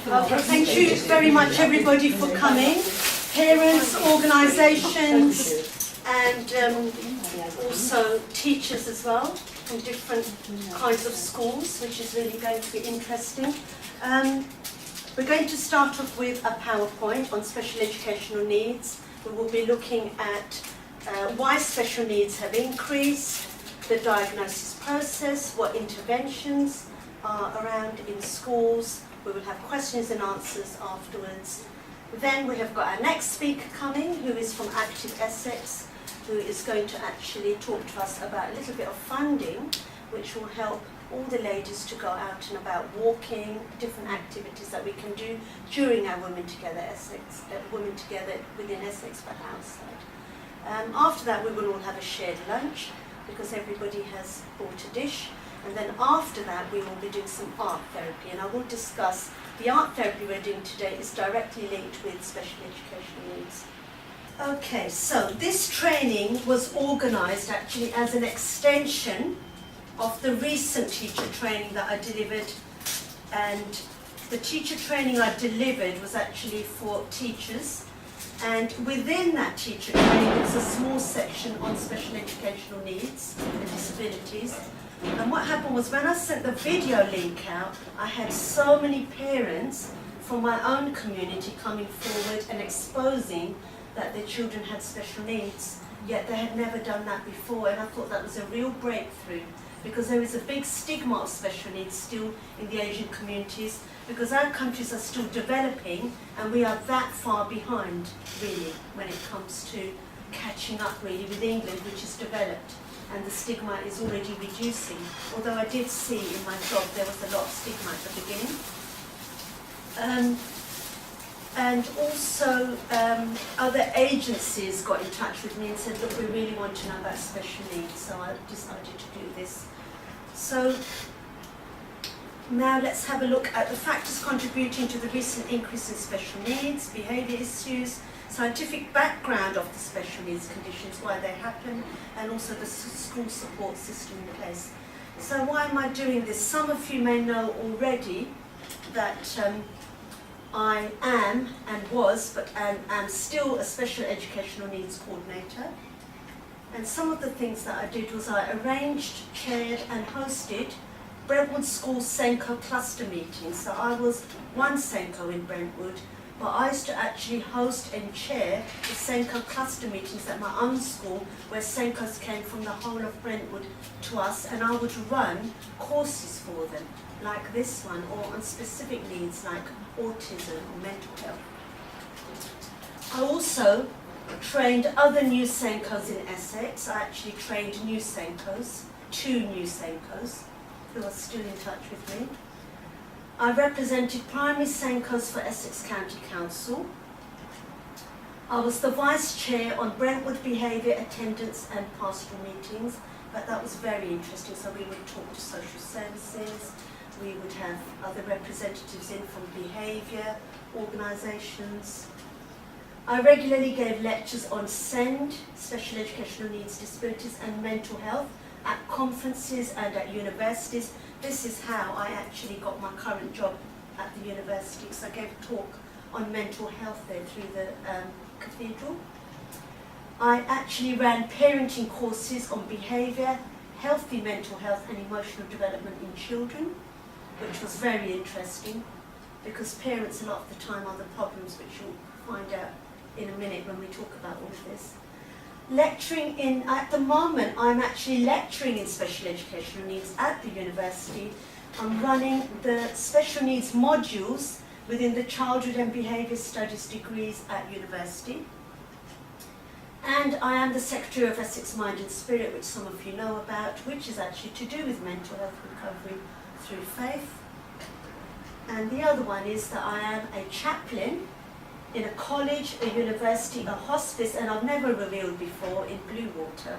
Okay, thank you very much everybody for coming. Parents, organisations, and also teachers as well from different kinds of schools, which is really going to be interesting. We're going to start off with a PowerPoint on special educational needs. We will be looking at why special needs have increased, the diagnosis process, what interventions are around in schools. We will have questions and answers afterwards. Then we have got our next speaker coming, who is from Active Essex, who is going to actually talk to us about a little bit of funding, which will help all the ladies to go out and about walking, different activities that we can do during our Women Together Essex, Women Together within Essex for Household. After that, we will all have a shared lunch, because everybody has brought a dish. And then after that, we will be doing some art therapy, and I will discuss the art therapy we're doing today is directly linked with special educational needs. Okay, so this training was organised actually as an extension of the recent teacher training that I delivered, and the teacher training I delivered was actually for teachers, and within that teacher training there's a small section on special educational needs and disabilities. And what happened was, when I sent the video link out, I had so many parents from my own community coming forward and exposing that their children had special needs, yet they had never done that before. And I thought that was a real breakthrough, because there is a big stigma of special needs still in the Asian communities, because our countries are still developing and we are that far behind really when it comes to catching up really with England, which is developed. And the stigma is already reducing. Although I did see in my job there was a lot of stigma at the beginning. And also other agencies got in touch with me and said, look, we really want to know about special needs, so I decided to do this. So now let's have a look at the factors contributing to the recent increase in special needs, behaviour issues, scientific background of the special needs conditions, why they happen, and also the school support system in place. So why am I doing this? Some of you may know already that I am and was, but am still a special educational needs coordinator. And some of the things that I did was I arranged, chaired and hosted Brentwood School SENCO cluster meetings. So I was one SENCO in Brentwood, but I used to actually host and chair the SENCO cluster meetings at my own school, where SENCOs came from the whole of Brentwood to us, and I would run courses for them, like this one, or on specific needs like autism or mental health. I also trained other new SENCOs in Essex. I actually trained new SENCOs, 2 new SENCOs, who are still in touch with me. I represented primary SENCOs for Essex County Council. I was the vice chair on Brentwood behaviour, attendance and pastoral meetings, but that was very interesting. So we would talk to social services, we would have other representatives in from behaviour organisations. I regularly gave lectures on SEND, special educational needs, disabilities and mental health, at conferences and at universities. This is how I actually got my current job at the university, because I gave a talk on mental health there through the cathedral. I actually ran parenting courses on behaviour, healthy mental health and emotional development in children, which was very interesting, because parents a lot of the time are the problems, which you'll find out in a minute when we talk about all of this. Lecturing in, at the moment, I'm actually lecturing in special educational needs at the university. I'm running the special needs modules within the childhood and behaviour studies degrees at university. And I am the Secretary of Essex Mind and Spirit, which some of you know about, which is actually to do with mental health recovery through faith. And the other one is that I am a chaplain in a college, a university, a hospice, and I've never revealed before, in Bluewater.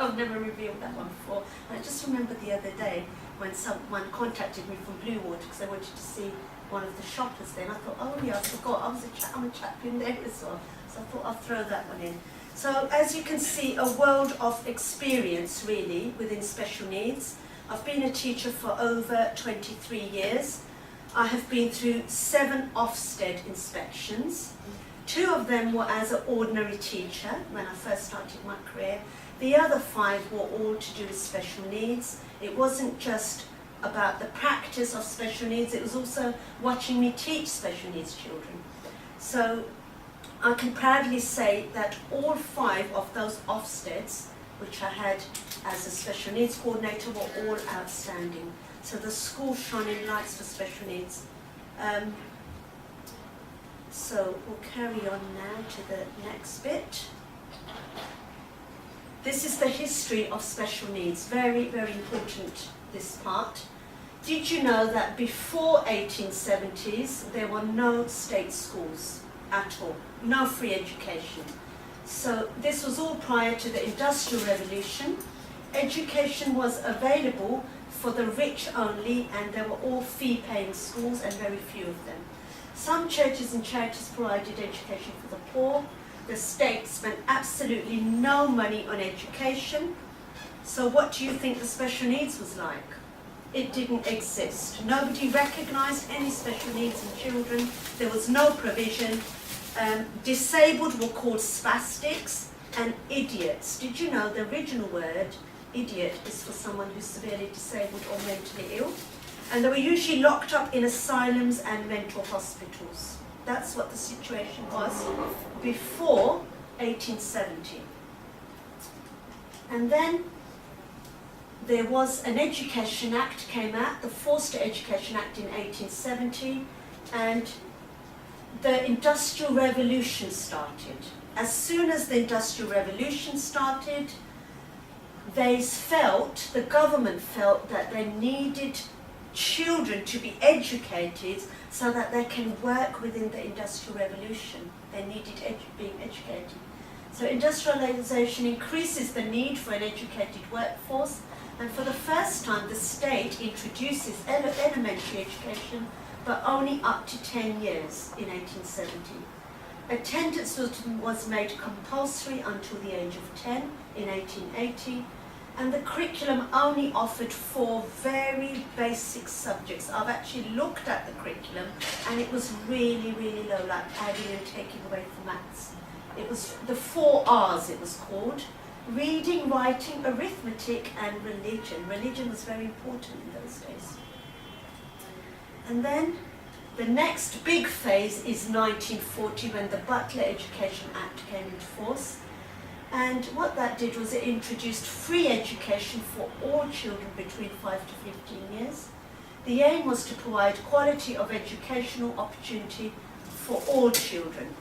I've never revealed that one before. And I just remembered the other day when someone contacted me from Bluewater because they wanted to see one of the shoppers there, and I thought, oh yeah, I forgot, I'm a chaplain there as well. So I thought I'll throw that one in. So as you can see, a world of experience really within special needs. I've been a teacher for over 23 years. I have been through 7 Ofsted inspections. 2 of them were as an ordinary teacher when I first started my career. The other 5 were all to do with special needs. It wasn't just about the practice of special needs, it was also watching me teach special needs children. So I can proudly say that all 5 of those Ofsteds, which I had as a special needs coordinator, were all outstanding. So the school shone in lights for special needs. So we'll carry on now to the next bit. This is the history of special needs. Very, very important, this part. Did you know that before 1870s, there were no state schools at all? No free education. So this was all prior to the Industrial Revolution. Education was available for the rich only, and there were all fee-paying schools and very few of them. Some churches and charities provided education for the poor. The state spent absolutely no money on education. So what do you think the special needs was like? It didn't exist. Nobody recognised any special needs in children. There was no provision. Disabled were called spastics and idiots. Did you know the original word idiot is for someone who's severely disabled or mentally ill? And they were usually locked up in asylums and mental hospitals. That's what the situation was before 1870. And then there was an Education Act came out, the Forced Education Act in 1870, and the Industrial Revolution started. As soon as the Industrial Revolution started, the government felt that they needed children to be educated so that they can work within the Industrial Revolution. They needed being educated. So industrialization increases the need for an educated workforce, and for the first time the state introduces elementary education, but only up to 10 years in 1870. Attendance was made compulsory until the age of 10 in 1880, and the curriculum only offered 4 very basic subjects. I've actually looked at the curriculum, and it was really, really low, like adding and taking away from maths. It was the 4 R's, it was called: reading, writing, arithmetic, and religion. Religion was very important in those days. And then the next big phase is 1940, when the Butler Education Act came into force. And what that did was it introduced free education for all children between 5 to 15 years. The aim was to provide quality of educational opportunity for all children.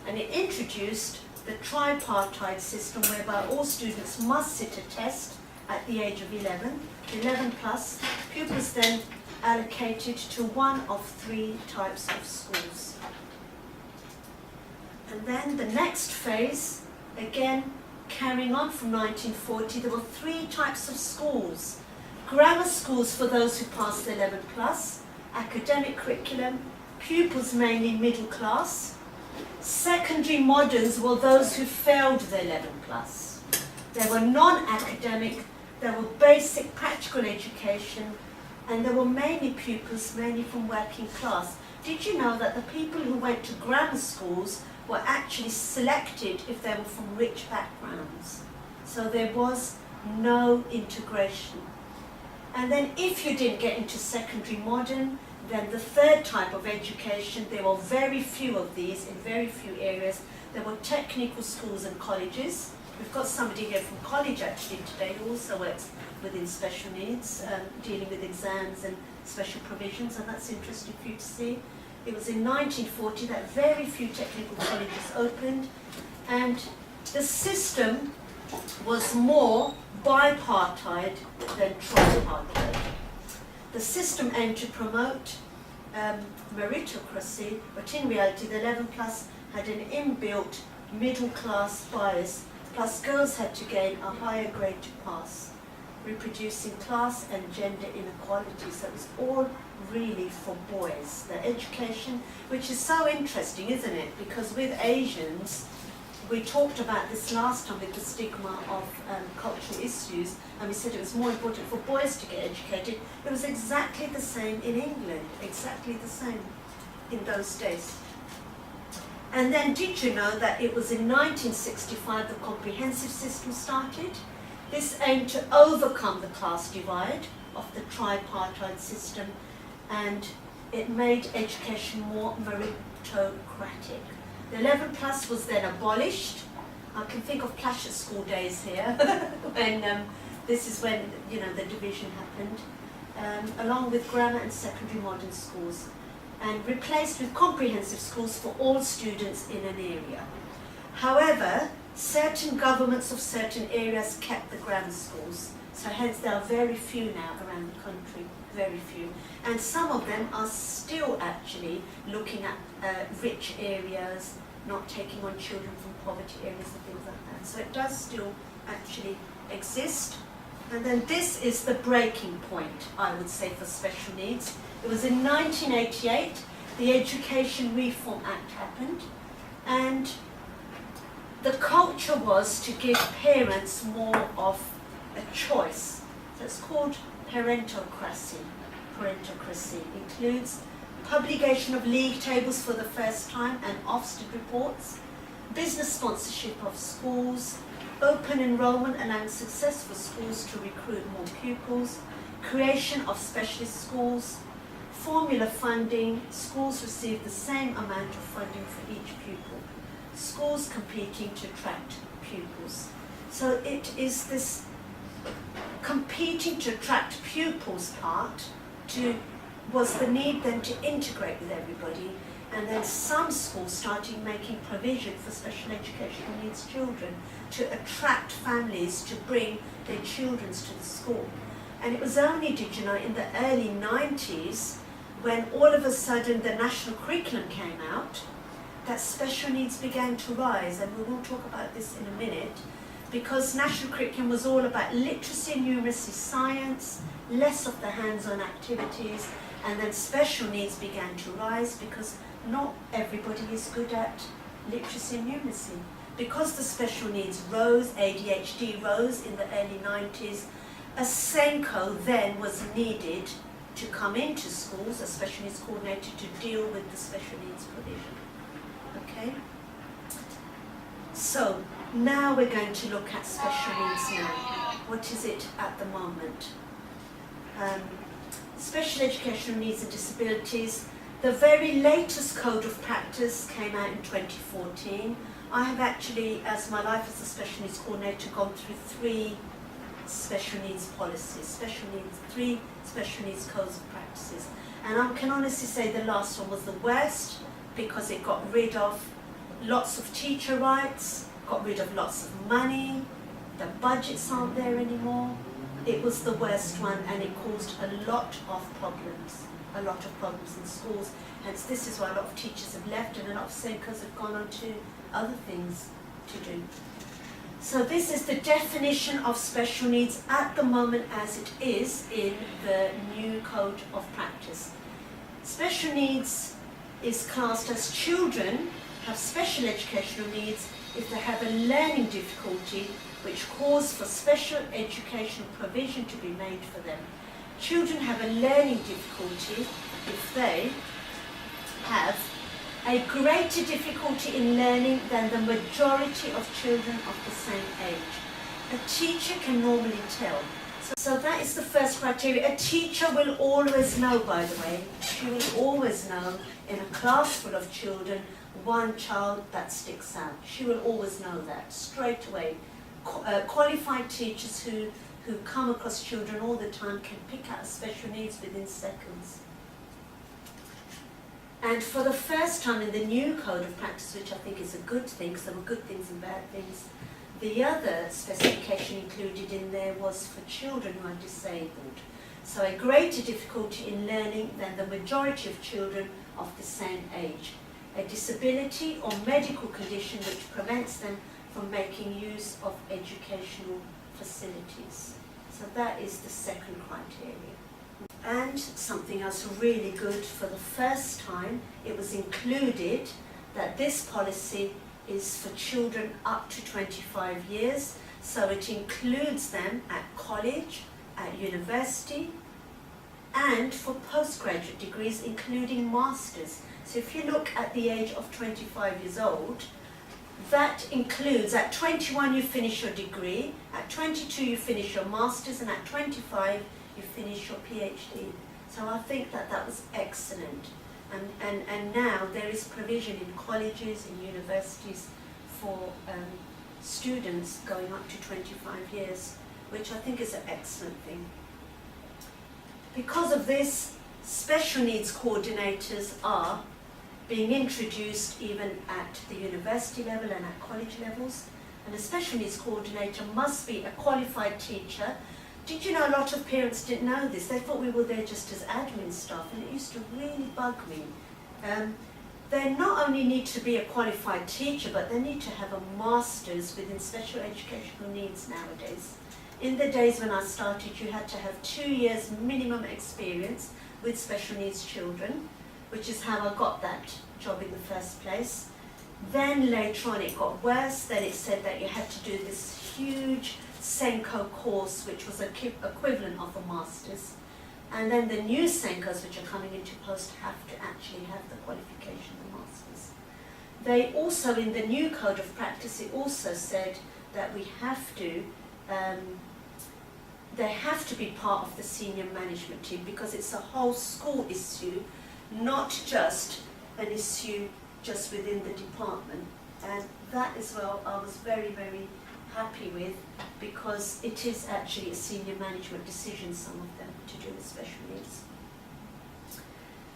And it introduced the tripartite system, whereby all students must sit a test at the age of 11 plus. Pupils then allocated to one of 3 types of schools. And then the next phase, again, carrying on from 1940, there were 3 types of schools. Grammar schools for those who passed 11 plus, academic curriculum, pupils mainly middle class. Secondary moderns were those who failed the 11 plus. There were non-academic, there were basic practical education, and there were mainly pupils, mainly from working class. Did you know that the people who went to grammar schools were actually selected if they were from rich backgrounds? So there was no integration. And then if you didn't get into secondary modern, then the 3rd type of education, there were very few of these in very few areas. There were technical schools and colleges. We've got somebody here from college actually today who also works within special needs, dealing with exams and special provisions, and that's interesting for you to see. It was in 1940 that very few technical colleges opened, and the system was more bipartite than tripartite. The system aimed to promote meritocracy, but in reality the 11 plus had an inbuilt middle class bias, plus girls had to gain a higher grade to pass, reproducing class and gender inequality. So it was all really for boys, the education, which is so interesting, isn't it? Because with Asians, we talked about this last time with the stigma of cultural issues, and we said it was more important for boys to get educated. It was exactly the same in England, exactly the same in those days. And then did you know that it was in 1965 the comprehensive system started? This aimed to overcome the class divide of the tripartite system, and it made education more meritocratic. The 11 plus was then abolished. I can think of Plashet school days here, when this is when the division happened, along with grammar and secondary modern schools, and replaced with comprehensive schools for all students in an area. However, certain governments of certain areas kept the grammar schools, so hence there are very few now around the country, very few. And some of them are still actually looking at rich areas, not taking on children from poverty areas and things like that. So it does still actually exist. And then this is the breaking point, I would say, for special needs. It was in 1988, the Education Reform Act happened, and the culture was to give parents more of a choice. So it's called parentocracy. Parentocracy includes publication of league tables for the first time and Ofsted reports, business sponsorship of schools, open enrollment allowing successful schools to recruit more pupils, creation of specialist schools, formula funding, schools receive the same amount of funding for each pupil, schools competing to attract pupils. So it is this competing to attract pupils part was the need then to integrate with everybody, and then some schools started making provision for special educational needs children to attract families to bring their children to the school. And it was only, did you know, in the early 90s, when all of a sudden the national curriculum came out, that special needs began to rise, and we will talk about this in a minute, because national curriculum was all about literacy, numeracy, science, less of the hands-on activities, and then special needs began to rise because not everybody is good at literacy and numeracy. Because the special needs rose, ADHD rose in the early 90s, a SENCO then was needed to come into schools, a special needs coordinator, to deal with the special needs provision. Okay? So, now we're going to look at special needs now. What is it at the moment? Special educational needs and disabilities. The very latest code of practice came out in 2014. I have actually, as my life as a special needs coordinator, gone through 3 special needs policies, three special needs codes of practices. And I can honestly say the last one was the worst because it got rid of lots of teacher rights, got rid of lots of money, the budgets aren't there anymore. It was the worst one, and it caused a lot of problems in schools. Hence, this is why a lot of teachers have left and a lot of SENCOs have gone on to other things to do. So this is the definition of special needs at the moment as it is in the new code of practice. Special needs is classed as children have special educational needs if they have a learning difficulty which calls for special educational provision to be made for them. Children have a learning difficulty if they have a greater difficulty in learning than the majority of children of the same age. A teacher can normally tell. So that is the first criteria. A teacher will always know, by the way, she will always know in a class full of children, one child that sticks out. She will always know that straight away. Qualified teachers who come across children all the time can pick out special needs within seconds. And for the first time in the new code of practice, which I think is a good thing, because there were good things and bad things, the other specification included in there was for children who are disabled. So a greater difficulty in learning than the majority of children of the same age. A disability or medical condition which prevents them from making use of educational facilities. So that is the second criteria. And something else really good, for the first time it was included that this policy is for children up to 25 years, so it includes them at college, at university, and for postgraduate degrees, including masters. So if you look at the age of 25 years old, that includes, at 21 you finish your degree, at 22 you finish your masters, and at 25 you finish your PhD. So I think that that was excellent. And now there is provision in colleges, in universities for students going up to 25 years, which I think is an excellent thing. Because of this, special needs coordinators are being introduced even at the university level and at college levels. And a special needs coordinator must be a qualified teacher. Did you know a lot of parents didn't know this? They thought we were there just as admin staff, and it used to really bug me. They not only need to be a qualified teacher, but they need to have a master's within special educational needs nowadays. In the days when I started, you had to have 2 years minimum experience with special needs children, which is how I got that job in the first place. Then later on it got worse. Then it said that you had to do this huge SENCO course, which was equivalent of a master's. And then the new SENCOs, which are coming into post, have to actually have the qualification of master's. They also, in the new code of practice, it also said that we have to, they have to be part of the senior management team, because it's a whole school issue, not just an issue just within the department. And that as well I was very, very happy with, because it is actually a senior management decision, some of them, to do with special needs.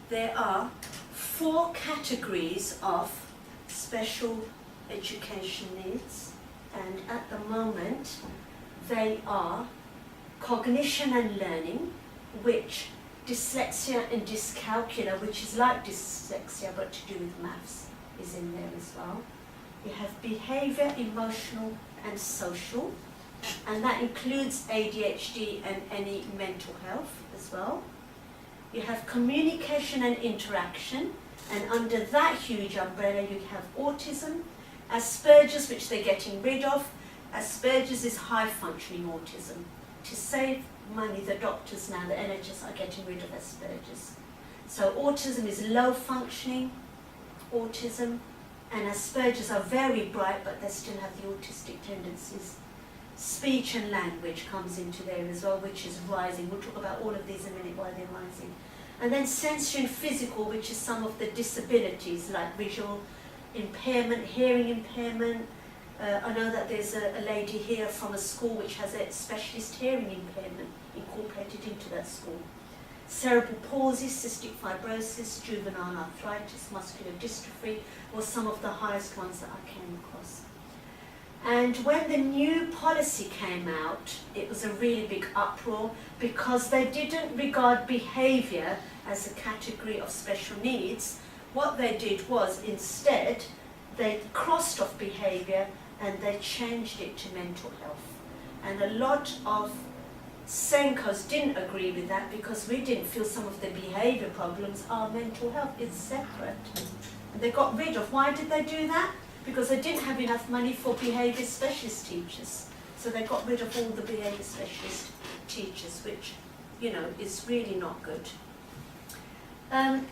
There are 4 categories of special education needs, and at the moment they are cognition and learning, which dyslexia and dyscalculia, which is like dyslexia but to do with maths, is in there as well. You have behaviour, emotional and social, and that includes ADHD and any mental health as well. You have communication and interaction, and under that huge umbrella you have autism, Asperger's, which they're getting rid of. Asperger's is high functioning autism. To save money, the doctors now, the NHS, are getting rid of Asperger's. So autism is low functioning autism, and Asperger's are very bright, but they still have the autistic tendencies. Speech and language comes into there as well, which is rising. We'll talk about all of these in a minute, why they're rising. And then sensory and physical, which is some of the disabilities like visual impairment, hearing impairment. I know that there's a lady here from a school which has a specialist hearing impairment incorporated into that school. Cerebral palsy, cystic fibrosis, juvenile arthritis, muscular dystrophy were some of the highest ones that I came across. And when the new policy came out, it was a really big uproar, because they didn't regard behaviour as a category of special needs. What they did was, instead, they crossed off behaviour and they changed it to mental health. And a lot of SENCOs didn't agree with that, because we didn't feel some of the behaviour problems are mental health. It's separate. And they got rid of. Why did they do that? Because they didn't have enough money for behaviour specialist teachers. So they got rid of all the behaviour specialist teachers, which, you know, is really not good. And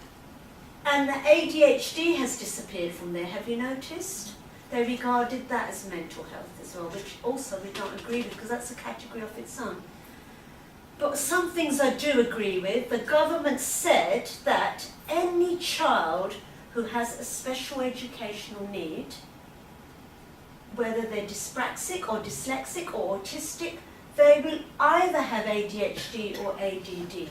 the ADHD has disappeared from there. Have you noticed? They regarded that as mental health as well, which also we don't agree with, because that's a category of its own. But some things I do agree with. The government said that any child who has a special educational need, whether they're dyspraxic or dyslexic or autistic, they will either have ADHD or ADD.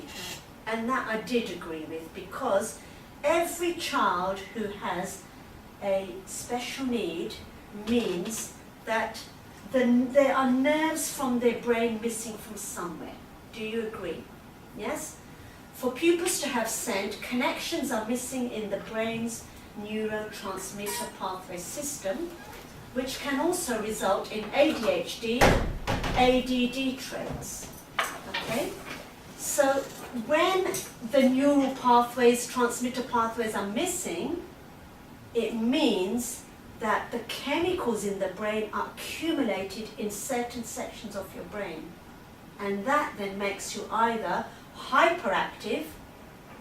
And that I did agree with, because every child who has a special need means that there are nerves from their brain missing from somewhere. Do you agree? Yes? For pupils to have SEND, connections are missing in the brain's neurotransmitter pathway system, which can also result in ADHD, ADD traits. Okay? So when the neural pathways, transmitter pathways are missing, it means that the chemicals in the brain are accumulated in certain sections of your brain. And that then makes you either hyperactive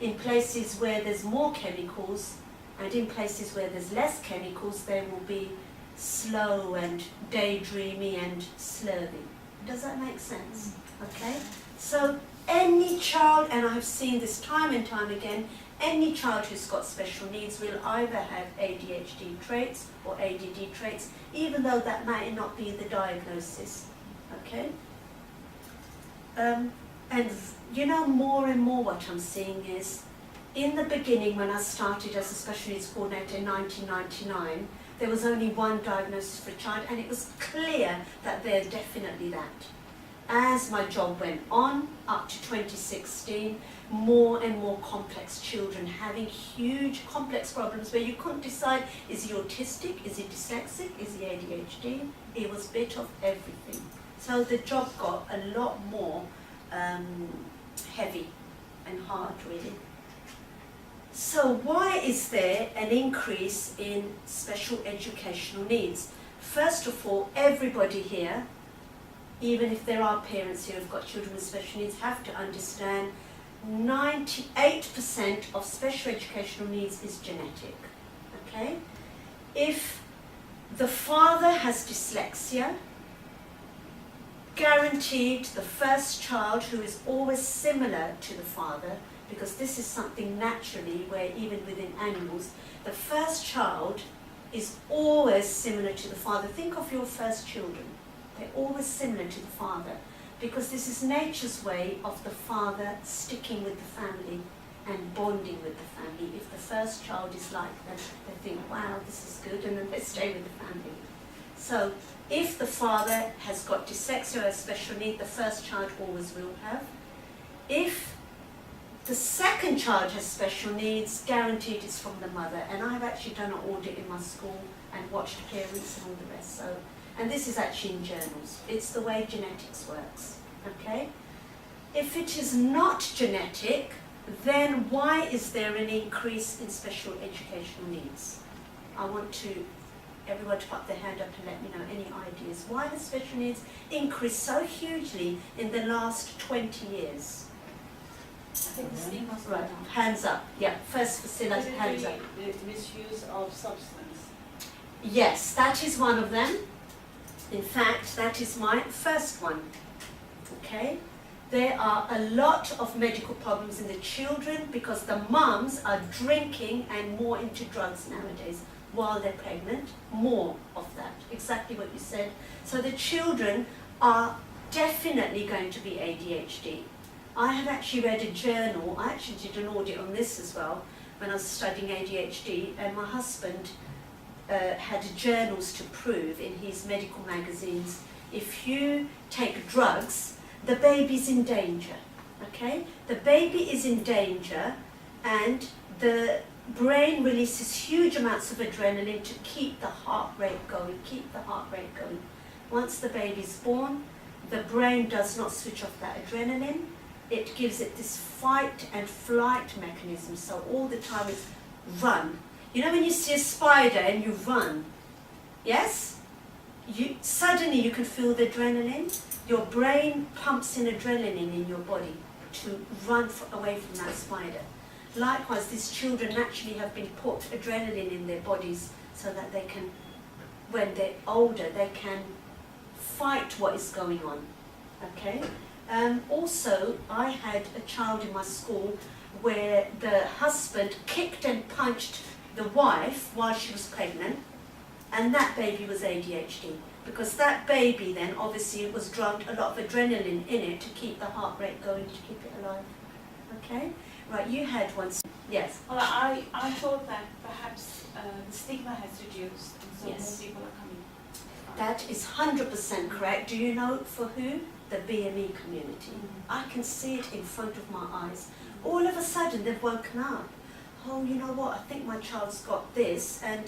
in places where there's more chemicals, and in places where there's less chemicals, they will be slow and daydreamy and slurvy. Does that make sense? Okay? So any child, and I've seen this time and time again, any child who's got special needs will either have ADHD traits or ADD traits, even though that might not be the diagnosis. Okay? And you know, more and more what I'm seeing is, in the beginning when I started as a special needs coordinator in 1999, there was only one diagnosis for a child, and it was clear that they're definitely that. As my job went on, up to 2016, more and more complex children having huge complex problems where you couldn't decide, is he autistic, is he dyslexic, is he ADHD? It was a bit of everything. So the job got a lot more heavy and hard, really. So why is there an increase in special educational needs? First of all, everybody here, even if there are parents who have got children with special needs, have to understand 98% of special educational needs is genetic. Okay? If the father has dyslexia, guaranteed the first child who is always similar to the father, because this is something naturally where even within animals, the first child is always similar to the father. Think of your first children. They're always similar to the father, because this is nature's way of the father sticking with the family and bonding with the family. If the first child is like them, they think, wow, this is good, and then they stay with the family. So if the father has got dyslexia or a special need, the first child always will have. If the second child has special needs, guaranteed it's from the mother. And I've actually done an audit in my school and watched parents and all the rest. So, and this is actually in journals. It's the way genetics works, okay? If it is not genetic, then why is there an increase in special educational needs? I want everyone to put their hand up and let me know any ideas. Why has special needs increased so hugely in the last 20 years? I think the stigma's Right, hands up. Yeah, first Priscilla, hands up. The misuse of substance. Yes, that is one of them. In fact, that is my first one. Okay? There are a lot of medical problems in the children because the mums are drinking and more into drugs nowadays while they're pregnant. More of that. Exactly what you said. So the children are definitely going to be ADHD. I have actually read a journal. I actually did an audit on this as well when I was studying ADHD, and my husband had journals to prove in his medical magazines, if you take drugs, the baby's in danger, okay? The baby is in danger, and the brain releases huge amounts of adrenaline to keep the heart rate going, Once the baby's born, the brain does not switch off that adrenaline. It gives it this fight and flight mechanism, so all the time it's run. You know when you see a spider and you run? Yes? Suddenly you can feel the adrenaline. Your brain pumps in adrenaline in your body to run away from that spider. Likewise, these children naturally have been put adrenaline in their bodies so that they can, when they're older, they can fight what is going on. Okay? Also, I had a child in my school where the husband kicked and punched the wife while she was pregnant, and that baby was ADHD, because that baby then obviously was drugged a lot of adrenaline in it to keep the heart rate going, to keep it alive. Okay? Right, you had one. Yes? Well, I thought that perhaps the stigma has reduced, and so Yes. more people are coming. That is 100% correct. Do you know for who? The BME community. I can see it in front of my eyes. All of a sudden they've woken up. Oh, you know what, I think my child's got this, and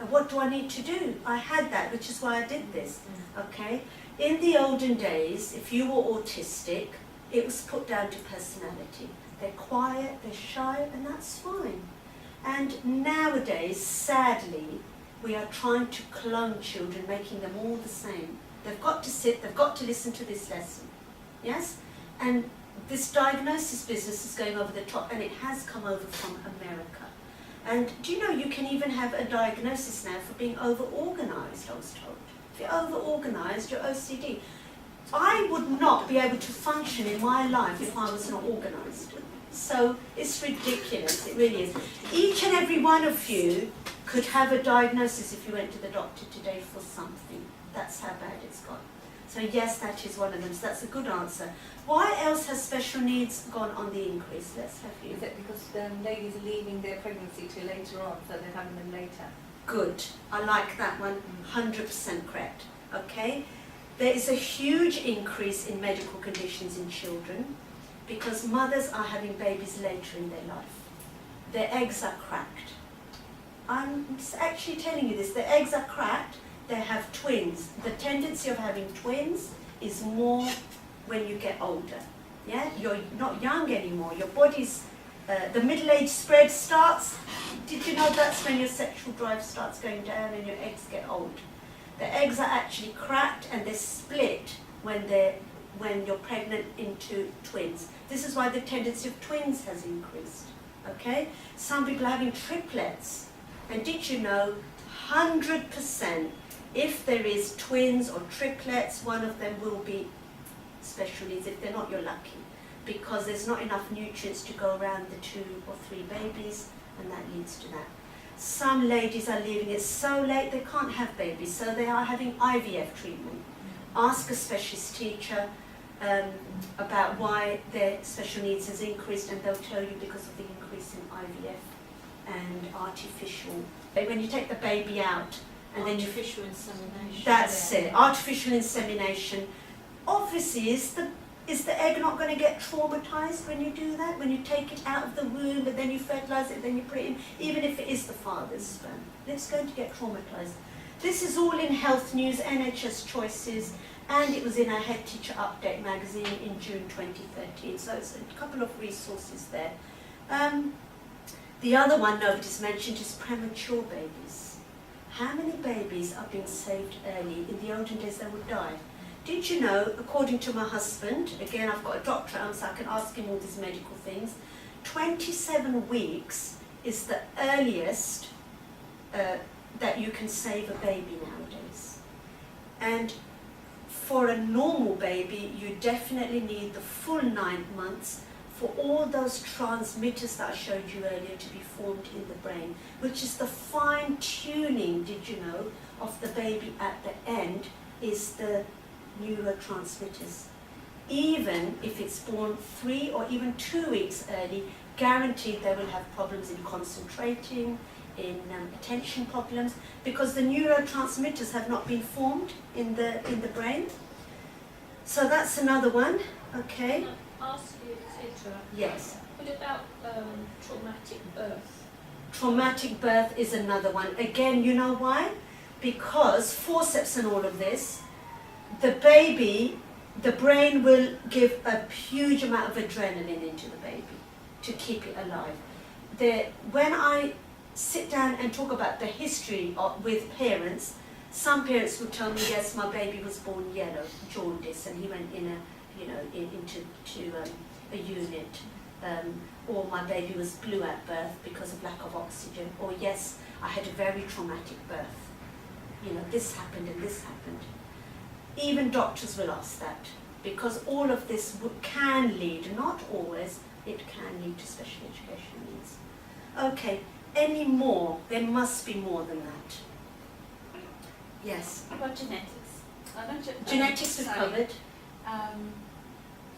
what do I need to do? I had that, which is why I did this. Okay? In the olden days, if you were autistic, it was put down to personality. They're quiet, they're shy, and that's fine. And nowadays, sadly, we are trying to clone children, making them all the same. They've got to sit, they've got to listen to this lesson. Yes? And this diagnosis business is going over the top, and it has come over from America. And do you know you can even have a diagnosis now for being over-organised, I was told. If you're over-organised, you're OCD. I would not be able to function in my life if I was not organised. So it's ridiculous, it really is. Each and every one of you could have a diagnosis if you went to the doctor today for something. That's how bad it's got. So yes, that is one of them. So that's a good answer. Why else has special needs gone on the increase? Let's have you. Is it because ladies are leaving their pregnancy till later on, so they're having them later? Good. I like that one. 100% correct. Okay. There is a huge increase in medical conditions in children because mothers are having babies later in their life. Their eggs are cracked. I'm actually telling you this. Their eggs are cracked. They have twins. The tendency of having twins is more when you get older. Yeah, you're not young anymore. Your body's, the middle age spread starts. Did you know that's when your sexual drive starts going down and your eggs get old? The eggs are actually cracked and they're split when you're pregnant into twins. This is why the tendency of twins has increased. Okay, some people are having triplets. And did you know 100%? If there is twins or triplets, one of them will be special needs. If they're not, you're lucky. Because there's not enough nutrients to go around the 2 or 3 babies, and that leads to that. Some ladies are leaving it so late they can't have babies, so they are having IVF treatment. Ask a specialist teacher about why their special needs has increased, and they'll tell you because of the increase in IVF and artificial. When you take the baby out, and artificial insemination. That's it. Artificial insemination. Obviously, is the egg not going to get traumatized when you do that? When you take it out of the womb and then you fertilize it, then you put it in, even if it is the father's sperm, it's going to get traumatized. This is all in Health News, NHS Choices, and it was in our Head Teacher Update magazine in June 2013. So it's a couple of resources there. The other one nobody's mentioned is premature babies. How many babies are being saved early? In the olden days, they would die. Did you know, according to my husband, again, I've got a doctor, so I can ask him all these medical things, 27 weeks is the earliest that you can save a baby nowadays. And for a normal baby, you definitely need the full 9 months for all those transmitters that I showed you earlier to be formed in the brain, which is the fine-tuning, did you know, of the baby at the end is the neurotransmitters. Even if it's born 3 or even 2 weeks early, guaranteed they will have problems in concentrating, in attention problems, because the neurotransmitters have not been formed in the brain. So that's another one. Okay. Can I ask you, Sidra? Yes. What about traumatic birth? Traumatic birth is another one. Again, you know why? Because forceps and all of this, the baby, the brain will give a huge amount of adrenaline into the baby to keep it alive. When I sit down and talk about the history with parents, some parents will tell me, yes, my baby was born yellow, jaundice, and he went in into a unit, or my baby was blue at birth because of lack of oxygen, or yes, I had a very traumatic birth. You know, this happened and this happened. Even doctors will ask that, because all of this can lead, not always, it can lead to special education needs. Okay, any more? There must be more than that. Yes. What about genetics? Genetics we've covered.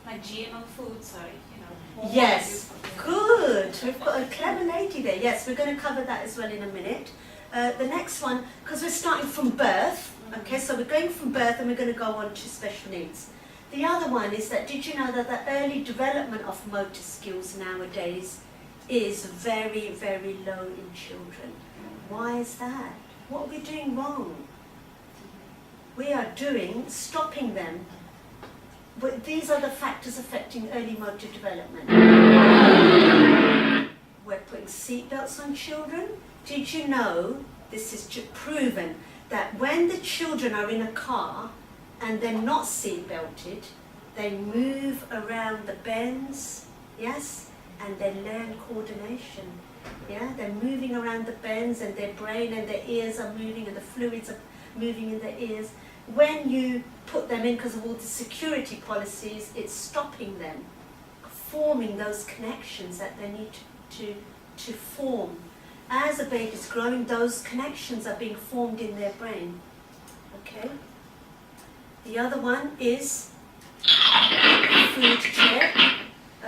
Like GMO food, sorry, you know. Yes, good. We've got a clever lady there. Yes, we're going to cover that as well in a minute. The next one, because we're starting from birth, okay, so we're going from birth and we're going to go on to special needs. The other one is that, did you know that the early development of motor skills nowadays is very, very low in children? Why is that? What are we doing wrong? We are stopping them. But these are the factors affecting early motor development. We're putting seatbelts on children. Did you know this is proven, that when the children are in a car and they're not seat belted, they move around the bends, yes, and they learn coordination. Yeah, they're moving around the bends and their brain and their ears are moving and the fluids are moving in their ears. When you put them in, because of all the security policies, it's stopping them forming those connections that they need to form. As a baby's growing, those connections are being formed in their brain. Okay? The other one is food chair.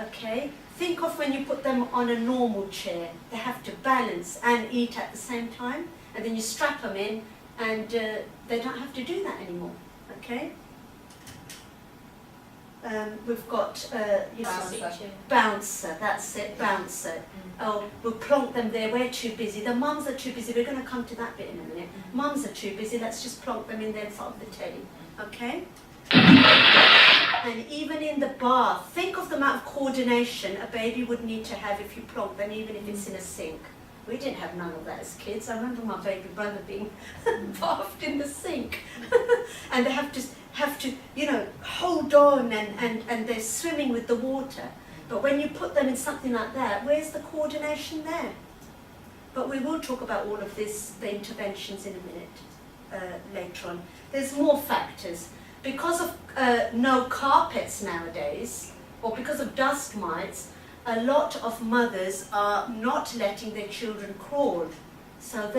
Okay? Think of when you put them on a normal chair. They have to balance and eat at the same time, and then you strap them in, and they don't have to do that anymore. Okay? We've got bouncer, that's it, bouncer. Oh, we'll plonk them there, we're too busy. The mums are too busy, we're going to come to that bit in a minute. Mums are too busy, let's just plonk them in there in front of the telly. Okay? And even in the bath, think of the amount of coordination a baby would need to have if you plonk them, even if it's in a sink. We didn't have none of that as kids. I remember my baby brother being bathed in the sink. And they have to, you know, hold on and they're swimming with the water. But when you put them in something like that, where's the coordination there? But we will talk about all of this, the interventions, in a minute, later on. There's more factors. Because of no carpets nowadays, or because of dust mites, a lot of mothers are not letting their children crawl. So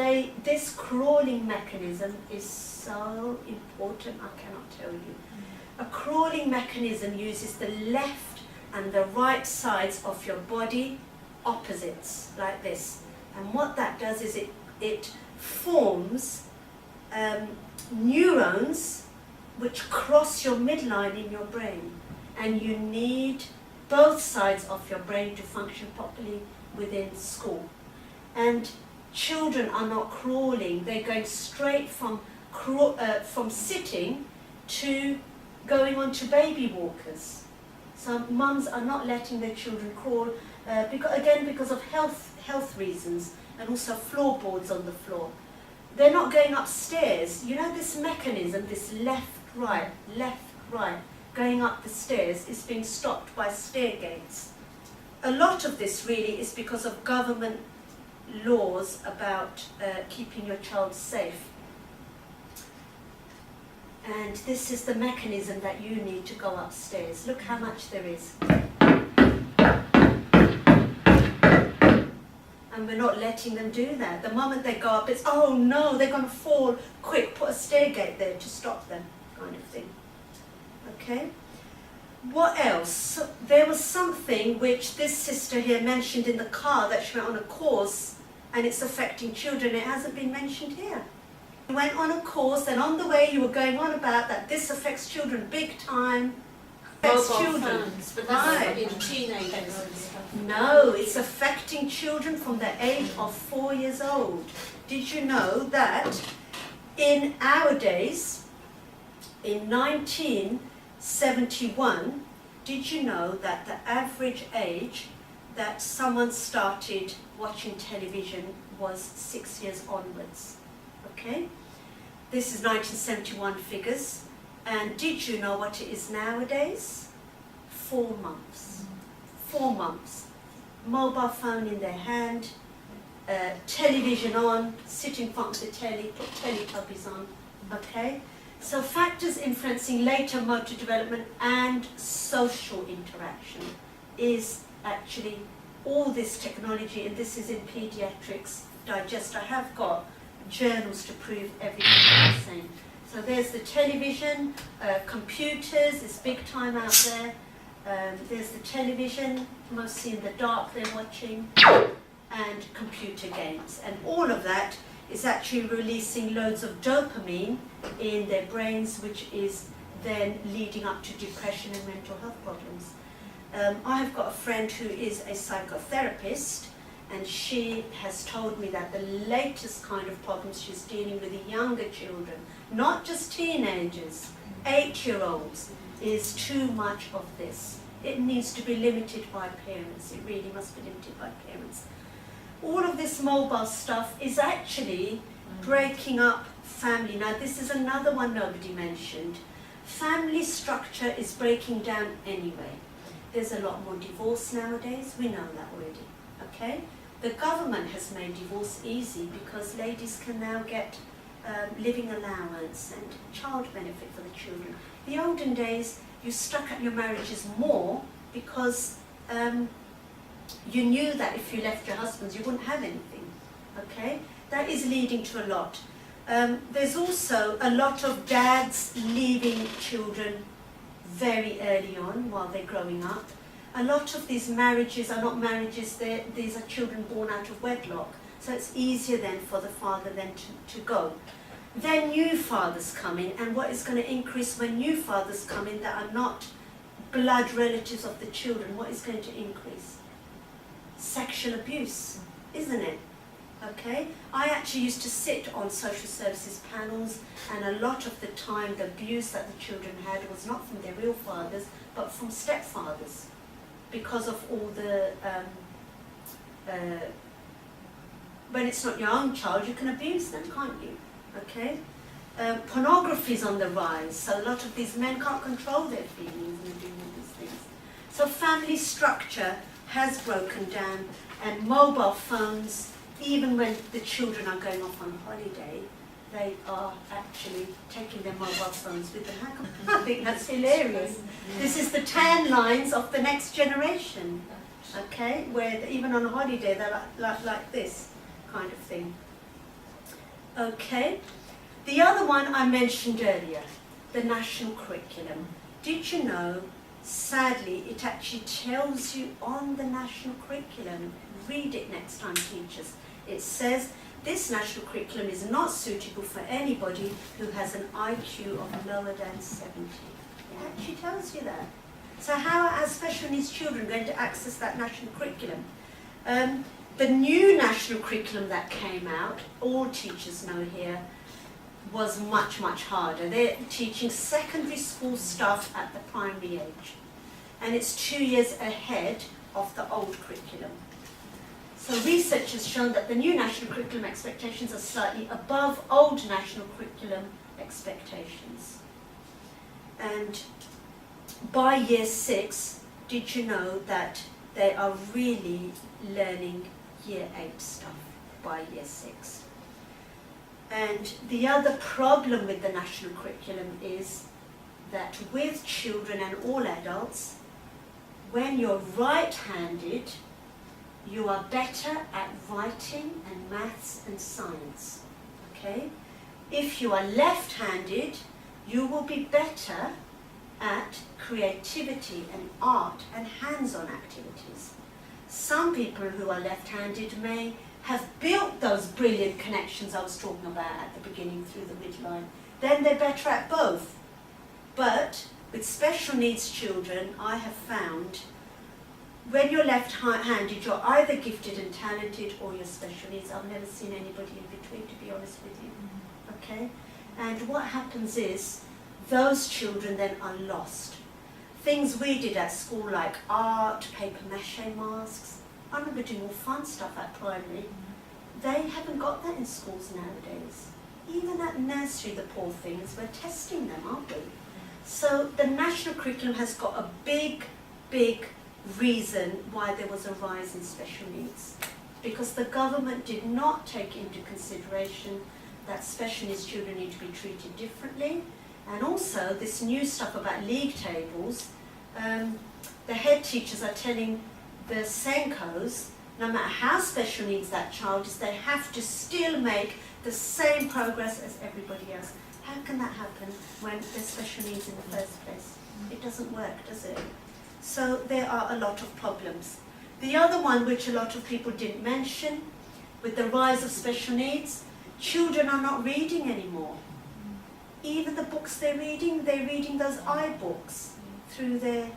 this crawling mechanism is so important, I cannot tell you. A crawling mechanism uses the left and the right sides of your body opposites, like this. And what that does is it forms neurons which cross your midline in your brain. And you need both sides of your brain to function properly within school. And children are not crawling, they're going straight from sitting to going on to baby walkers. So mums are not letting their children crawl, because of health reasons, and also floorboards on the floor. They're not going upstairs. You know, this mechanism, this left, right, going up the stairs is being stopped by stair gates. A lot of this really is because of government laws about keeping your child safe. And this is the mechanism that you need to go upstairs. Look how much there is. And we're not letting them do that. The moment they go up, it's, oh no, they're going to fall. Quick, put a stair gate there to stop them, kind of thing. Okay? What else? There was something which this sister here mentioned in the car, that she went on a course, and it's affecting children. It hasn't been mentioned here. You went on a course, and on the way you were going on about that this affects children big time. Affects children. Phones, but that's in teenagers and stuff. No, it's affecting children from the age of 4 years old. Did you know that in our days, in 1971, did you know that the average age that someone started watching television was 6 years onwards? Okay? This is 1971 figures. And did you know what it is nowadays? 4 months. 4 months. Mobile phone in their hand, television on, sit in front of the telly, put Teletubbies on. Okay? So factors influencing later motor development and social interaction is actually all this technology, and this is in Pediatrics Digest. I have got journals to prove everything I'm saying. So there's the television, computers, it's big time out there. There's the television, mostly in the dark they're watching, and computer games. And all of that is actually releasing loads of dopamine in their brains, which is then leading up to depression and mental health problems. I have got a friend who is a psychotherapist, and she has told me that the latest kind of problems she's dealing with the younger children, not just teenagers, 8-year-olds, is too much of this. It needs to be limited by parents. It really must be limited by parents. All of this mobile stuff is actually breaking up family. Now this is another one nobody mentioned. Family structure is breaking down anyway. There's a lot more divorce nowadays, we know that already, okay? The government has made divorce easy because ladies can now get living allowance and child benefit for the children. The olden days, you stuck at your marriages more because you knew that if you left your husbands, you wouldn't have anything, okay? That is leading to a lot. There's also a lot of dads leaving children very early on while they're growing up. A lot of these marriages are not marriages, these are children born out of wedlock. So it's easier then for the father then to go. Then new fathers come in, and what is going to increase when new fathers come in that are not blood relatives of the children, what is going to increase? Sexual abuse, isn't it? Okay, I actually used to sit on social services panels, and a lot of the time the abuse that the children had was not from their real fathers, but from stepfathers, because of all the, when it's not your own child, you can abuse them, can't you? Okay, pornography is on the rise, so a lot of these men can't control their feelings and they're doing all these things. So family structure has broken down, and mobile phones, even when the children are going off on holiday, they are actually taking their mobile phones with them. I think that's hilarious. This is the tan lines of the next generation, okay, where even on holiday they're like this kind of thing. Okay, the other one I mentioned earlier, the national curriculum. Did you know, sadly, it actually tells you on the national curriculum, read it next time, teachers. It says, this national curriculum is not suitable for anybody who has an IQ of lower than 70. It actually tells you that. So how are special needs children going to access that national curriculum? The new national curriculum that came out, all teachers know here, was much, much harder. They're teaching secondary school stuff at the primary age. And it's 2 years ahead of the old curriculum. So research has shown that the new national curriculum expectations are slightly above old national curriculum expectations. And by year 6, did you know that they are really learning year 8 stuff by year 6? And the other problem with the national curriculum is that with children and all adults, when you're right-handed, you are better at writing and maths and science, okay? If you are left-handed, you will be better at creativity and art and hands-on activities. Some people who are left-handed may have built those brilliant connections I was talking about at the beginning through the midline. Then they're better at both. But with special needs children, I have found when you're left-handed, you're either gifted and talented or you're special needs. I've never seen anybody in between, to be honest with you. Okay? And what happens is, those children then are lost. Things we did at school like art, paper mache masks, I remember doing all fun stuff at primary. They haven't got that in schools nowadays. Even at nursery, the poor things, we're testing them, aren't we? So the national curriculum has got a big, big reason why there was a rise in special needs. Because the government did not take into consideration that special needs children need to be treated differently. And also this new stuff about league tables, the head teachers are telling the SENCOs, no matter how special needs that child is, they have to still make the same progress as everybody else. How can that happen when there's special needs in the first place? It doesn't work, does it? So there are a lot of problems. The other one, which a lot of people didn't mention, with the rise of special needs, children are not reading anymore. Even the books they're reading those iBooks through their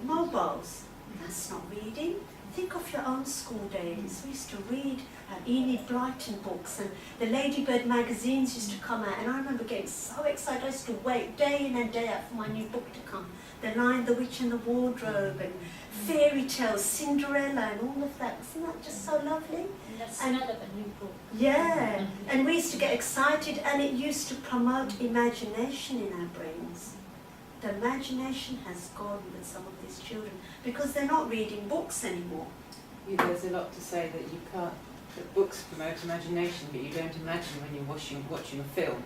mobiles. That's not reading. Think of your own school days. We used to read Enid Blyton books, and the Ladybird magazines used to come out, and I remember getting so excited. I used to wait day in and day out for my new book to come. The Lion, the Witch and the Wardrobe, and fairy tales, Cinderella, and all of that. Isn't that just so lovely? And the smell of a new book. Yeah, and we used to get excited, and it used to promote imagination in our brains. The imagination has gone with some of these children because they're not reading books anymore. Yeah, there's a lot to say that you can't, that books promote imagination, but you don't imagine when you're watching a film.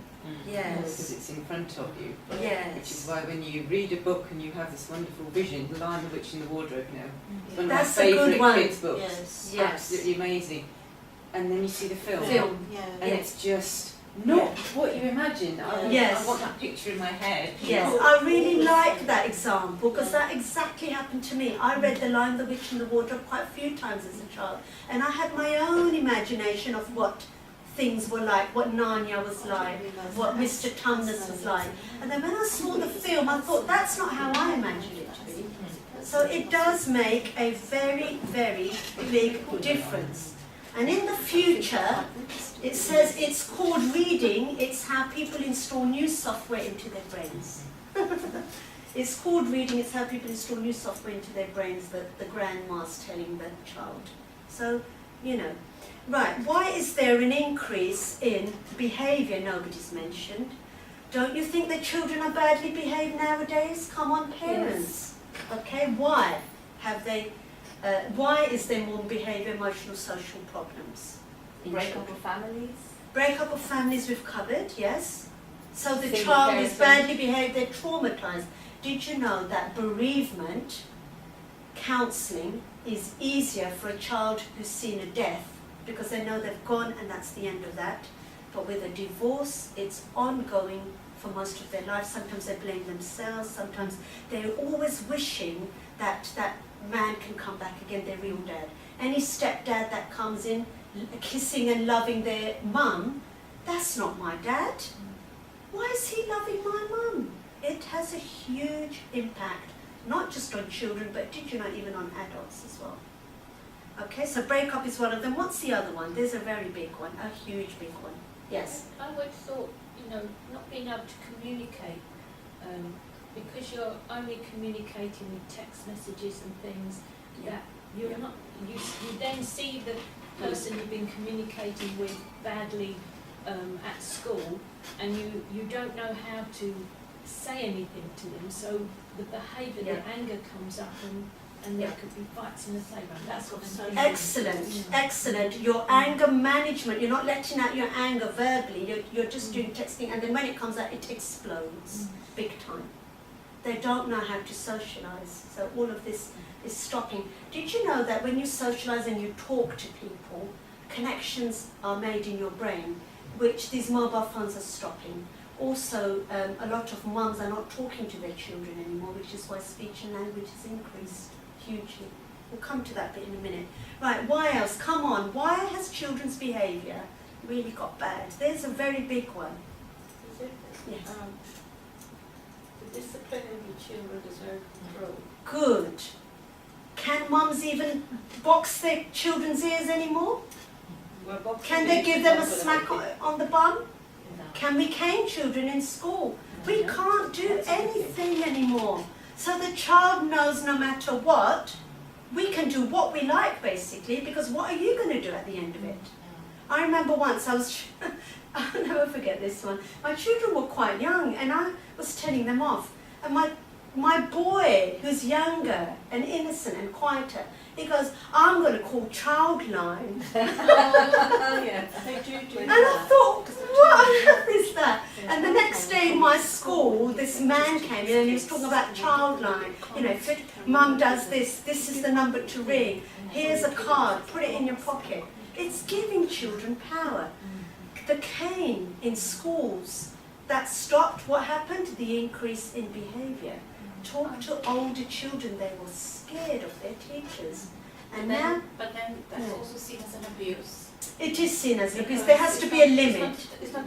Yes. Because it's in front of you. Yes. Which is why when you read a book and you have this wonderful vision, The Lion, the Witch and the Wardrobe, you know, it's one of That's my a good favourite one. kids' books. Yes. Yes. Absolutely amazing. And then you see the film. Yeah. And it's just not what you imagine. Yes. I want that picture in my head. Yes, I really like that example because that exactly happened to me. I read The Lion, the Witch and the Wardrobe quite a few times as a child, and I had my own imagination of what things were like, what Narnia was like, what Mr. Tumnus was like. And then when I saw the film, I thought, that's not how I imagined it to be. So it does make a very, very big difference. And in the future, it says it's called reading, it's how people install new software into their brains. It's called reading, it's how people install new software into their brains, that the grandma's telling the child. So, you know. Right, why is there an increase in behaviour nobody's mentioned? Don't you think that children are badly behaved nowadays? Come on, parents. Yes. Okay, why have they? Why is there more behaviour, emotional, social problems? Breakup of families. Breakup of families we've covered, yes. So the Single child is parenting. badly behaved, they're traumatised. Did you know that bereavement counselling is easier for a child who's seen a death because they know they've gone and that's the end of that. But with a divorce, it's ongoing for most of their life. Sometimes they blame themselves, sometimes they're always wishing that that man can come back again, their real dad. Any stepdad that comes in kissing and loving their mum, that's not my dad. Why is he loving my mum? It has a huge impact, not just on children, but did you know, even on adults as well. Okay, so breakup is one of them. What's the other one? There's a very big one, a huge big one. Yes? I would have thought, you know, not being able to communicate, because you're only communicating with text messages and things, that you're not, you then see the person you've been communicating with badly at school, and you don't know how to say anything to them, so the behaviour, the anger comes up, and there could be fights in the playground. That's what I'm saying. Excellent, excellent. Your anger management, you're not letting out your anger verbally, you're just doing texting, and then when it comes out, it explodes big time. They don't know how to socialise, so all of this is stopping. Did you know that when you socialise and you talk to people, connections are made in your brain, which these mobile phones are stopping? Also, a lot of mums are not talking to their children anymore, which is why speech and language has increased hugely. We'll come to that bit in a minute. Right, why else? Come on, why has children's behaviour really got bad? There's a very big one. Is it? Yes. The discipline of the children is very controlled. Good. Can mums even box their children's ears anymore? Can they give them a smack on the bum? Can we cane children in school? We can't do anything anymore. So the child knows no matter what, we can do what we like basically, because what are you going to do at the end of it? I remember once I'll never forget this one. My children were quite young and I was telling them off. And my boy, who's younger and innocent and quieter, he goes, I'm going to call Childline. And I thought, what on earth is that? And the next day in my school, this man came in and he was talking about Childline. You know, if mum does this, this is the number to ring. Here's a card, put it in your pocket. It's giving children power. The cane in schools, that stopped what happened? The increase in behaviour. Talk to older children, they were scared of their teachers. And now, But then that's also seen as an abuse. It is seen as abuse. There has to be a limit.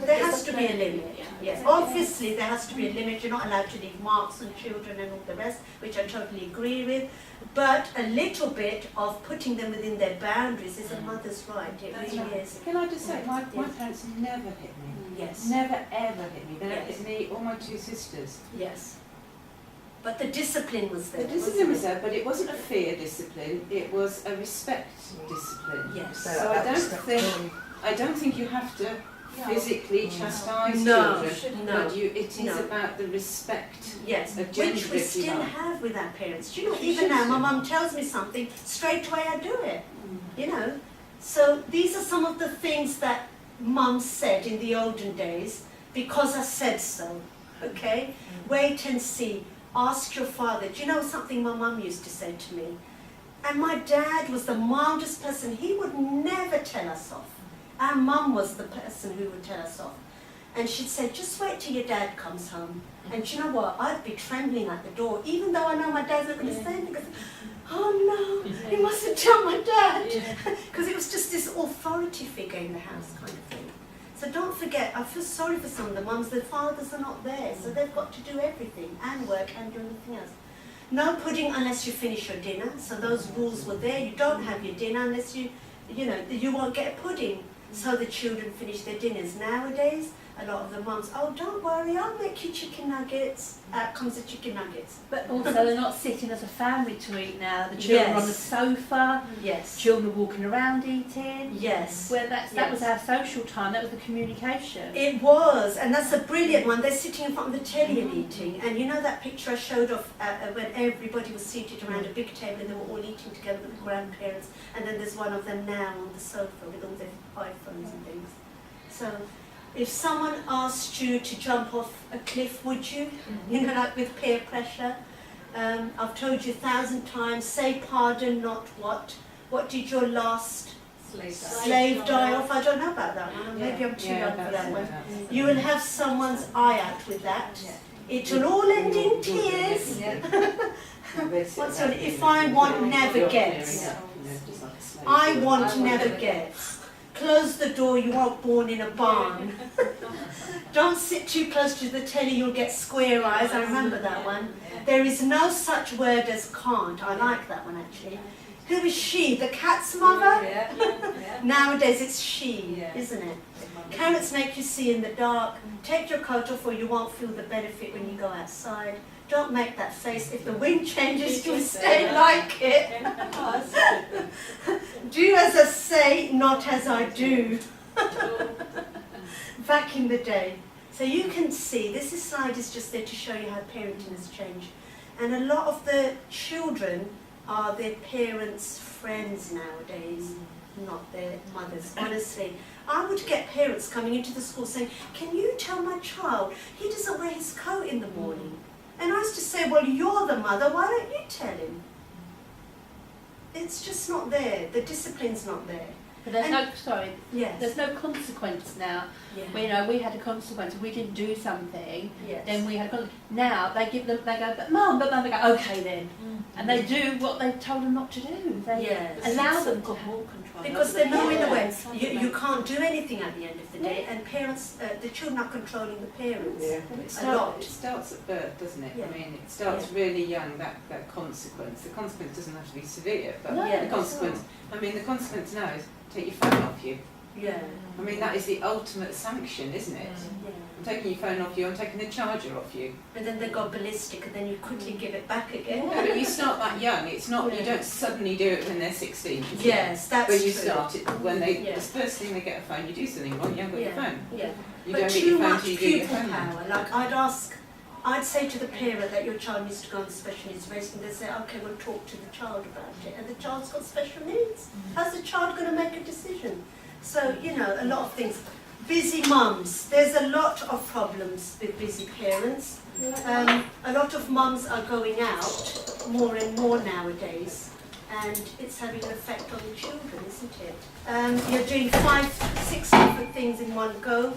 There has to be a limit. Yes, obviously there has to be a limit. You're not allowed to leave marks on children and all the rest, which I totally agree with. But a little bit of putting them within their boundaries is a mother's right. It really is. Can I just say, my parents never hit me. Yes. Never ever hit me. They never Yes. hit me or my two sisters. Yes. But the discipline was there. The discipline was there, but it wasn't a fear discipline. It was a respect discipline. Yes. So I don't think you have to physically chastise No, children, no, but it is no. about the respect. Yes, A gender, which we if you still like. have with our parents. Do you know, You even should now, my do. mum tells me something, straight away I do it. You know, so these are some of the things that mum said in the olden days because I said so. Okay, wait and see. Ask your father. Do you know something my mum used to say to me? And my dad was the mildest person. He would never tell us off. Our mum was the person who would tell us off. And she'd say, just wait till your dad comes home. And do you know what? I'd be trembling at the door, even though I know my dad's not going to say anything. I'd say, oh no, you mustn't tell my dad. Because it was just this authority figure in the house kind of thing. So don't forget, I feel sorry for some of the mums, their fathers are not there, so they've got to do everything, and work and do everything else. No pudding unless you finish your dinner, so those rules were there. You don't have your dinner unless you won't get a pudding. So the children finish their dinners. Nowadays, a lot of the mums, oh, don't worry, I'll make you chicken nuggets. Out comes the chicken nuggets. But also they're not sitting as a family to eat now. The children are on the Yes. sofa, Yes. children are walking around eating. Yes. Where that was our social time, that was the communication. It was, and that's a brilliant one. They're sitting in front of the telly and eating. And you know that picture I showed of when everybody was seated around a big table and they were all eating together with the grandparents. And then there's one of them now on the sofa with all their iPhones and things. So if someone asked you to jump off a cliff, would you? You know, like with peer pressure. I've told you 1,000 times, say pardon, not what. What did your last slave die off? I don't know about that one. Maybe I'm too young for that one. You will have someone's eye out with that. It will all end in tears. What's on it? If I want, never gets. I want, never gets. Close the door, you aren't born in a barn. Don't sit too close to the telly, you'll get square eyes. I remember that one. There is no such word as can't. I like that one actually. Who is she? The cat's mother? Nowadays it's she, isn't it? Carrots make you see in the dark. Take your coat off or you won't feel the benefit when you go outside. Don't make that face. If the wind changes, you'll stay like it. Do as I say, not as I do. Back in the day. So you can see, this slide is just there to show you how parenting has changed. And a lot of the children are their parents' friends nowadays, not their mothers, honestly. I would get parents coming into the school saying, can you tell my child, he doesn't wear his coat in the morning? And I used to say, well, you're the mother, why don't you tell him? It's just not there, the discipline's not there. But there's Yes. there's no consequence now. Yeah. We had a consequence. If we didn't do something, Yes. then we had a consequence. Now they go, but mum, they go, okay then. And they do what they've told them not to do. They Yes. allow them to. Because they're knowing the way. You can't do anything at the end of the day, and parents, the children are controlling the parents. It starts at birth, doesn't it? Yeah. I mean, it starts really young, that consequence. The consequence doesn't have to be severe, but No, the consequence, the consequence now is take your phone off you. Yeah. I mean, that is the ultimate sanction, isn't it? Yeah. I'm taking your phone off you, I'm taking the charger off you. But then they go ballistic, and then you quickly give it back again. No, but you start that young. It's not, you don't suddenly do it when they're 16. Yes, that's When you true. start it, when they, Yeah. the first thing they get a phone, you do something wrong, you haven't got your phone. Yeah. You But don't get too your phone much till you do your pupil phone. power. Like I'd say to the parent that your child needs to go on the special needs race, and they say, okay, we'll talk to the child about it. And the child's got special needs. How's the child going to make a decision? So, a lot of things. Busy mums. There's a lot of problems with busy parents. A lot of mums are going out more and more nowadays, and it's having an effect on the children, isn't it? You're doing 5-6 different things in one go.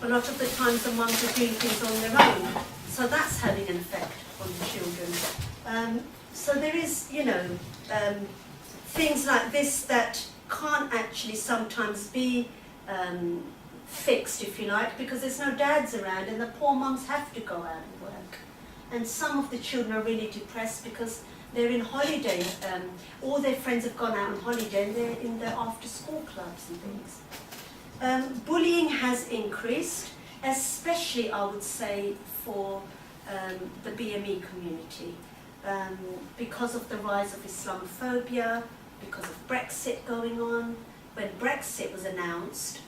A lot of the times the mums are doing things on their own, so that's having an effect on the children. So there is, things like this that can't actually sometimes be fixed, if you like, because there's no dads around and the poor mums have to go out and work. And some of the children are really depressed because they're in holiday, all their friends have gone out on holiday and they're in their after school clubs and things. Bullying has increased, especially I would say for the BME community, because of the rise of Islamophobia, because of Brexit going on. When Brexit was announced,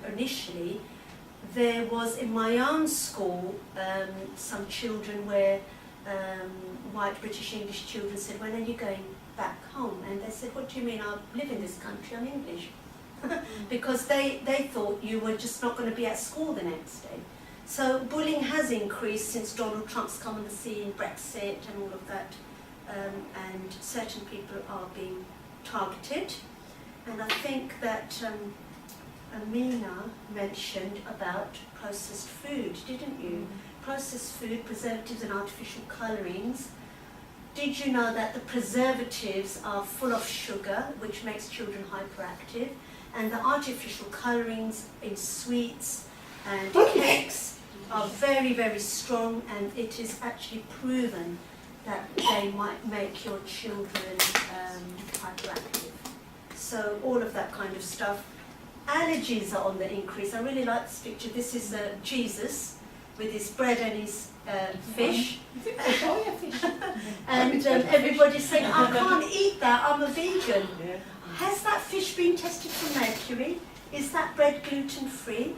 initially, there was in my own school some children where white British English children said, when are you going back home? And they said, what do you mean, I live in this country, I'm English. Because they thought you were just not going to be at school the next day. So bullying has increased since Donald Trump's come on the scene, Brexit and all of that, and certain people are being targeted. And I think that Amina mentioned about processed food, didn't you? Processed food, preservatives and artificial colourings. Did you know that the preservatives are full of sugar, which makes children hyperactive, and the artificial colourings in sweets and cakes are very, very strong, and it is actually proven that they might make your children hyperactive. So all of that kind of stuff. Allergies are on the increase. I really like this picture. This is Jesus with his bread and his fish. And everybody's saying, I can't eat that, I'm a vegan. Has that fish been tested for mercury? Is that bread gluten-free?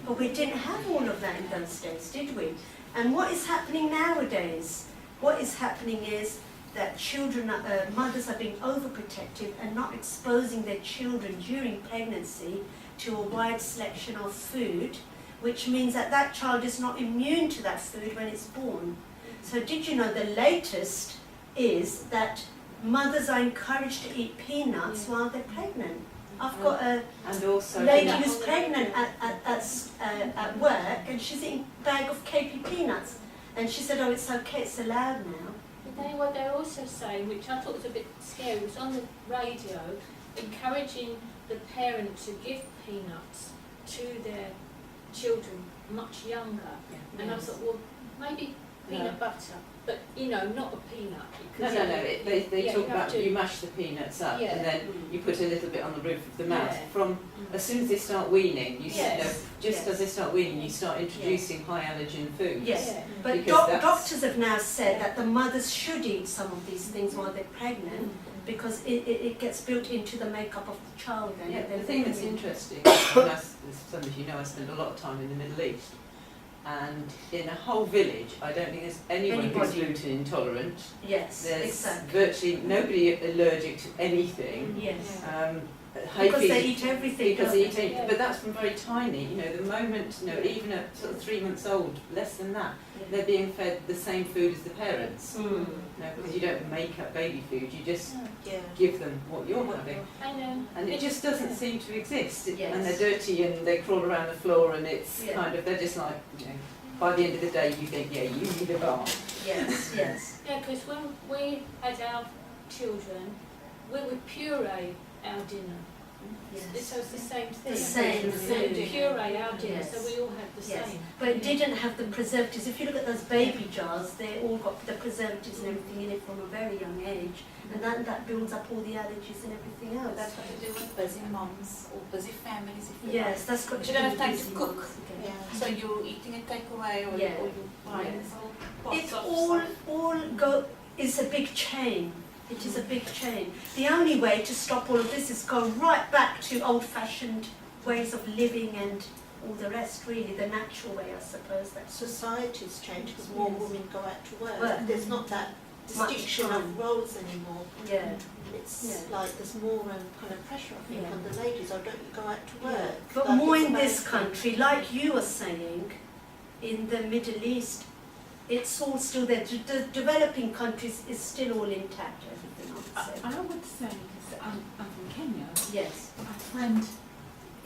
But we didn't have all of that in those days, did we? And what is happening nowadays? What is happening is that children, mothers are being overprotective and not exposing their children during pregnancy to a wide selection of food, which means that that child is not immune to that food when it's born. So did you know the latest is that mothers are encouraged to eat peanuts while they're pregnant? I've got a lady who's pregnant at work, and she's eating a bag of KP peanuts. And she said, oh, it's okay, it's allowed now. But what they're also saying, which I thought was a bit scary, was on the radio encouraging the parent to give peanuts to their children much younger. And I thought, well, maybe peanut butter, but not a peanut. No. They talk about you mash the peanuts up and then you put a little bit on the roof of the mouth. From as soon as they start weaning, as they start weaning, you start introducing high allergen foods. Yes, but doctors have now said that the mothers should eat some of these things while they're pregnant because it gets built into the makeup of the child. The thing that's interesting, as some of you know, I spend a lot of time in the Middle East. And in a whole village, I don't think there's anyone who's gluten intolerant. Yes, there's exactly. virtually nobody allergic to anything. Yes. Because they eat everything. But that's from very tiny. The moment, even at sort of 3 months old, less than that, they're being fed the same food as the parents. Because you don't make up baby food, you just give them what you're having. I know. And it just doesn't seem to exist. And they're dirty and they crawl around the floor and it's kind of, they're just like, by the end of the day you think, you need a bath. Yes. Yeah, because when we had our children, we would puree our dinner. Yes. So it's the same thing. The same food. Puree our dinner, so we all had the same. But it didn't have the preservatives. If you look at those baby jars, they all got the preservatives and everything in it from a very young age. And that builds up all the allergies and everything else. That's what to do with busy mums or busy families. If you Yes, that's got to you do don't with have time busy to cook. moms again. Yeah. So you're eating a takeaway or you're buying this whole box It's of it's a big chain. It is a big chain. The only way to stop all of this is go right back to old-fashioned ways of living and all the rest, really, the natural way, I suppose. That's Society's changed because more women go out to work. Work. There's not that distinction of roles anymore. Yeah. It's like there's more kind of pressure, I think, on the ladies. Oh, don't you go out to work? But Like more it's in this mainstream. country, like you were saying, in the Middle East, it's all still there. The developing countries is still all intact, everything, I would say. I would say, because I'm from Kenya, Yes. I find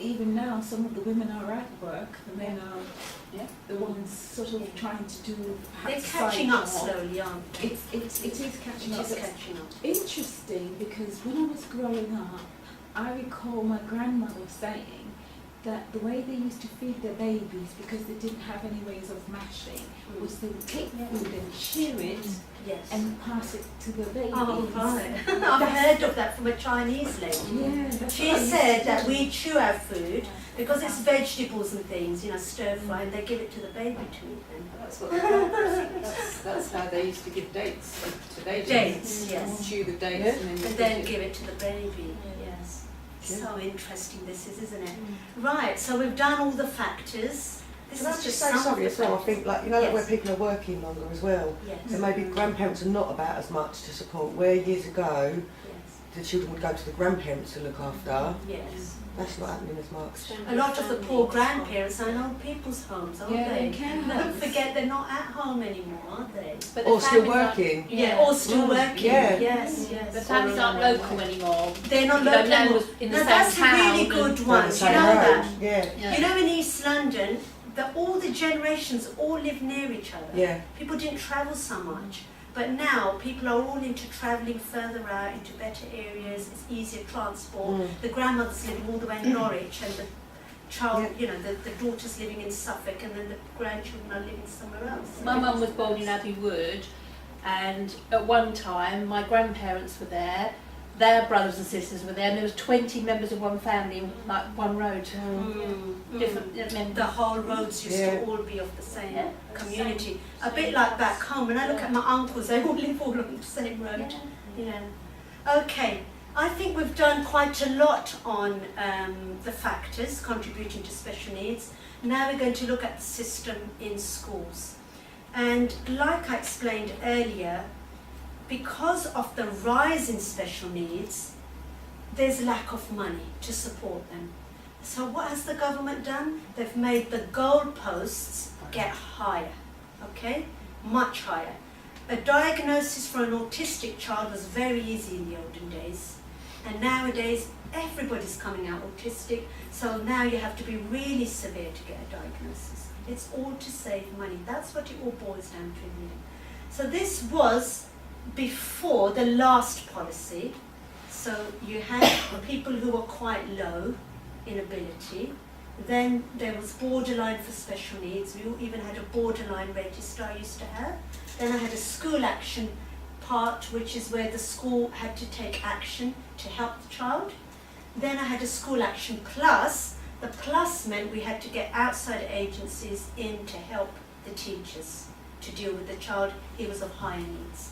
even now some of the women are at work, the men are the ones sort of trying to do They're perhaps catching side up job. slowly, aren't they? It is catching It up. is It's catching up. interesting because when I was growing up, I recall my grandmother saying that the way they used to feed their babies, because they didn't have any ways of mashing, was they would take food and chew it Yes. and pass it to the babies. Oh, right. I've heard of that from a Chinese lady. Yeah, that's She what I used said to that do. we chew our food because it's vegetables and things, you know, stir fry, and they give it to the baby to eat then. That's what that's how they used to give dates to babies. Dates, yes. Chew the dates Yeah. and then And then give it to the baby, yes. Yeah. So interesting this is, isn't it? Right, so we've done all the factors. This Can I is just just say some something of as the well? I factors. think, like, you know, that where Yes. people are working longer as well, Yes. so maybe grandparents are not about as much to support. Where years ago, Yes. the children would go to the grandparents to look after, Yes. that's not happening as much. A lot of the poor grandparents are in old people's homes, aren't Yeah, they? in care Don't homes. forget they're not at home anymore, are they? But the Or still families aren't- working. Yeah, or still working. Yeah. Yes, The yes. families aren't local anymore. They're not You know, local Nan anymore. was in the No, same that's a town really and- good They're on one. the You same know road. that? Yeah, Yeah. You know, in East London, all the generations all live near each other. yeah. People didn't travel so much. But now people are all into travelling further out, into better areas, it's easier transport. The grandmother's living all the way in Norwich, and the child, you know, the daughter's living in Suffolk, and then the grandchildren are living somewhere else. My mum was born in Abbey Wood, and at one time my grandparents were there, their brothers and sisters were there, and there was 20 members of one family in like one road. Different members. The whole roads used Yeah. to all be of the same Yeah. community. A bit like back home. When I look at my uncles, they all live all on the same road. Yeah. Okay. I think we've done quite a lot on the factors contributing to special needs. Now we're going to look at the system in schools. And like I explained earlier, because of the rise in special needs, there's lack of money to support them. So what has the government done? They've made the goalposts get higher, okay? Much higher. A diagnosis for an autistic child was very easy in the olden days. And nowadays, everybody's coming out autistic, so now you have to be really severe to get a diagnosis. It's all to save money. That's what it all boils down to in the end. So this was before the last policy. So you had people who were quite low in ability. Then there was borderline for special needs. We even had a borderline register I used to have. Then I had a school action part, which is where the school had to take action to help the child. Then I had a school action plus. The plus meant we had to get outside agencies in to help the teachers to deal with the child. He was of higher needs.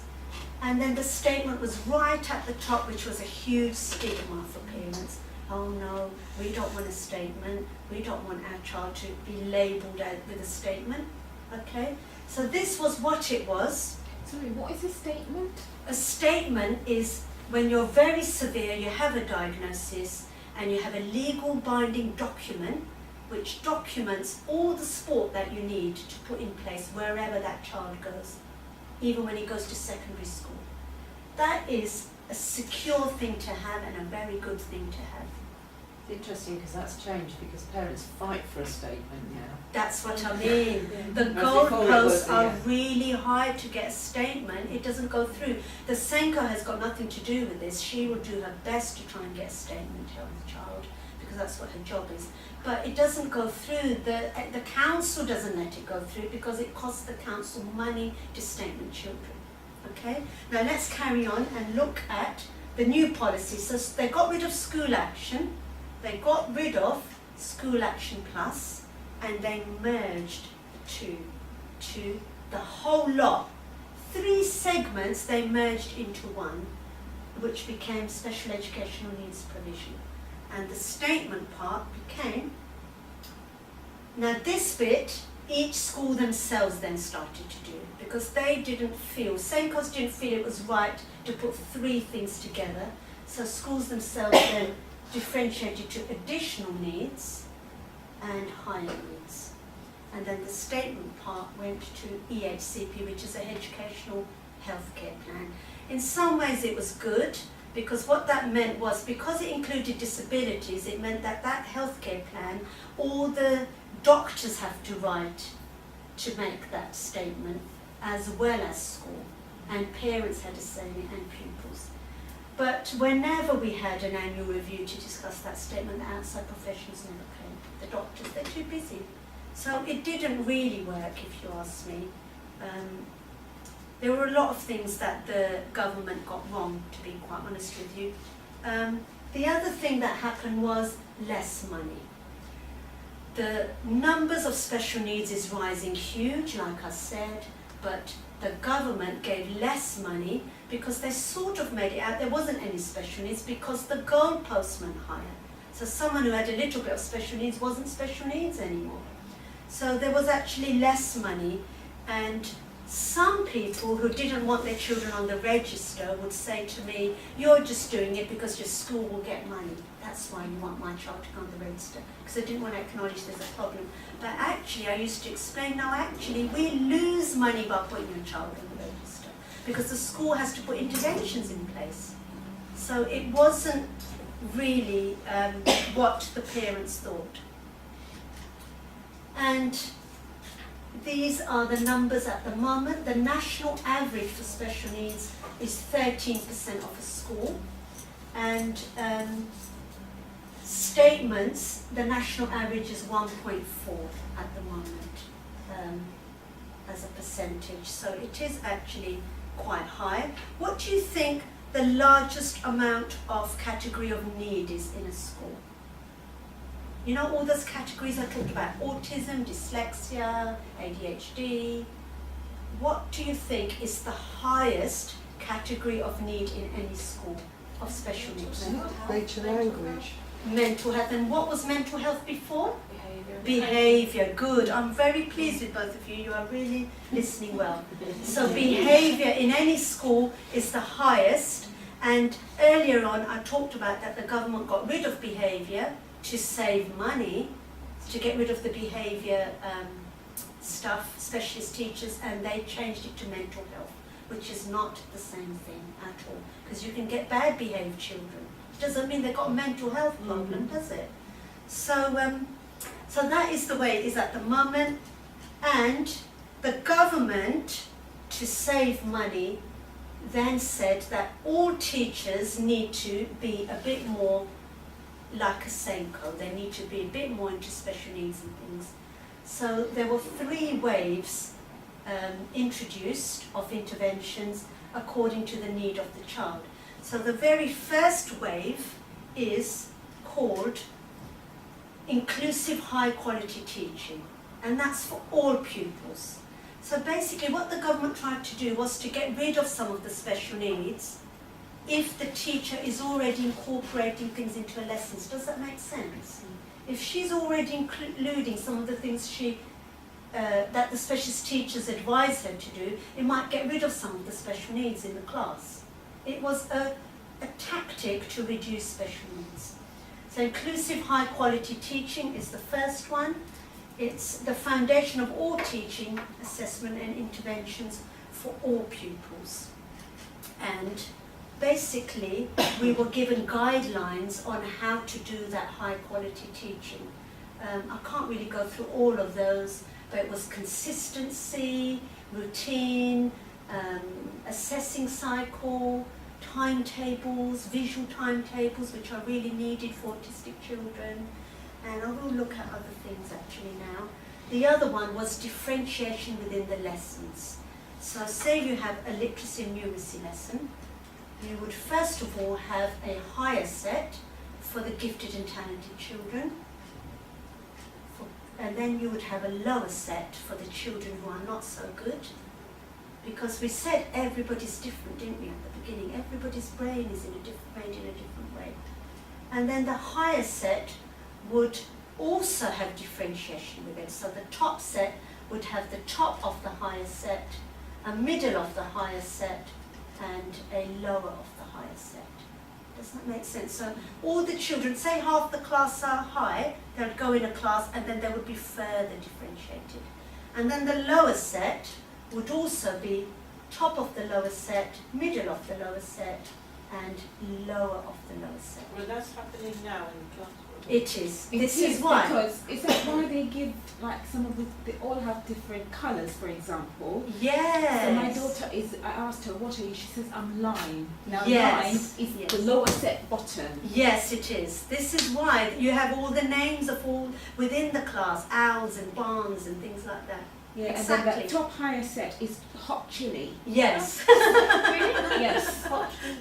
And then the statement was right at the top, which was a huge stigma for parents. Oh no, we don't want a statement. We don't want our child to be labelled with a statement. Okay? So this was what it was. Sorry, what is a statement? A statement is when you're very severe, you have a diagnosis, and you have a legal binding document which documents all the support that you need to put in place wherever that child goes, even when he goes to secondary school. That is a secure thing to have and a very good thing to have. It's interesting because that's changed because parents fight for a statement now. That's what I mean. The Whereas before it was, goalposts are yeah. really high to get a statement. It doesn't go through. The SENCO has got nothing to do with this. She will do her best to try and get a statement out of the child because that's what her job is. But it doesn't go through. The council doesn't let it go through because it costs the council money to statement children. Okay? Now let's carry on and look at the new policy. So they got rid of school action. They got rid of School Action Plus, and they merged the two, the whole lot. 3 segments they merged into one, which became Special Educational Needs Provision. And the statement part became, now this bit, each school themselves then started to do, because they didn't feel, SENCOs didn't feel it was right to put 3 things together, so schools themselves then differentiated to additional needs and higher needs. And then the statement part went to EHCP, which is an educational healthcare plan. In some ways it was good, because what that meant was, because it included disabilities, it meant that that healthcare plan, all the doctors have to write to make that statement, as well as school, and parents had to say it, and pupils. But whenever we had an annual review to discuss that statement, the outside professionals never came. The doctors, they're too busy. So it didn't really work, if you ask me. There were a lot of things that the government got wrong, to be quite honest with you. The other thing that happened was less money. The numbers of special needs is rising huge, like I said, but the government gave less money because they sort of made it out there wasn't any special needs because the goalposts went higher. So someone who had a little bit of special needs wasn't special needs anymore. So there was actually less money, and some people who didn't want their children on the register would say to me, you're just doing it because your school will get money. That's why you want my child to go on the register, because I didn't want to acknowledge there's a problem. But actually, I used to explain, no, actually, we lose money by putting your child on the register, because the school has to put interventions in place. So it wasn't really what the parents thought. And these are the numbers at the moment. The national average for special needs is 13% of a school. And statements, the national average is 1.4 at the moment as a percentage. So it is actually quite high. What do you think the largest amount of category of need is in a school? You know, all those categories I talked about, autism, dyslexia, ADHD. What do you think is the highest category of need in any school of special needs? Speech and language. Mental health. And what was mental health before? Behaviour. Behaviour. Good. I'm very pleased with both of you. You are really listening well. So behaviour in any school is the highest. And earlier on, I talked about that the government got rid of behaviour to save money, to get rid of the behaviour stuff, specialist teachers, and they changed it to mental health, which is not the same thing at all. Because you can get bad behaved children. It doesn't mean they've got a mental health problem, does it? So, so that is the way it is at the moment. And the government, to save money, then said that all teachers need to be a bit more like a SENCO. They need to be a bit more into special needs and things. So there were 3 waves introduced of interventions according to the need of the child. So the very first wave is called inclusive high quality teaching, and that's for all pupils. So basically what the government tried to do was to get rid of some of the special needs if the teacher is already incorporating things into her lessons. Does that make sense? If she's already including some of the things that the specialist teachers advise her to do, it might get rid of some of the special needs in the class. It was a tactic to reduce special needs. So inclusive high quality teaching is the first one. It's the foundation of all teaching, assessment and interventions for all pupils. And basically, we were given guidelines on how to do that high quality teaching. I can't really go through all of those, but it was consistency, routine, assessing cycle, timetables, visual timetables, which are really needed for autistic children. And I will look at other things actually now. The other one was differentiation within the lessons. So say you have a literacy and numeracy lesson, you would first of all have a higher set for the gifted and talented children, and then you would have a lower set for the children who are not so good. Because we said everybody's different, didn't we, at the beginning? Everybody's brain is made in a different way. And then the higher set would also have differentiation with it. So the top set would have the top of the higher set, a middle of the higher set, and a lower of the higher set. Does that make sense? So all the children, say half the class are high, they would go in a class and then they would be further differentiated. And then the lower set would also be top of the lower set, middle of the lower set, and lower of the lower set. Well, that's happening now in the classroom. It is. It This is why. Because is that why they give like some of they all have different colours, for example. Yes. So my daughter is. I asked her, "What are you?" She says, "I'm lime." Now Yes. lime is Yes. the lower set bottom. Yes, it is. This is why you have all the names of all within the class, owls and barns and things like that. Yeah, Exactly. and then the top higher set is hot chili. Yes. Yes.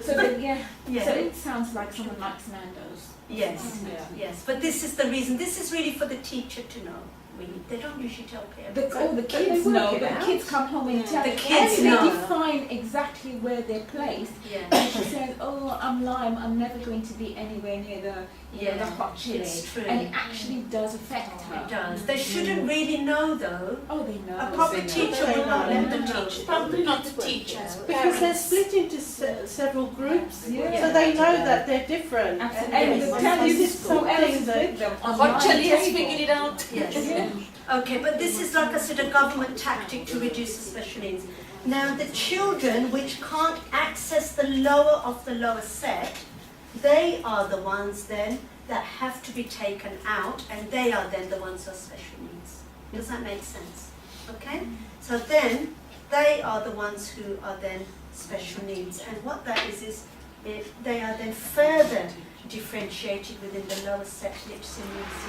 So then, yeah. Yeah. So it sounds like someone likes Nando's. Yes. Yeah. Yes. But this is the reason. This is really for the teacher to know. Really, they don't usually tell parents. The kids work know, it the out. kids come home and Yeah. tell The you, kids and they know. define exactly where they're placed. Yeah. And she says, "Oh, I'm lime. I'm never going to be anywhere near the Yeah. the hot chili." It's true. And it actually does affect her. It does. They shouldn't really know though. Oh, they know. A proper teacher will not let them know. Probably not the teachers, Because they're parents. split into several groups, Yeah. so they know that they're different. Absolutely. And And yes. they'll tell you And this who else is with them on Hot my chili has table. figured it out. Yes. Yeah. Okay, but this is, like I said, a government tactic to reduce the special needs. Now, the children which can't access the lower of the lower set, they are the ones then that have to be taken out, and they are then the ones who are special needs. Does that make sense? Okay? So then, they are the ones who are then special needs. And what that is they are then further differentiated within the lower set literacy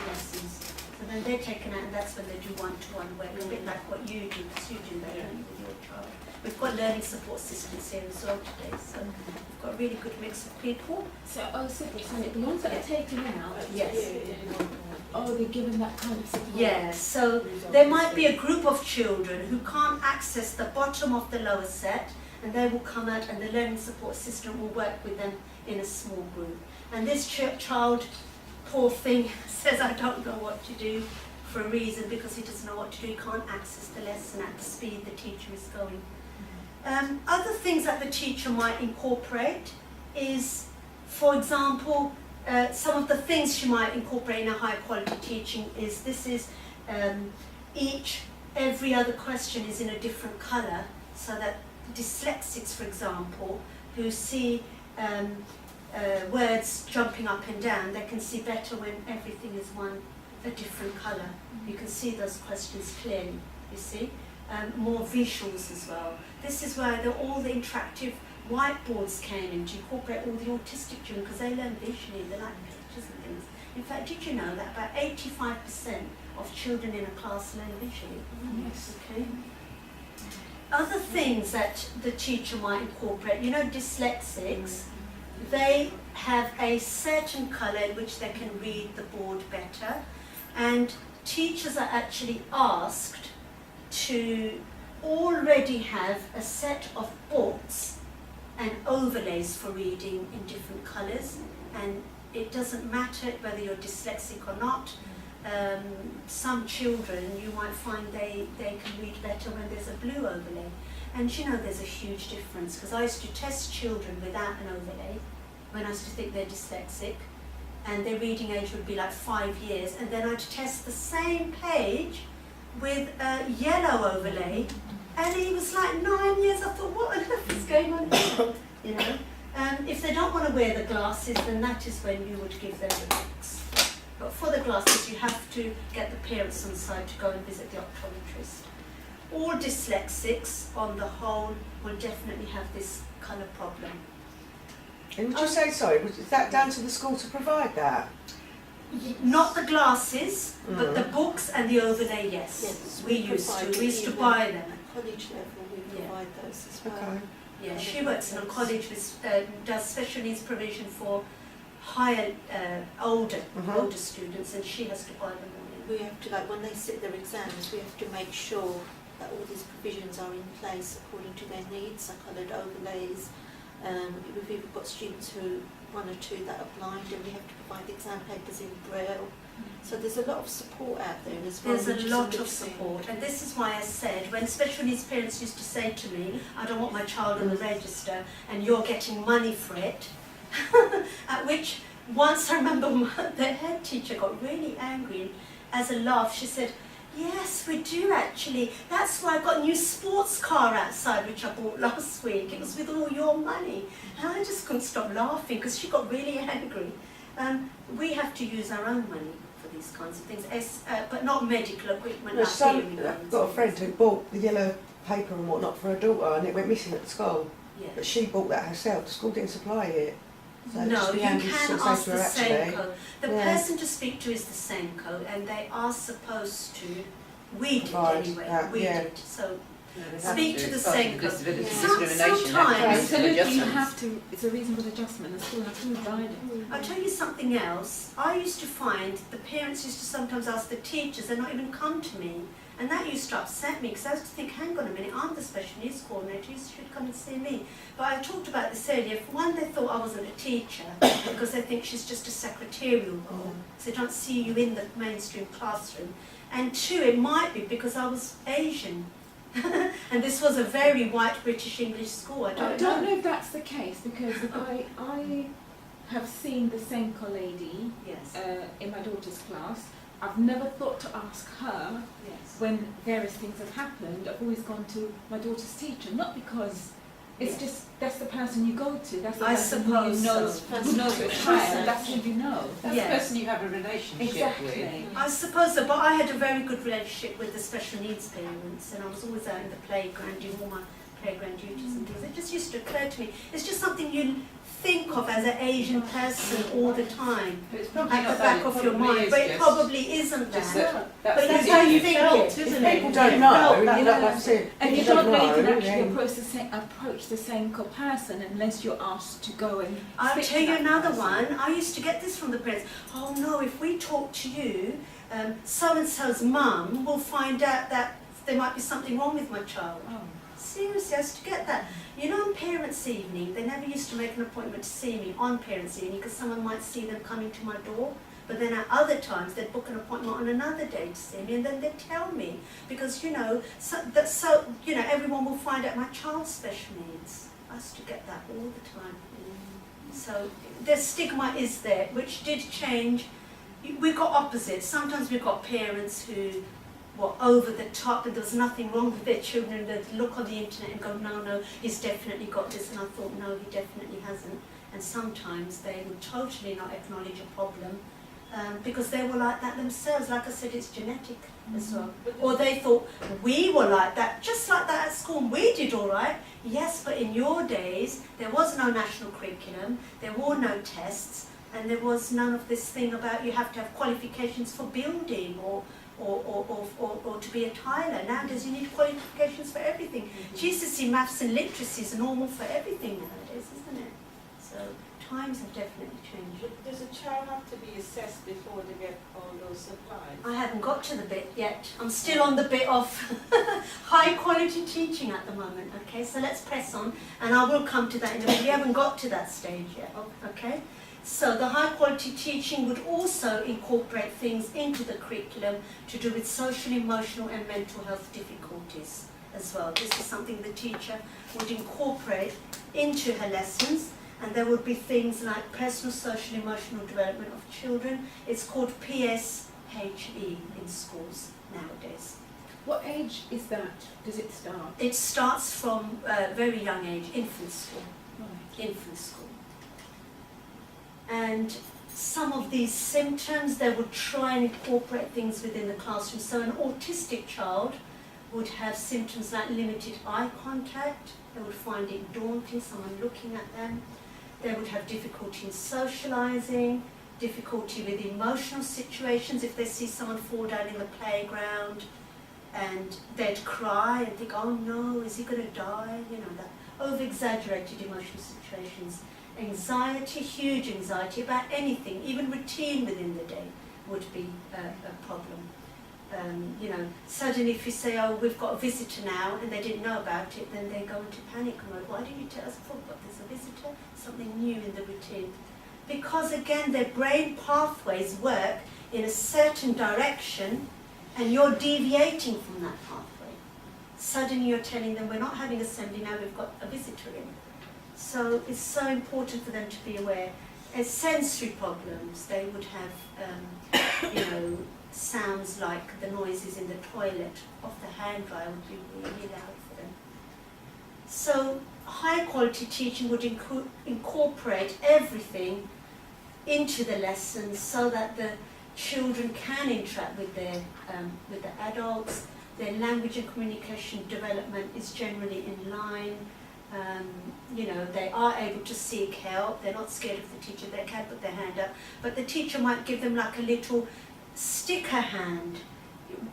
lessons. So then they're taken out, and that's when they do one-to-one work, a bit like what you do, because you do that, don't you, with your child. We've got learning support assistants here as well today, so we've got a really good mix of people. So, sorry, the ones that are taken out, Yes. oh, they're given that kind of support. Yeah, so there might be a group of children who can't access the bottom of the lower set, and they will come out, and the learning support assistant will work with them in a small group. And this child, poor thing, says, "I don't know what to do," for a reason, because he doesn't know what to do. He can't access the lesson at the speed the teacher is going. Other things that the teacher might incorporate is, for example, some of the things she might incorporate in a high quality teaching is every other question is in a different colour, so that dyslexics, for example, who see words jumping up and down, they can see better when everything is a different colour. You can see those questions clearly, you see. More visuals as well. This is where all the interactive whiteboards came in to incorporate all the autistic children, because they learn visually, they like pictures and things. In fact, did you know that about 85% of children in a class learn visually? Yes. Okay. Other things that the teacher might incorporate, you know, dyslexics, they have a certain colour in which they can read the board better, and teachers are actually asked to already have a set of books and overlays for reading in different colours, and it doesn't matter whether you're dyslexic or not. Some children, you might find they can read better when there's a blue overlay. And you know, there's a huge difference, because I used to test children without an overlay when I used to think they're dyslexic, and their reading age would be like 5 years, and then I'd test the same page with a yellow overlay, and he was like 9 years. I thought, what on earth is going on here? You know, if they don't want to wear the glasses, then that is when you would give them the books. But for the glasses, you have to get the parents on side to go and visit the optometrist. All dyslexics, on the whole, will definitely have this colour problem. And would you say, sorry, is that down to the school to provide that? Not the glasses, but the books and the overlay, yes. Yes, we used provide to. We used to even buy them. At college level, we Yeah. provide those as well. Okay. Yeah, she works in a college with, does special needs provision for higher, older students, and she has to buy them all in. We have to, like, when they sit their exams, we have to make sure that all these provisions are in place according to their needs, so coloured overlays. We've even got students who, 1 or 2 that are blind, and we have to provide the exam papers in Braille. So there's a lot of support out there as well. There's a which is lot good of thing. support, and this is why I said, when special needs parents used to say to me, "I don't want my child on the register, and you're getting money for it," at which once I remember the head teacher got really angry. As a laugh, she said, "Yes, we do actually. That's why I got a new sports car outside, which I bought last week. It was with all your money." And I just couldn't stop laughing, because she got really angry. We have to use our own money for these kinds of things, but not medical equipment. There's like hearing I've aids got a and friend things. who bought the yellow paper and whatnot for her daughter, and it went missing at the school. Yeah. But she bought that herself. The school didn't supply it. So it'd No, just be you handy to can sort of ask say the to her, actually. SENCO. The Yeah. person to speak to is the SENCO, and they are supposed to. We did Provide anyway. that, We yeah. did. So No, they have Speak to the It's part of SENCO. Disabilities Yeah. Discrimination Sometimes- Act, it's an Absolutely, you adjustment. have to, it's a reasonable adjustment, the school has to provide it. I'll tell you something else. I used to find the parents used to sometimes ask the teachers, they're not even come to me. And that used to upset me because I used to think, hang on a minute, I'm the special needs coordinator, you should come and see me. But I talked about this earlier. For one, they thought I wasn't a teacher because they think she's just a secretarial role. So they don't see you in the mainstream classroom. And two, it might be because I was Asian. And this was a very white British English school. I I don't don't know. know if that's the case because I have seen the SENCO lady Yes. in my daughter's class. I've never thought to ask her Yes. when various things have happened. I've always gone to my daughter's teacher, not because it's Yes. just that's the person you go to. That's the I person who you suppose know, so. who knows your child. That's who you know. That's Yes. the person you have a relationship with. Exactly. I suppose so, but I had a very good relationship with the special needs parents, and I was always out in the playground doing all my playground duties and things. It just used to occur to me. It's just something you think of as an Asian person all the time, But it's probably at not the that, back of it your probably mind, is but it just- probably isn't just that. that But that's that's how you think. think it, If isn't it? people don't You know, felt that. that's it. And you People don't know you can know, actually then- approach the SENCO person unless you're asked to go and I'll speak tell to you that another person. one. I used to get this from the parents. Oh no, if we talk to you, so-and-so's mum will find out that there might be something wrong with my child. Oh. Seriously, I used to get that. You know, on parents' evening, they never used to make an appointment to see me on parents' evening because someone might see them coming to my door. But then at other times, they'd book an appointment on another day to see me, and then they'd tell me because everyone will find out my child's special needs. I used to get that all the time. So the stigma is there, which did change. We got opposites. Sometimes we got parents who were over the top and there was nothing wrong with their children, and they'd look on the internet and go, no, he's definitely got this, and I thought, no, he definitely hasn't. And sometimes they would totally not acknowledge a problem because they were like that themselves. Like I said, it's genetic as well. Or they thought, we were like that, just like that at school, and we did all right. Yes, but in your days, there was no national curriculum, there were no tests, and there was none of this thing about you have to have qualifications for building or to be a tiler. Nowadays you need qualifications for everything. GCSE maths and literacy is normal for everything nowadays, isn't it? So times have definitely changed. Does a child have to be assessed before they get all those supplies? I haven't got to the bit yet. I'm still on the bit of high quality teaching at the moment. Okay, so let's press on, and I will come to that in a minute. We haven't got to that stage yet. Okay. So the high quality teaching would also incorporate things into the curriculum to do with social, emotional and mental health difficulties as well. This is something the teacher would incorporate into her lessons, and there would be things like personal, social, emotional development of children. It's called PSHE in schools nowadays. What age is that? Does it start? It starts from a very young age, infant school. Right. Infant school. And some of these symptoms, they would try and incorporate things within the classroom. So an autistic child would have symptoms like limited eye contact. They would find it daunting, someone looking at them. They would have difficulty in socialising, difficulty with emotional situations. If they see someone fall down in the playground, and they'd cry and think, oh no, is he going to die? You know, that over-exaggerated emotional situations. Anxiety, huge anxiety about anything, even routine within the day would be a problem. Suddenly if you say, oh, we've got a visitor now, and they didn't know about it, then they go into panic mode. Why didn't you tell us before? But there's a visitor, something new in the routine. Because again, their brain pathways work in a certain direction, and you're deviating from that pathway. Suddenly you're telling them, we're not having assembly now, we've got a visitor in. So it's so important for them to be aware. As sensory problems, they would have, sounds like the noises in the toilet of the hand dryer would be really loud for them. So high quality teaching would incorporate everything into the lessons so that the children can interact with the adults. Their language and communication development is generally in line. You know, they are able to seek help. They're not scared of the teacher. They can put their hand up. But the teacher might give them like a little sticker hand.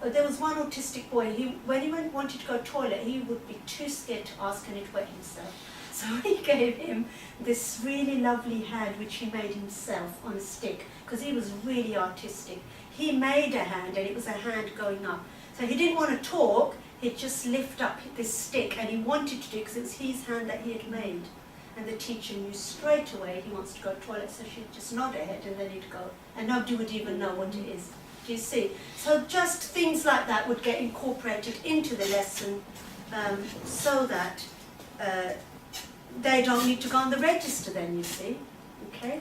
There was one autistic boy, when he wanted to go to the toilet, he would be too scared to ask and he'd wet himself. So we gave him this really lovely hand which he made himself on a stick, because he was really artistic. He made a hand and it was a hand going up. So he didn't want to talk, he'd just lift up this stick, and he wanted to do it because it was his hand that he had made. And the teacher knew straight away he wants to go to the toilet, so she'd just nod her head and then he'd go. And nobody would even know what it is. Do you see? So just things like that would get incorporated into the lesson so that they don't need to go on the register then, you see. Okay?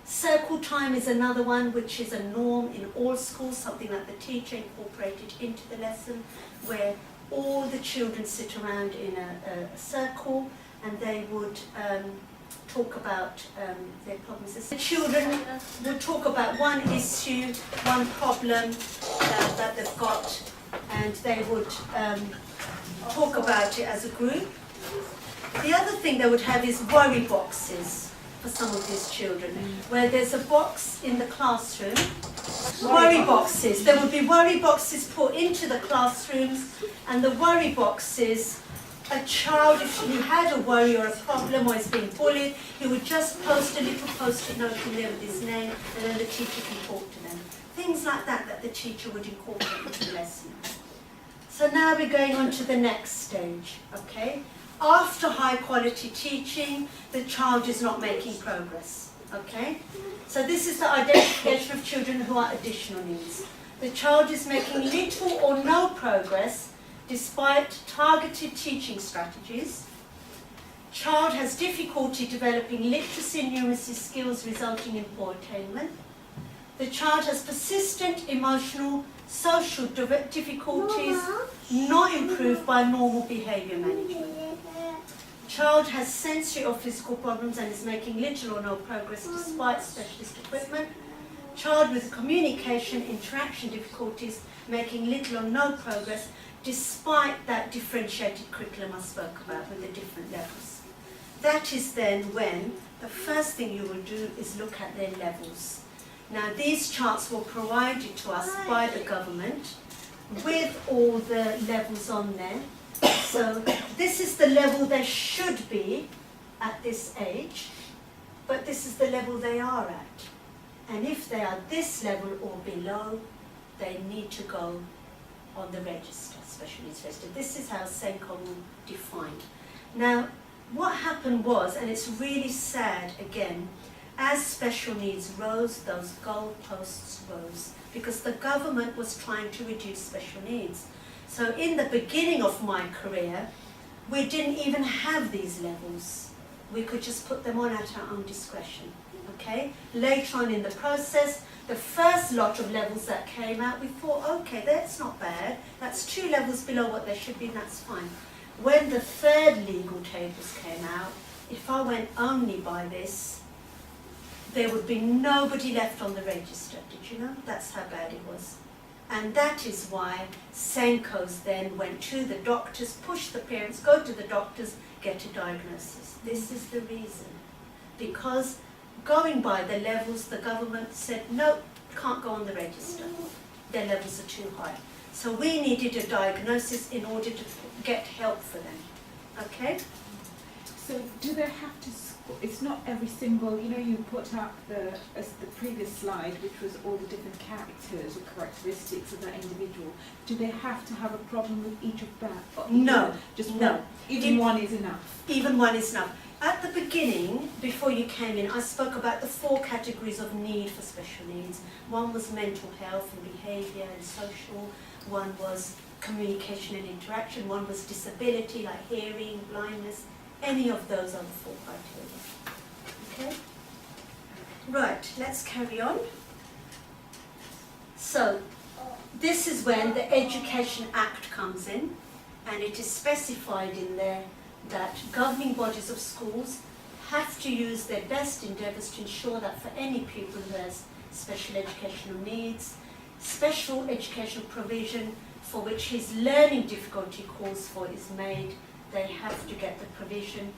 Circle time is another one which is a norm in all schools, something that the teacher incorporated into the lesson, where all the children sit around in a circle and they would talk about their problems. The children would talk about one issue, one problem that they've got, and they would talk about it as a group. The other thing they would have is worry boxes for some of these children, where there's a box in the classroom. Worry boxes. There would be worry boxes put into the classrooms, and the worry boxes, a child, if he had a worry or a problem or is being bullied, he would just post a little post-it note in there with his name, and then the teacher can talk to them. Things like that that the teacher would incorporate into the lesson. So now we're going on to the next stage, okay? After high quality teaching, the child is not making progress, okay? So this is the identification of children who are additional needs. The child is making little or no progress despite targeted teaching strategies. Child has difficulty developing literacy and numeracy skills resulting in poor attainment. The child has persistent emotional, social difficulties not improved by normal behaviour management. Child has sensory or physical problems and is making little or no progress despite specialist equipment. Child with communication, interaction difficulties, making little or no progress despite that differentiated curriculum I spoke about with the different levels. That is then when the first thing you will do is look at their levels. Now these charts were provided to us by the government with all the levels on there. So this is the level they should be at this age, but this is the level they are at. And if they are this level or below, they need to go on the register, special needs register. This is how SENCO defined. Now, what happened was, and it's really sad again, as special needs rose, those goalposts rose, because the government was trying to reduce special needs. So in the beginning of my career, we didn't even have these levels. We could just put them on at our own discretion, okay? Later on in the process, the first lot of levels that came out, we thought, okay, that's not bad. That's 2 levels below what they should be, and that's fine. When the third legal tables came out, if I went only by this, there would be nobody left on the register. Did you know? That's how bad it was. And that is why SENCOs then went to the doctors, pushed the parents, go to the doctors, get a diagnosis. This is the reason. Because going by the levels, the government said, no, can't go on the register. Their levels are too high. So we needed a diagnosis in order to get help for them. Okay? So do they have to, it's not every single, you know, you put up as the previous slide, which was all the different characters or characteristics of that individual. Do they have to have a problem with each of that? Or No. Just no. one? Even one is enough? Even one is enough. At the beginning, before you came in, I spoke about the 4 categories of need for special needs. One was mental health and behaviour and social. One was communication and interaction. One was disability, like hearing, blindness. Any of those are the 4 criteria. Okay? Right, let's carry on. So, this is when the Education Act comes in, and it is specified in there that governing bodies of schools have to use their best endeavours to ensure that for any pupil who has special educational needs, special educational provision for which his learning difficulty calls for is made, they have to get the provision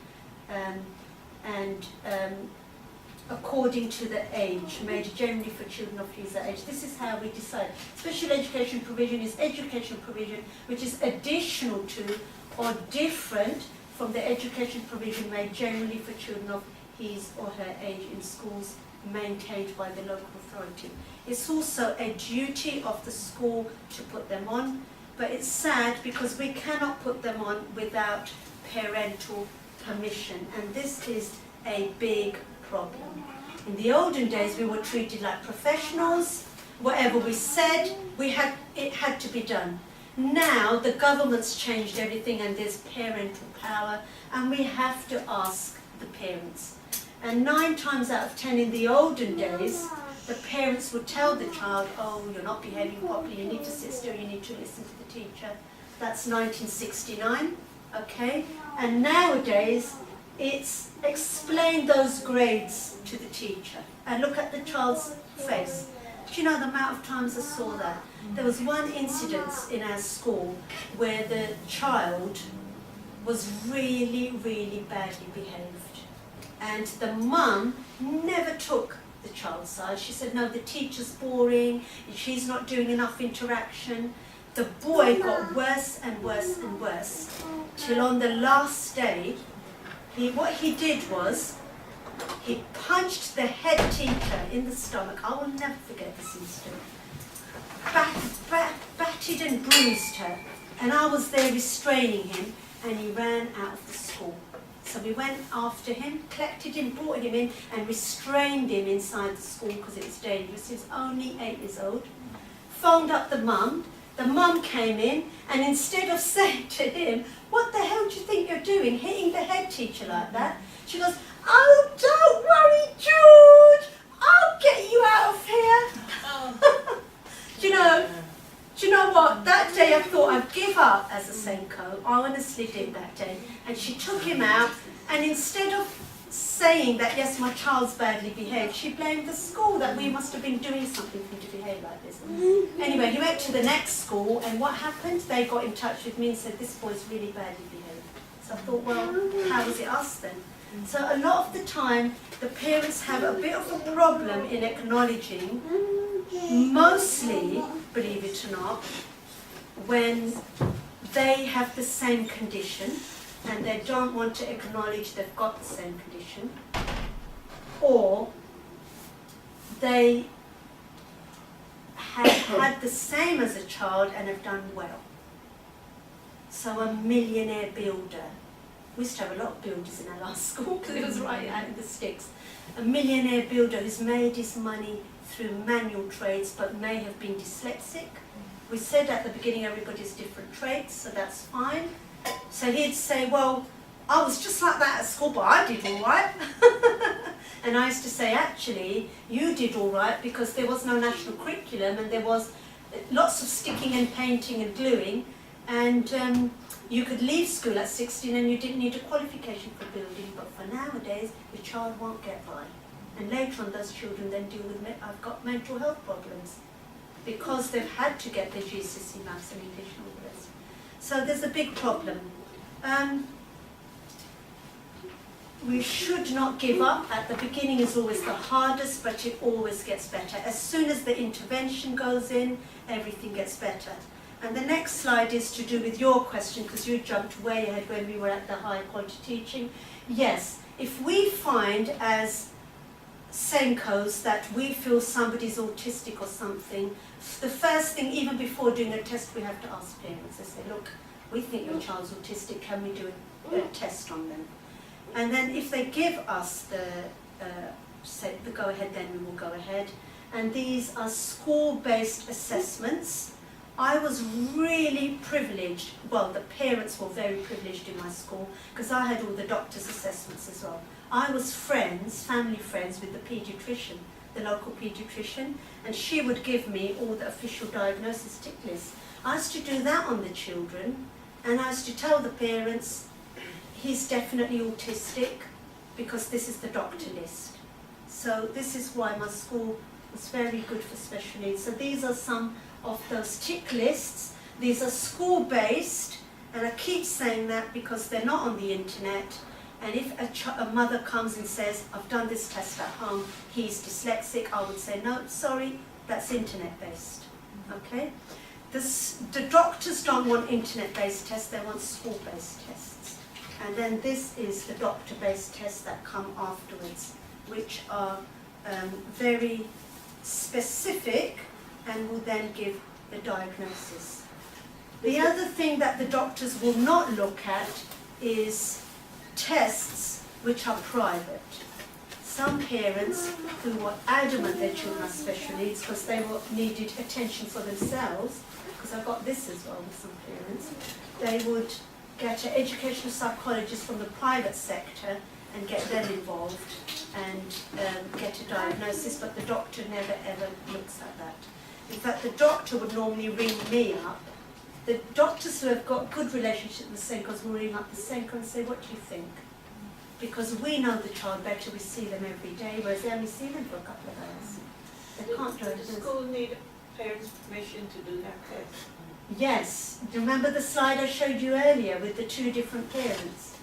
according to the age, made generally for children of his age. This is how we decide. Special education provision is education provision which is additional to or different from the education provision made generally for children of his or her age in schools maintained by the local authority. It's also a duty of the school to put them on, but it's sad because we cannot put them on without parental permission, and this is a big problem. In the olden days we were treated like professionals. Whatever we said, it had to be done. Now the government's changed everything and there's parental power, and we have to ask the parents. And 9 times out of 10 in the olden days, the parents would tell the child, oh, you're not behaving properly, you need to sit still, you need to listen to the teacher. That's 1969, okay? And nowadays, it's explain those grades to the teacher and look at the child's face. Do you know the amount of times I saw that? There was one incident in our school where the child was really, really badly behaved. And the mum never took the child's side. She said, no, the teacher's boring, she's not doing enough interaction. The boy got worse and worse and worse, till on the last day, what he did was, he punched the head teacher in the stomach. I will never forget this incident. Batted and bruised her, and I was there restraining him, and he ran out of the school. So we went after him, collected him, brought him in, and restrained him inside the school because it was dangerous. He was only 8 years old. Phoned up the mum. The mum came in, and instead of saying to him, what the hell do you think you're doing, hitting the head teacher like that? She goes, oh, don't worry, George, I'll get you out of here. Do you know what? That day I thought I'd give up as a SENCO. I honestly did that day. And she took him out, and instead of saying that, yes, my child's badly behaved, she blamed the school, that we must have been doing something for him to behave like this. Anyway, he went to the next school, and what happened? They got in touch with me and said, this boy's really badly behaved. So I thought, well, how was it us then? So a lot of the time, the parents have a bit of a problem in acknowledging, mostly, believe it or not, when they have the same condition and they don't want to acknowledge they've got the same condition, or they have had the same as a child and have done well. So a millionaire builder. We used to have a lot of builders in our last school because it was right out in the sticks. A millionaire builder who's made his money through manual trades but may have been dyslexic. We said at the beginning everybody has different traits, so that's fine. So he'd say, well, I was just like that at school, but I did all right. And I used to say, actually, you did all right because there was no national curriculum and there was lots of sticking and painting and gluing, and you could leave school at 16 and you didn't need a qualification for building, but for nowadays, the child won't get by. And later on, those children then deal with, I've got mental health problems, because they've had to get their GCSE maths and English and all the rest. So there's a big problem. We should not give up. At the beginning is always the hardest, but it always gets better. As soon as the intervention goes in, everything gets better. And the next slide is to do with your question, because you jumped way ahead when we were at the high quality teaching. Yes, if we find as SENCOs that we feel somebody's autistic or something, the first thing, even before doing a test, we have to ask parents. They say, look, we think your child's autistic, can we do a test on them? And then if they give us the go-ahead, then we will go ahead. And these are school-based assessments. I was really privileged, well, the parents were very privileged in my school, because I had all the doctor's assessments as well. I was family friends with the paediatrician, the local paediatrician, and she would give me all the official diagnosis tick lists. I used to do that on the children, and I used to tell the parents, he's definitely autistic, because this is the doctor list. So this is why my school was very good for special needs. So these are some of those tick lists. These are school-based, and I keep saying that because they're not on the internet. And if a mother comes and says, I've done this test at home, he's dyslexic, I would say, no, sorry, that's internet-based, okay? The doctors don't want internet-based tests, they want school-based tests. And then this is the doctor-based tests that come afterwards, which are very specific and will then give the diagnosis. The other thing that the doctors will not look at is tests which are private. Some parents who were adamant their children have special needs because they needed attention for themselves, because I've got this as well with some parents, they would get an educational psychologist from the private sector and get them involved and get a diagnosis, but the doctor never ever looks at that. In fact, the doctor would normally ring me up. The doctors who have got good relationship with SENCOs will ring up the SENCO and say, what do you think? Because we know the child better, we see them every day, whereas they only see them for a couple of hours. They can't do it. Does the school need parents' permission to do that test? Yes. Do you remember the slide I showed you earlier with the 2 different parents?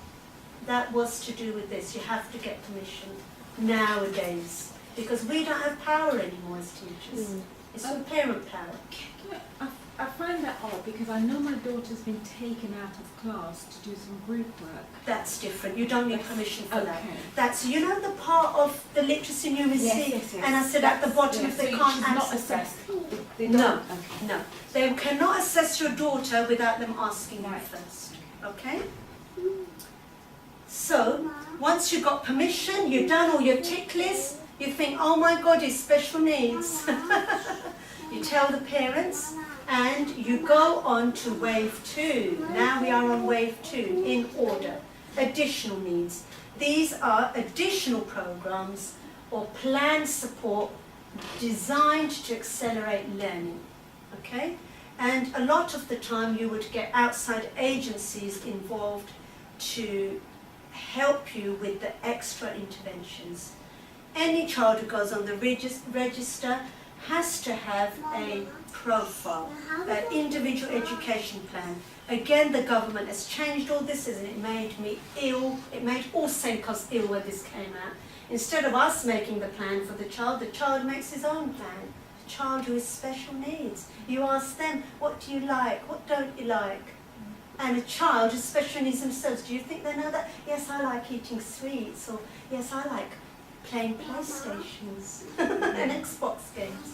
That was to do with this. You have to get permission nowadays, because we don't have power anymore as teachers. It's all parent power. I find that odd because I know my daughter's been taken out of class to do some group work. That's different. You don't need permission for that. Okay. That's, you know, the part of the literacy numeracy, Yes. and I said at the bottom if they So can't she's not access that. assessed. They No, don't- okay. no. They cannot assess your daughter without them asking you Right. first. Okay? So, once you've got permission, you've done all your tick lists, you think, oh my God, it's special needs. You tell the parents, and you go on to wave 2. Now we are on wave 2 in order. Additional needs. These are additional programs or planned support designed to accelerate learning. Okay? And a lot of the time you would get outside agencies involved to help you with the extra interventions. Any child who goes on the register has to have a profile, an individual education plan. Again, the government has changed all this, and it made me ill. It made all SENCOs ill when this came out. Instead of us making the plan for the child makes his own plan. The child who has special needs. You ask them, what do you like? What don't you like? And a child who has special needs themselves, do you think they know that? Yes, I like eating sweets, or yes, I like playing PlayStations and Xbox games.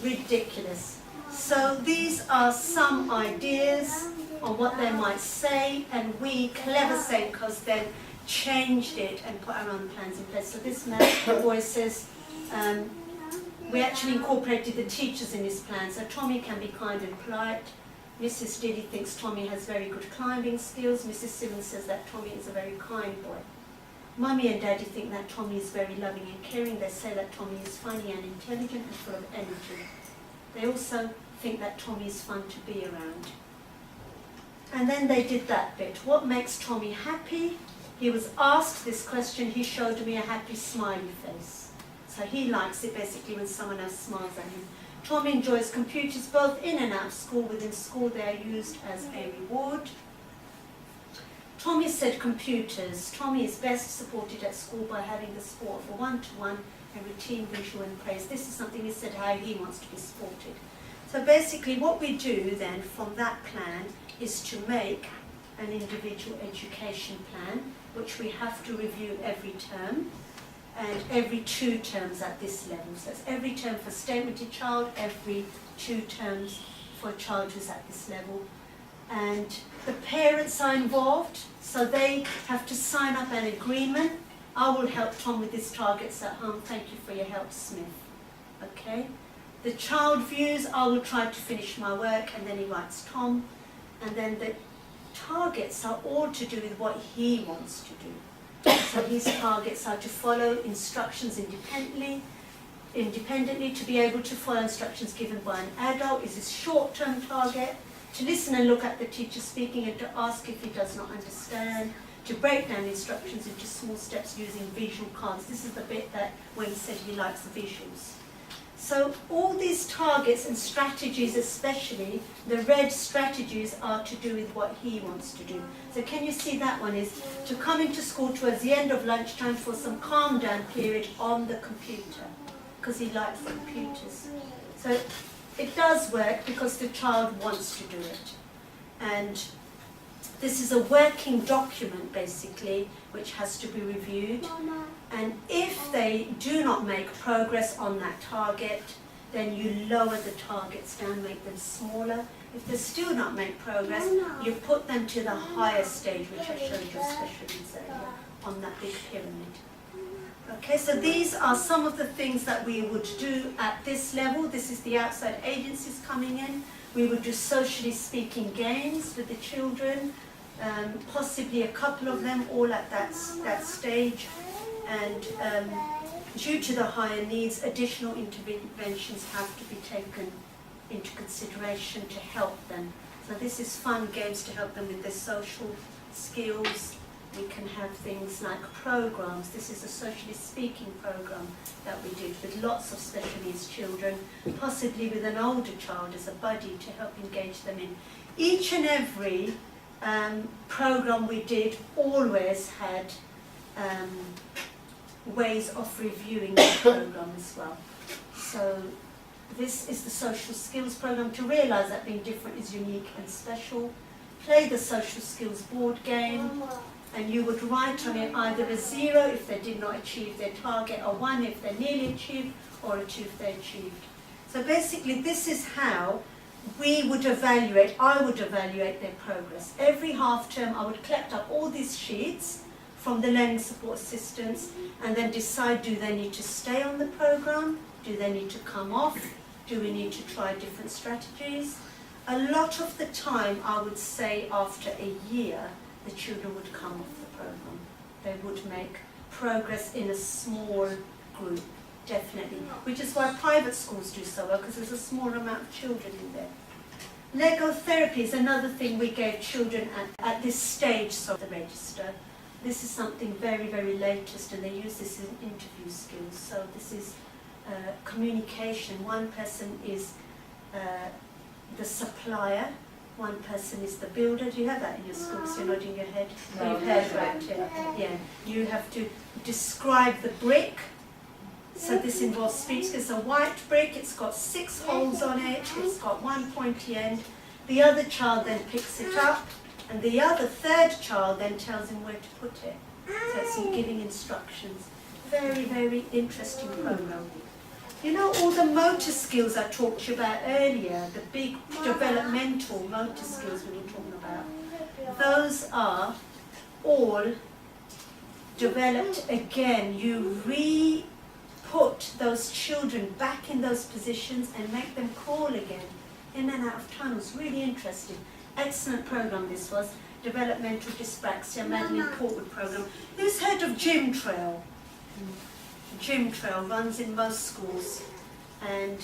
Ridiculous. So these are some ideas on what they might say, and we, clever SENCOs, then changed it and put our own plans in place. So this boy says, we actually incorporated the teachers in his plan. So Tommy can be kind and polite. Mrs. Diddy thinks Tommy has very good climbing skills. Mrs. Simmons says that Tommy is a very kind boy. Mummy and Daddy think that Tommy is very loving and caring. They say that Tommy is funny and intelligent and full of energy. They also think that Tommy is fun to be around. And then they did that bit. What makes Tommy happy? He was asked this question. He showed me a happy smiley face. So he likes it basically when someone else smiles at him. Tommy enjoys computers both in and out of school. Within school they are used as a reward. Tommy said computers. Tommy is best supported at school by having the support of a one-to-one and routine visual and praise. This is something he said how he wants to be supported. So basically what we do then from that plan is to make an individual education plan, which we have to review every term and every 2 terms at this level. So it's every term for state-limited child, every 2 terms for a child who's at this level. And the parents are involved, so they have to sign up an agreement. I will help Tom with his targets at home. Thank you for your help, Smith. Okay? The child views, I will try to finish my work, and then he writes Tom. And then the targets are all to do with what he wants to do. So his targets are to follow instructions independently, to be able to follow instructions given by an adult is his short-term target, to listen and look at the teacher speaking and to ask if he does not understand, to break down instructions into small steps using visual cards. This is the bit that when he said he likes the visuals. So all these targets and strategies, especially the red strategies, are to do with what he wants to do. So can you see that one is to come into school towards the end of lunchtime for some calm down period on the computer, because he likes the computers. So it does work because the child wants to do it. And this is a working document, basically, which has to be reviewed. And if they do not make progress on that target, then you lower the targets down, make them smaller. If they still not make progress, you put them to the higher stage, which I showed you special needs earlier, on that big pyramid. Okay, so these are some of the things that we would do at this level. This is the outside agencies coming in. We would do socially speaking games with the children, possibly a couple of them all at that stage. And due to the higher needs, additional interventions have to be taken into consideration to help them. So this is fun games to help them with their social skills. We can have things like programs. This is a socially speaking program that we did with lots of special needs children, possibly with an older child as a buddy to help engage them in. Each and every program we did always had ways of reviewing the program as well. So this is the social skills program, to realise that being different is unique and special. Play the social skills board game, and you would write on it either a 0 if they did not achieve their target, a 1 if they nearly achieved, or a 2 if they achieved. So basically this is how we would evaluate, I would evaluate their progress. Every half term I would collect up all these sheets from the learning support assistants and then decide, do they need to stay on the program? Do they need to come off? Do we need to try different strategies? A lot of the time, I would say after a year, the children would come off the program. They would make progress in a small group, definitely, which is why private schools do so well, because there's a small amount of children in there. Lego therapy is another thing we gave children at this stage of the register. This is something very, very latest, and they use this in interview skills. So this is communication. One person is the supplier, one person is the builder. Do you have that in your school? So you're nodding your head. No, You've heard that, yeah. You have to describe the brick. So this involves speech. It's a white brick, it's got 6 holes on it, it's got one pointy end. The other child then picks it up, and the third child then tells him where to put it. So it's giving instructions. Very, very interesting program. You know, all the motor skills I talked to you about earlier, the big developmental motor skills we were talking about, those are all developed again. You re-put those children back in those positions and make them crawl again, in and out of tunnels. Really interesting. Excellent program this was. Developmental dyspraxia, Madeline Portwood program. Who's heard of Gym Trail? Gym Trail runs in most schools, and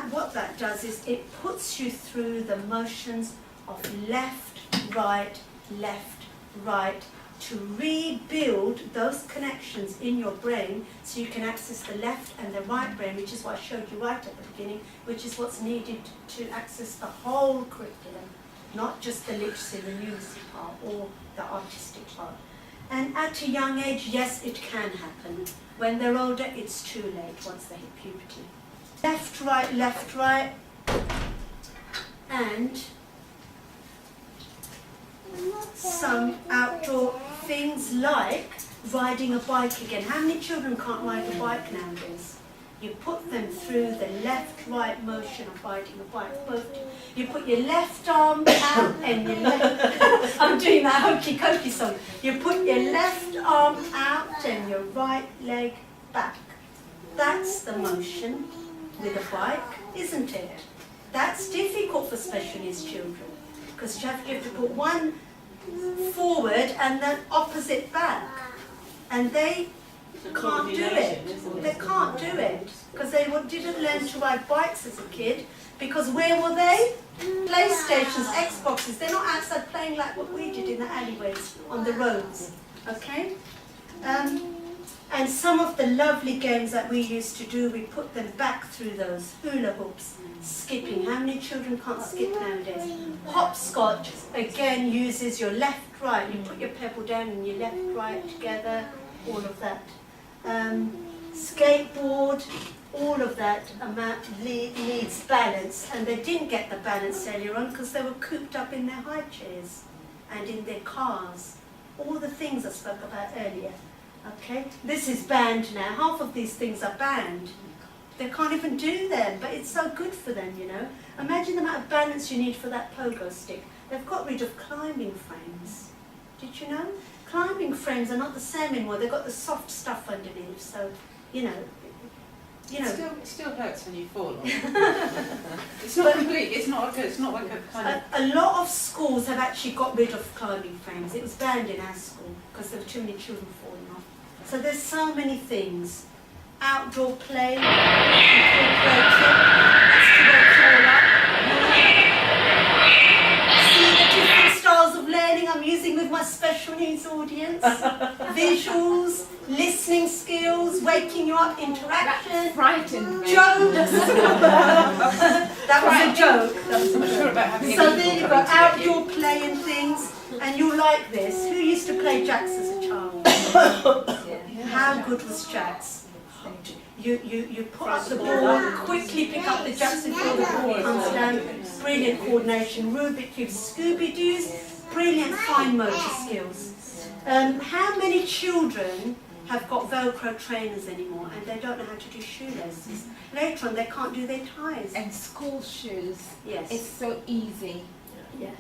what that does is it puts you through the motions of left, right, to rebuild those connections in your brain so you can access the left and the right brain, which is what I showed you right at the beginning, which is what's needed to access the whole curriculum, not just the literacy, the numeracy part, or the artistic part. And at a young age, yes, it can happen. When they're older, it's too late once they hit puberty. Left, right, and some outdoor things like riding a bike again. How many children can't ride a bike nowadays? You put them through the left-right motion of riding a bike. Both. You put your left arm out and your left... I'm doing that hokey-cokey song. You put your left arm out and your right leg back. That's the motion with a bike, isn't it? That's difficult for special needs children, because you have to put one forward and then opposite back. And they can't do it. They can't do it because they didn't learn to ride bikes as a kid. Because where were they? PlayStations, Xboxes. They're not outside playing like what we did in the alleyways on the roads. Okay. And some of the lovely games that we used to do, we put them back through those hula hoops, skipping. How many children can't skip nowadays? Hopscotch, again, uses your left, right. You put your pebble down and your left, right together, all of that. Skateboard, all of that needs balance. And they didn't get the balance earlier on because they were cooped up in their high chairs and in their cars. All the things I spoke about earlier. Okay, this is banned now. Half of these things are banned. They can't even do them, but it's so good for them, you know. Imagine the amount of balance you need for that pogo stick. They've got rid of climbing frames. Did you know? Climbing frames are not the same anymore. They've got the soft stuff underneath, so, you know. It still hurts when you fall on it. It's not complete. It's not like a kind of. A lot of schools have actually got rid of climbing frames. It was banned in our school because there were too many children falling off. So there's so many things. Outdoor play, incorporating, that's to wake you all up. See the different styles of learning I'm using with my special needs audience. Visuals, listening skills, waking you up, interaction. Frightened. Jokes. That was a joke. That was a joke. So there you go, outdoor play and things. And you like this. Who used to play jacks as a child? How good was jacks? You put up the ball, quickly pick up the jacks before the ball comes down. Brilliant coordination. Rubik cubes, Scooby-Doos, brilliant fine motor skills. How many children have got Velcro trainers anymore and they don't know how to do shoelaces? Later on they can't do their ties. And school shoes. Yes. It's so easy. Yeah.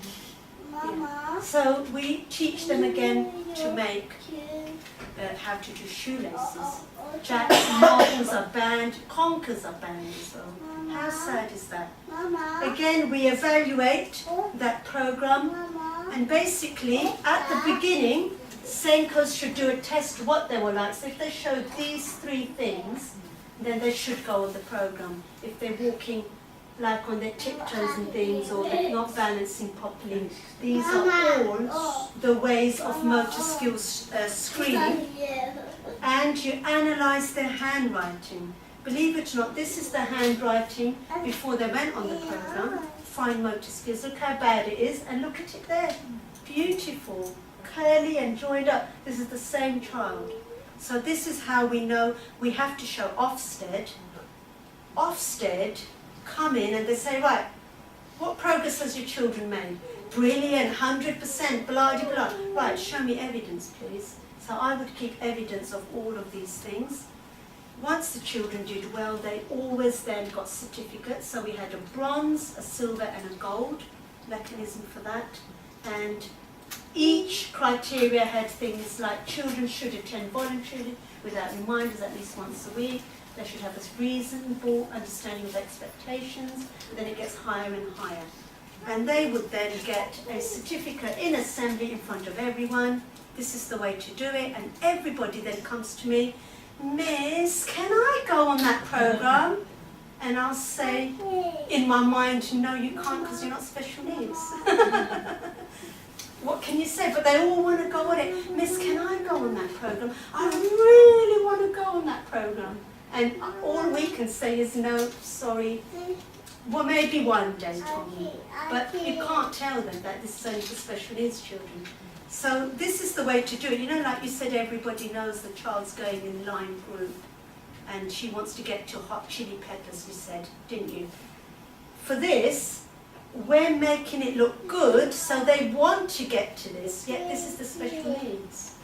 Yeah. So we teach them again to make how to do shoelaces. Jacks, marbles are banned, conkers are banned as well. How sad is that? Again, we evaluate that program, and basically at the beginning, SENCOs should do a test what they were like. So if they showed these three things, then they should go on the program. If they're walking like on their tiptoes and things, or they're not balancing properly. These are all the ways of motor skills screening. And you analyse their handwriting. Believe it or not, this is the handwriting before they went on the program. Fine motor skills. Look how bad it is, and look at it there. Beautiful, curly and joined up. This is the same child. So this is how we know we have to show Ofsted. Ofsted come in and they say, right, what progress has your children made? Brilliant, 100%, blah, blah, blah. Right, show me evidence, please. So I would keep evidence of all of these things. Once the children did well, they always then got certificates. So we had a bronze, a silver and a gold mechanism for that. And each criteria had things like children should attend voluntarily without reminders at least once a week. They should have a reasonable understanding of expectations. Then it gets higher and higher. And they would then get a certificate in assembly in front of everyone. This is the way to do it. And everybody then comes to me, Miss, can I go on that program? And I'll say, in my mind, no, you can't because you're not special needs. What can you say? But they all want to go on it. Miss, can I go on that program? I really want to go on that program. And all we can say is, no, sorry. Well, maybe one day, Tommy. But you can't tell them that this is only for special needs children. So this is the way to do it. You know, like you said, everybody knows the child's going in line group. And she wants to get to hot chili peppers, you said, didn't you? For this, we're making it look good, so they want to get to this, yet this is the special needs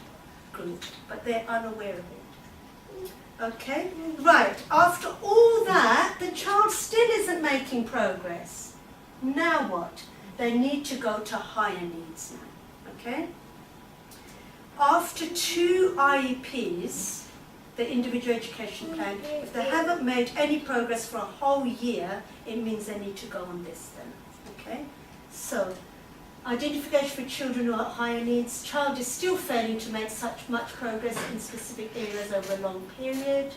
group, but they're unaware of it. Okay? Right, after all that, the child still isn't making progress. Now what? They need to go to higher needs now. Okay? After 2 IEPs, the individual education plan, if they haven't made any progress for a whole year, it means they need to go on this then. Okay? So, Identification for children who are higher needs. Child is still failing to make much progress in specific areas over a long period.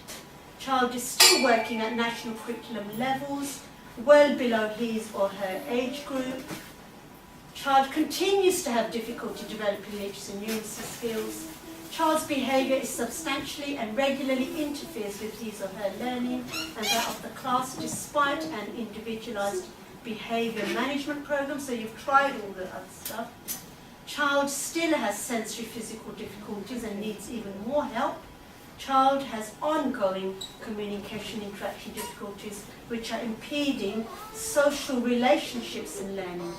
Child is still working at national curriculum levels, well below his or her age group. Child continues to have difficulty developing literacy and numeracy skills. Child's behaviour is substantially and regularly interferes with his or her learning and that of the class despite an individualised behaviour management programme, so you've tried all the other stuff. Child still has sensory physical difficulties and needs even more help. Child has ongoing communication interaction difficulties which are impeding social relationships and learning.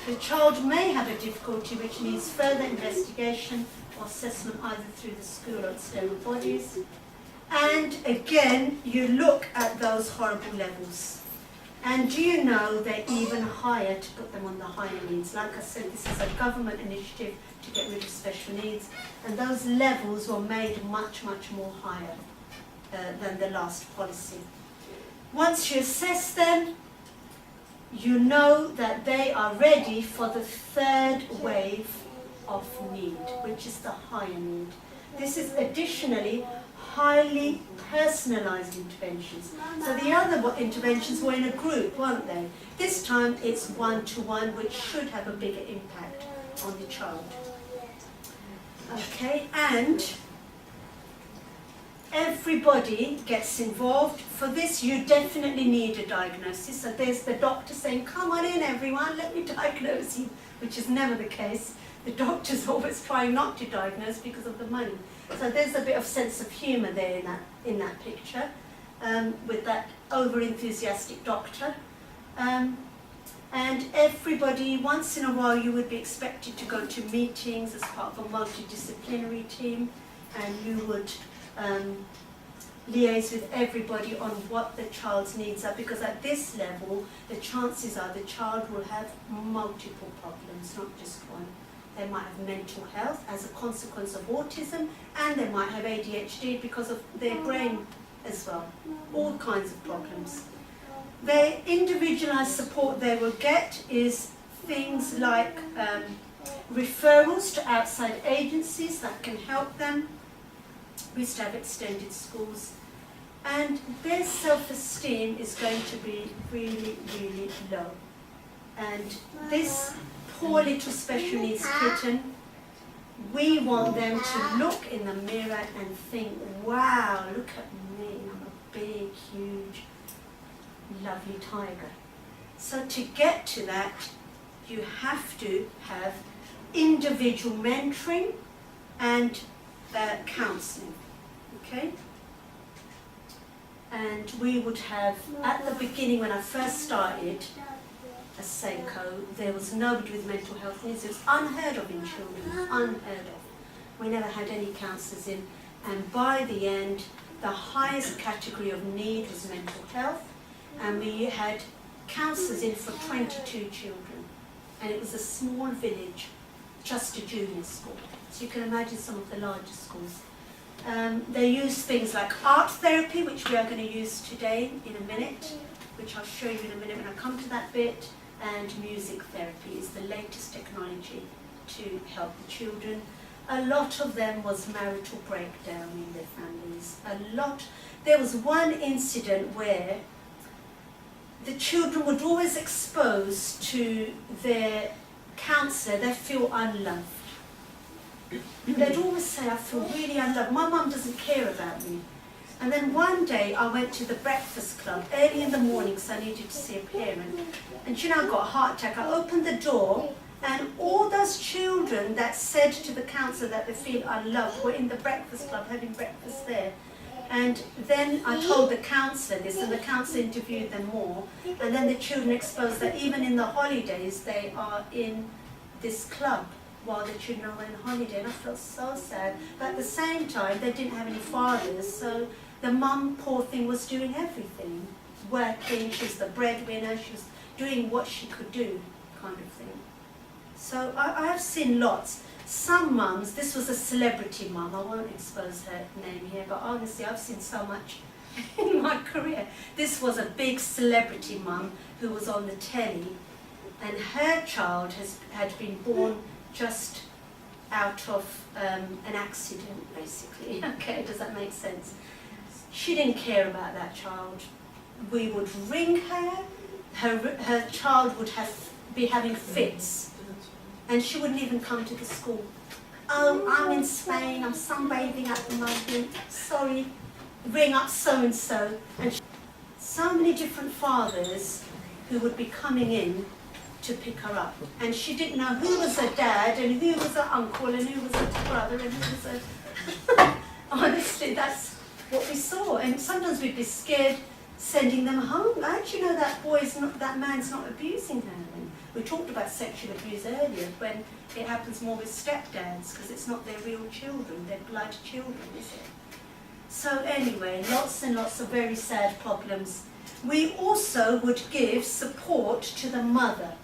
The child may have a difficulty which needs further investigation or assessment either through the school or external bodies. And again, you look at those horrible levels. And do you know they're even higher to put them on the higher needs? Like I said, this is a government initiative to get rid of special needs, and those levels were made much, much more higher than the last policy. Once you assess them, you know that they are ready for the third wave of need, which is the higher need. This is additionally highly personalised interventions. So the other interventions were in a group, weren't they? This time it's one-to-one, which should have a bigger impact on the child. Okay, and everybody gets involved. For this, you definitely need a diagnosis. So there's the doctor saying, come on in everyone, let me diagnose you, which is never the case. The doctor's always trying not to diagnose because of the money. So there's a bit of sense of humour there in that picture, with that over-enthusiastic doctor. And everybody, once in a while, you would be expected to go to meetings as part of a multidisciplinary team, and you would liaise with everybody on what the child's needs are, because at this level, the chances are the child will have multiple problems, not just one. They might have mental health as a consequence of autism, and they might have ADHD because of their brain as well. All kinds of problems. The individualised support they will get is things like referrals to outside agencies that can help them. We used to have extended schools. And their self-esteem is going to be really, really low. And this poor little special needs kitten, we want them to look in the mirror and think, wow, look at me, I'm a big, huge, lovely tiger. So to get to that, you have to have individual mentoring and counselling, okay? And we would have, at the beginning when I first started, as SENCO, there was nobody with mental health needs. It was unheard of in children, unheard of. We never had any counsellors in, and by the end, the highest category of need was mental health, and we had counsellors in for 22 children, and it was a small village, just a junior school. So you can imagine some of the larger schools. They use things like art therapy, which we are going to use today in a minute, which I'll show you in a minute when I come to that bit. And music therapy is the latest technology to help the children. A lot of them was marital breakdown in their families. There was one incident where the children were always exposed to their counsellor. They feel unloved. They'd always say, I feel really unloved. My mum doesn't care about me. And then one day I went to the breakfast club early in the morning because I needed to see a parent. And you know, I got a heart attack. I opened the door and all those children that said to the counsellor that they feel unloved were in the breakfast club having breakfast there. And then I told the counsellor this, and the counsellor interviewed them more. And then the children exposed that even in the holidays they are in this club while the children are on holiday. And I felt so sad. But at the same time, they didn't have any fathers, so the mum, poor thing, was doing everything. Working, she was the breadwinner, she was doing what she could do, kind of thing. So I have seen lots. Some mums, this was a celebrity mum, I won't expose her name here, but honestly I've seen so much in my career. This was a big celebrity mum who was on the telly, and her child had been born just out of an accident, basically. Okay, does that make sense? She didn't care about that child. We would ring her, her child would be having fits, and she wouldn't even come to the school. Oh, I'm in Spain, I'm sunbathing at the moment, sorry, ring up so-and-so. And so many different fathers who would be coming in to pick her up. And she didn't know who was her dad and who was her uncle and who was her brother and who was her... Honestly, that's what we saw. And sometimes we'd be scared sending them home. How do you know that man's not abusing her? And we talked about sexual abuse earlier, when it happens more with stepdads, because it's not their real children, they're blood children, is it? So anyway, lots and lots of very sad problems. We also would give support to the mother.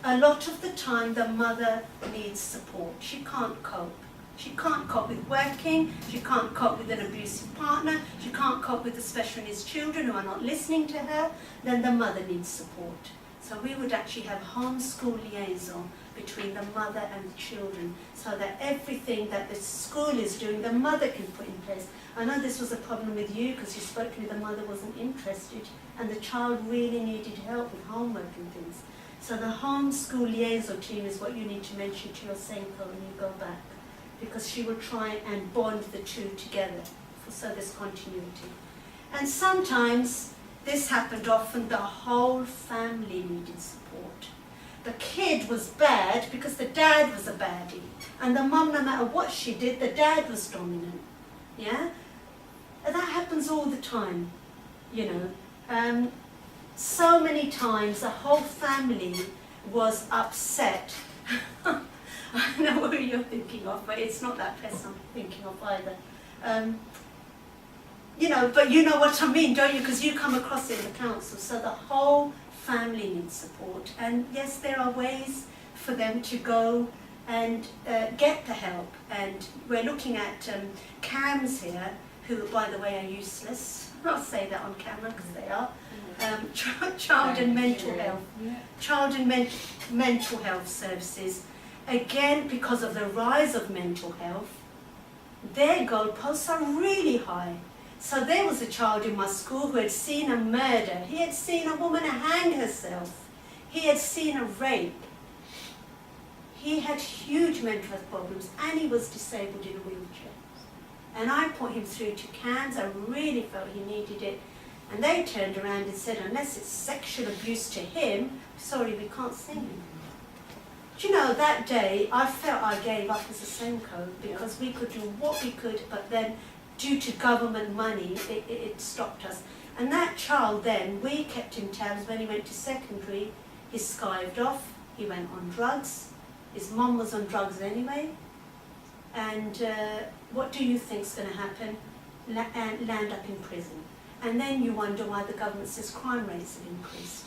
A lot of the time the mother needs support. She can't cope. She can't cope with working, she can't cope with an abusive partner, she can't cope with the special needs children who are not listening to her, then the mother needs support. So we would actually have homeschool liaison between the mother and the children, so that everything that the school is doing, the mother can put in place. I know this was a problem with you, because you spoke to me, the mother wasn't interested, and the child really needed help with homework and things. So the homeschool liaison team is what you need to mention to your SENCO when you go back, because she will try and bond the two together, so there's continuity. And sometimes, this happened often, the whole family needed support. The kid was bad because the dad was a baddie, and the mum, no matter what she did, the dad was dominant. Yeah? And that happens all the time, you know. So many times the whole family was upset. I know what you're thinking of, but it's not that person I'm thinking of either. You know, but you know what I mean, don't you? Because you come across it in the council. So the whole family needs support. And yes, there are ways for them to go and get the help. And we're looking at CAMs here, who, by the way, are useless. I'll say that on camera because they are. Child and mental health. Child and mental health services. Again, because of the rise of mental health, their goalposts are really high. So there was a child in my school who had seen a murder. He had seen a woman hang herself. He had seen a rape. He had huge mental health problems, and he was disabled in a wheelchair. And I put him through to CAMS. I really felt he needed it. And they turned around and said, unless it's sexual abuse to him, sorry, we can't see him. Do you know, that day, I felt I gave up as a SENCO, because we could do what we could, but then, due to government money, it stopped us. And that child then, we kept in tabs. When he went to secondary, he skived off, he went on drugs, his mum was on drugs anyway, and what do you think's going to happen? Land up in prison. And then you wonder why the government says crime rates have increased.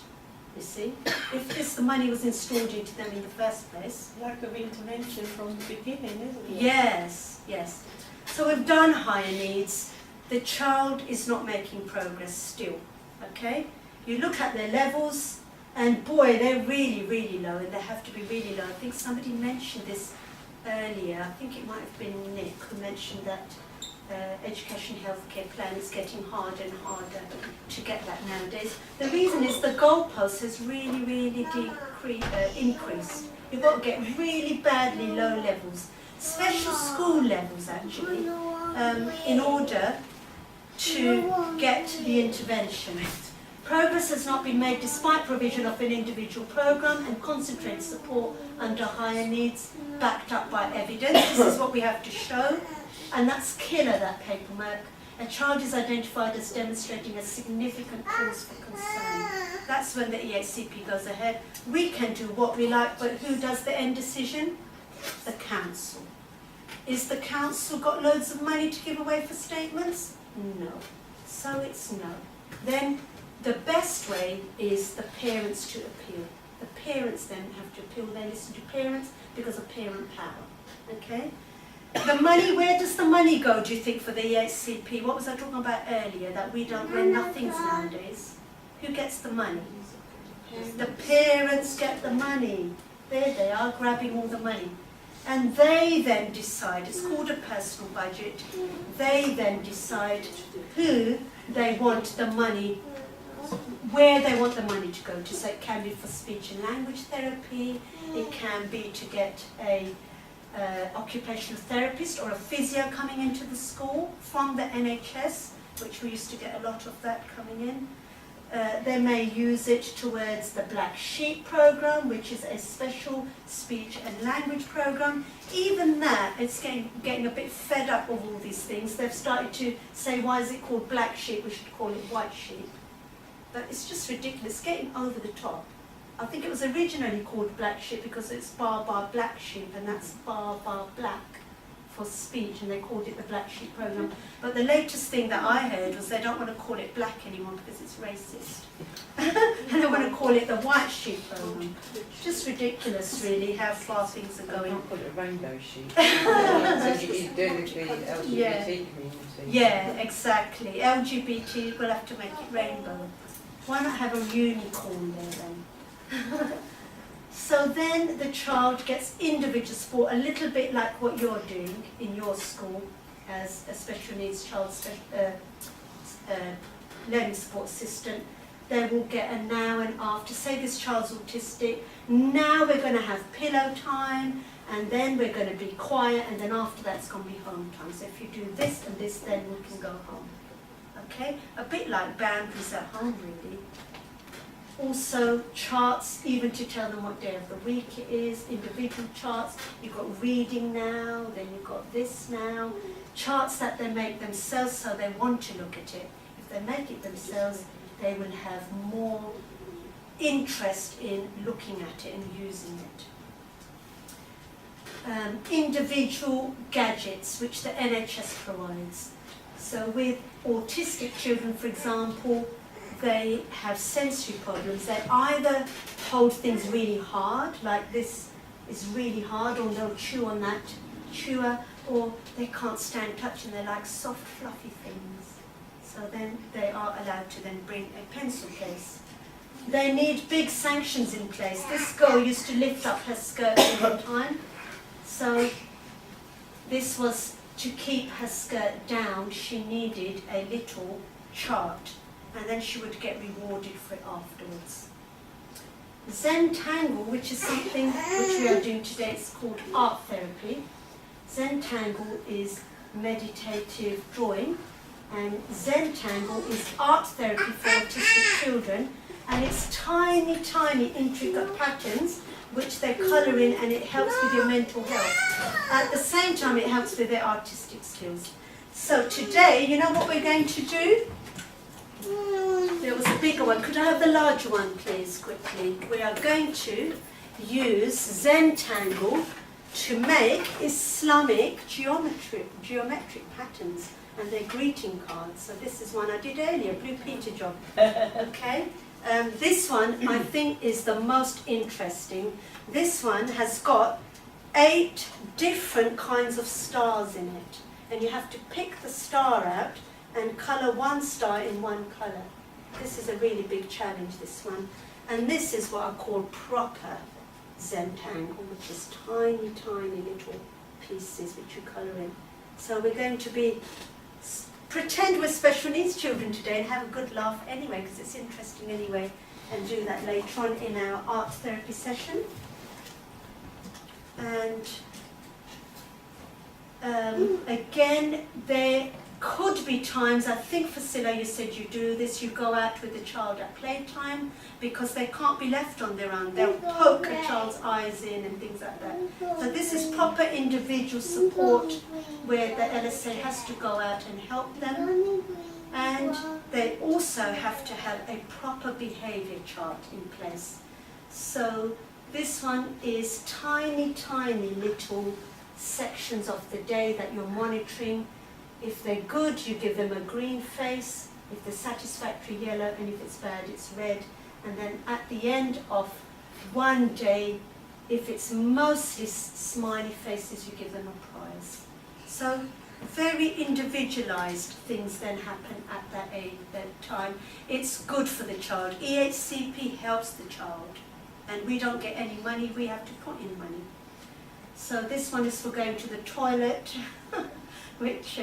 You see, if the money was installed into them in the first place. Lack of intervention from the beginning, isn't it? Yes, yes. So we've done higher needs. The child is not making progress still, okay? You look at their levels, and boy, they're really, really low, and they have to be really low. I think somebody mentioned this earlier. I think it might have been Nick who mentioned that education healthcare plan is getting harder and harder to get that nowadays. The reason is the goalpost has really, really increased. You've got to get really badly low levels, special school levels actually, in order to get the intervention. Progress has not been made despite provision of an individual programme and concentrated support under higher needs, backed up by evidence. This is what we have to show. And that's killer, that paperwork. A child is identified as demonstrating a significant cause for concern. That's when the EHCP goes ahead. We can do what we like, but who does the end decision? The council. Is the council got loads of money to give away for statements? No. So it's no. Then the best way is the parents to appeal. The parents then have to appeal. They listen to parents because of parent power. Okay? The money, where does the money go, do you think, for the EHCP? What was I talking about earlier, that we don't run nothings nowadays? Who gets the money? The parents get the money. There they are, grabbing all the money. And they then decide, it's called a personal budget, they then decide who they want the money, where they want the money to go to. So it can be for speech and language therapy, it can be to get a occupational therapist or a physio coming into the school from the NHS, which we used to get a lot of that coming in. They may use it towards the Black Sheep program, which is a special speech and language program. Even that, it's getting a bit fed up of all these things. They've started to say, why is it called Black Sheep? We should call it White Sheep. But it's just ridiculous, getting over the top. I think it was originally called Black Sheep because it's bar Black Sheep, and that's bar Black for speech, and they called it the Black Sheep program. But the latest thing that I heard was they don't want to call it black anymore because it's racist. And they want to call it the White Sheep program. Just ridiculous, really, how far things are I going. can't call it a rainbow sheet. So you're doing the LGBT community. Yeah, exactly. LGBT, we'll have to make it rainbow. Why not have a unicorn there then? So then the child gets individual support, a little bit like what you're doing in your school as a special needs child learning support assistant. They will get a now and after. Say this child's autistic, now we're going to have pillow time, and then we're going to be quiet, and then after that it's going to be home time. So if you do this and this, then we can go home. Okay? A bit like boundaries at home, really. Also charts, even to tell them what day of the week it is, individual charts. You've got reading now, then you've got this now. Charts that they make themselves, so they want to look at it. If they make it themselves, they will have more interest in looking at it and using it. Individual gadgets, which the NHS provides. So with autistic children, for example, they have sensory problems. They either hold things really hard, like this is really hard, or they'll chew on that chewer, or they can't stand touching, they like soft, fluffy things. So then they are allowed to then bring a pencil case. They need big sanctions in place. This girl used to lift up her skirt all the time. So this was to keep her skirt down, she needed a little chart, and then she would get rewarded for it afterwards. Zentangle, which is something which we are doing today, it's called art therapy. Zentangle is meditative drawing, and Zentangle is art therapy for autistic children, and it's tiny, tiny, intricate patterns which they colour in, and it helps with your mental health. At the same time, it helps with their artistic skills. So today, you know what we're going to do? There was a bigger one. Could I have the larger one, please, quickly? We are going to use Zentangle to make Islamic geometric patterns, and they're greeting cards. So this is one I did earlier, Blue Peter job. Okay? This one, I think, is the most interesting. This one has got 8 different kinds of stars in it, and you have to pick the star out and colour one star in one colour. This is a really big challenge, this one. And this is what I call proper Zentangle, which is tiny, tiny little pieces which you colour in. So we're going to pretend we're special needs children today and have a good laugh anyway, because it's interesting anyway, and do that later on in our art therapy session. And again, there could be times, I think Facilla, you said you do this, you go out with the child at playtime, because they can't be left on their own. They'll poke a child's eyes in and things like that. So this is proper individual support where the LSA has to go out and help them. And they also have to have a proper behaviour chart in place. So this one is tiny, tiny little sections of the day that you're monitoring. If they're good, you give them a green face. If they're satisfactory, yellow, and if it's bad, it's red. And then at the end of one day, if it's mostly smiley faces, you give them a prize. So very individualised things then happen at that age, that time. It's good for the child. EHCP helps the child, and we don't get any money, we have to put in money. So this one is for going to the toilet, which,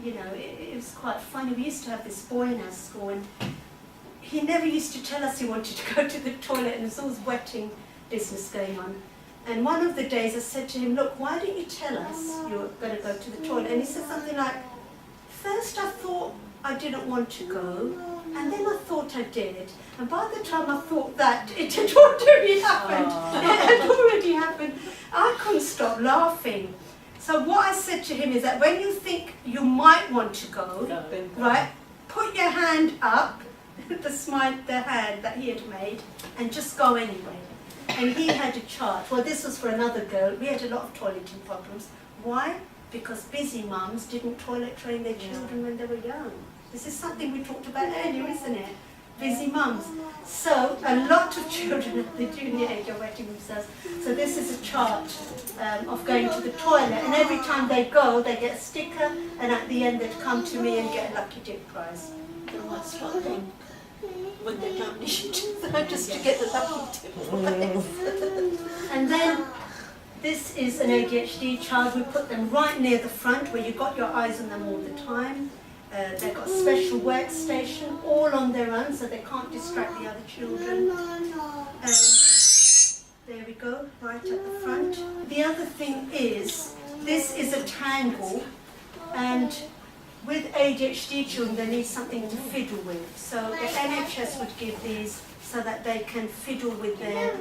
you know, it was quite funny. We used to have this boy in our school, and he never used to tell us he wanted to go to the toilet, and there's always wetting business going on. And one of the days I said to him, look, why don't you tell us you're going to go to the toilet? And he said something like, first I thought I didn't want to go, and then I thought I did. And by the time I thought that, it had already happened. It had already happened. I couldn't stop laughing. So what I said to him is that when you think you might want to go, right, put your hand up, the hand that he had made, and just go anyway. And he had a chart. Well, this was for another girl. We had a lot of toileting problems. Why? Because busy mums didn't toilet train their children when they were young. This is something we talked about earlier, isn't it? Busy mums. So a lot of children at the junior age are wetting themselves. So this is a chart of going to the toilet, and every time they go, they get a sticker, and at the end they'd come to me and get a lucky dip prize. And what's what then? When they don't need to, just to get the lucky tip prize. And then this is an ADHD child. We put them right near the front where you've got your eyes on them all the time. They've got a special workstation all on their own, so they can't distract the other children. There we go, right at the front. The other thing is, this is a tangle, and with ADHD children, they need something to fiddle with. So the NHS would give these so that they can fiddle with their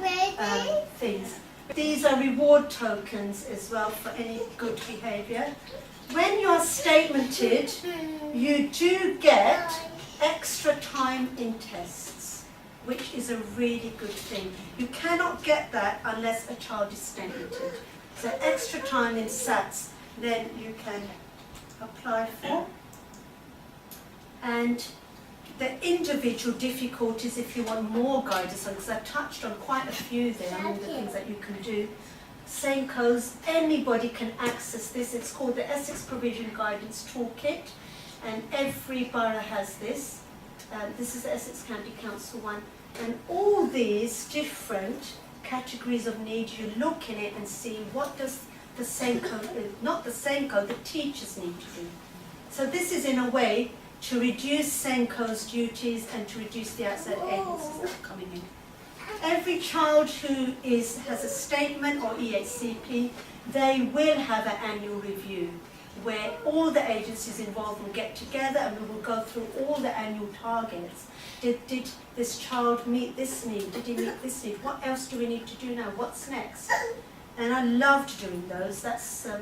things. These are reward tokens as well for any good behaviour. When you are statemented, you do get extra time in tests, which is a really good thing. You cannot get that unless a child is statemented. So extra time in SATs, then you can apply for. And the individual difficulties, if you want more guidance on, because I touched on quite a few there, all the things that you can do. SENCOs, anybody can access this. It's called the Essex Provision Guidance Toolkit, and every borough has this. This is the Essex County Council one. And all these different categories of need, you look in it and see what does the SENCO, not the SENCO, the teachers need to do. So this is in a way to reduce SENCO's duties and to reduce the outside agencies that are coming in. Every child who has a statement or EHCP, they will have an annual review where all the agencies involved will get together and we will go through all the annual targets. Did this child meet this need? Did he meet this need? What else do we need to do now? What's next? And I loved doing those. That's I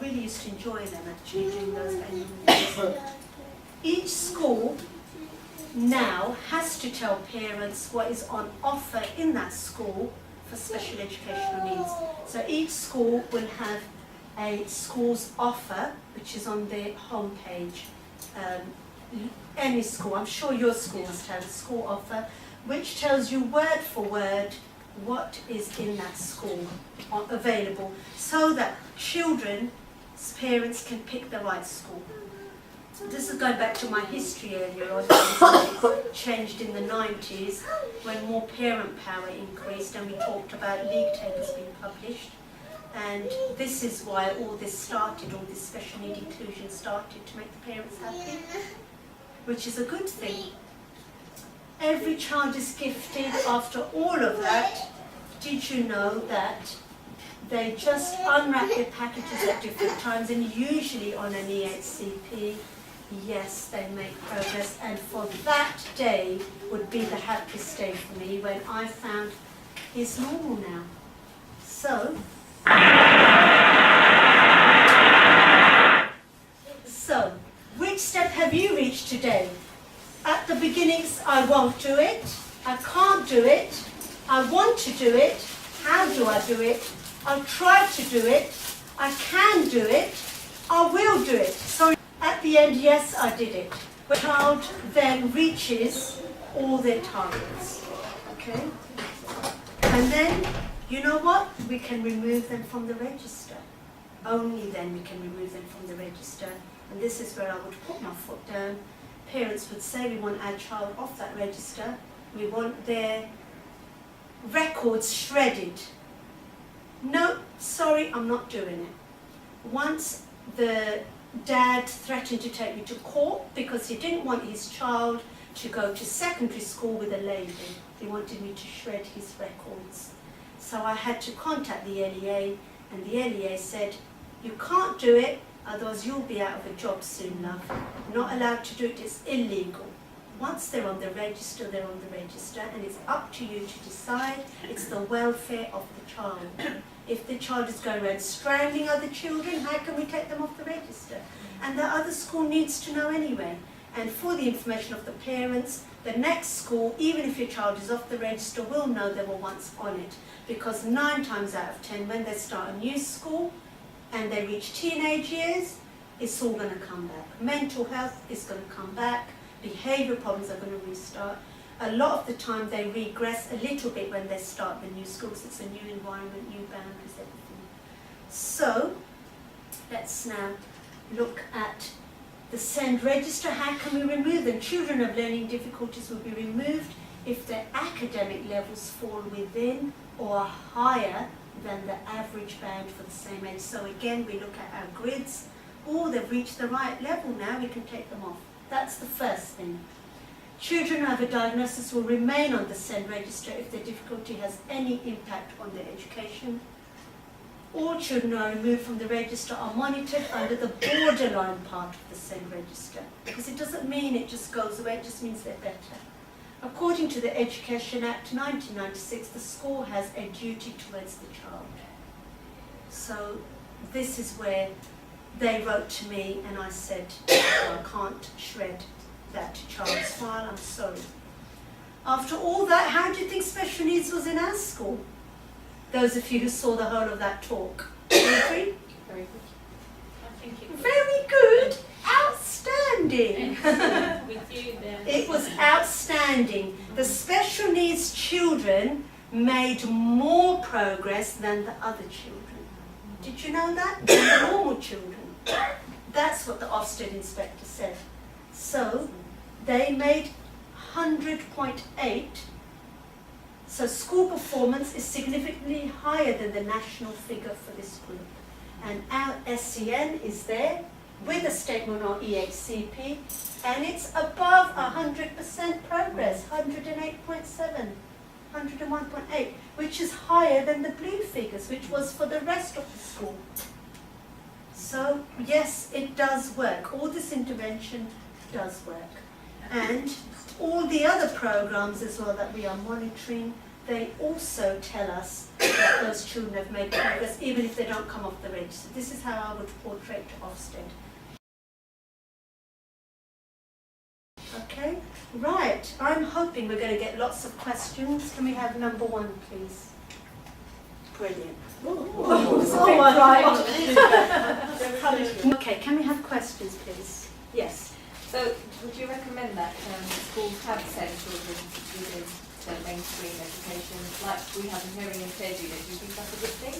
really used to enjoy them, actually, doing those annual reviews. Each school now has to tell parents what is on offer in that school for special educational needs. So each school will have a school's offer, which is on their homepage. Any school, I'm sure your school must have a school offer, which tells you word for word what is in that school available, so that children's parents can pick the right school. This is going back to my history earlier on. It changed in the 90s when more parent power increased, and we talked about league tables being published. And this is why all this started, all this special need inclusion started, to make the parents happy, which is a good thing. Every child is gifted. After all of that, did you know that they just unwrap their packages at different times, and usually on an EHCP, yes, they make progress, and for that day would be the happiest day for me when I found he's normal now. So, which step have you reached today? At the beginnings, I won't do it, I can't do it, I want to do it, how do I do it, I'll try to do it, I can do it, I will do it. So at the end, yes, I did it. The child then reaches all their targets, okay? And then, you know what? We can remove them from the register. only then we can remove them from the register. And this is where I would put my foot down. Parents would say, we want our child off that register, we want their records shredded. No, sorry, I'm not doing it. Once the dad threatened to take me to court because he didn't want his child to go to secondary school with a label. He wanted me to shred his records. So I had to contact the LEA, and the LEA said, you can't do it, otherwise you'll be out of a job soon, love. You're not allowed to do it, it's illegal. Once they're on the register, they're on the register, and it's up to you to decide. It's the welfare of the child. If the child is going around strangling other children, how can we take them off the register? And the other school needs to know anyway. And for the information of the parents, the next school, even if your child is off the register, will know they were once on it. Because 9 times out of 10, when they start a new school and they reach teenage years, it's all going to come back. Mental health is going to come back. Behaviour problems are going to restart. A lot of the time they regress a little bit when they start the new schools. It's a new environment, new boundaries, everything. So, let's now look at the SEND register. How can we remove them? Children of learning difficulties will be removed if their academic levels fall within or higher than the average band for the same age. So again, we look at our grids. Oh, they've reached the right level now, we can take them off. That's the first thing. Children who have a diagnosis will remain on the SEND register if their difficulty has any impact on their education. All children who are removed from the register are monitored under the borderline part of the SEND register, because it doesn't mean it just goes away, it just means they're better. According to the Education Act 1996, the school has a duty towards the child. So this is where they wrote to me and I said, I can't shred that child's file, I'm sorry. After all that, how do you think special needs was in our school? Those of you who saw the whole of that talk. Do you agree? Very good. I think it was Very good. Outstanding. with you there. It was outstanding. The special needs children made more progress than the other children. Did you know that? Than the normal children. That's what the Ofsted inspector said. So they made 100.8. So school performance is significantly higher than the national figure for this group. And our SEN is there with a statement on EHCP, and it's above 100% progress, 108.7, 101.8, which is higher than the blue figures, which was for the rest of the school. So yes, it does work. All this intervention does work. And all the other programs as well that we are monitoring, they also tell us that those children have made progress, even if they don't come off the register. This is how I would portray to Ofsted. Okay, right. I'm hoping we're going to get lots of questions. Can we have number 1, please? Brilliant. Okay, can we have questions, please? Yes. So, would you recommend that schools have sent children within the mainstream education, like we have in hearing impaired unit? Do you think that's a good thing?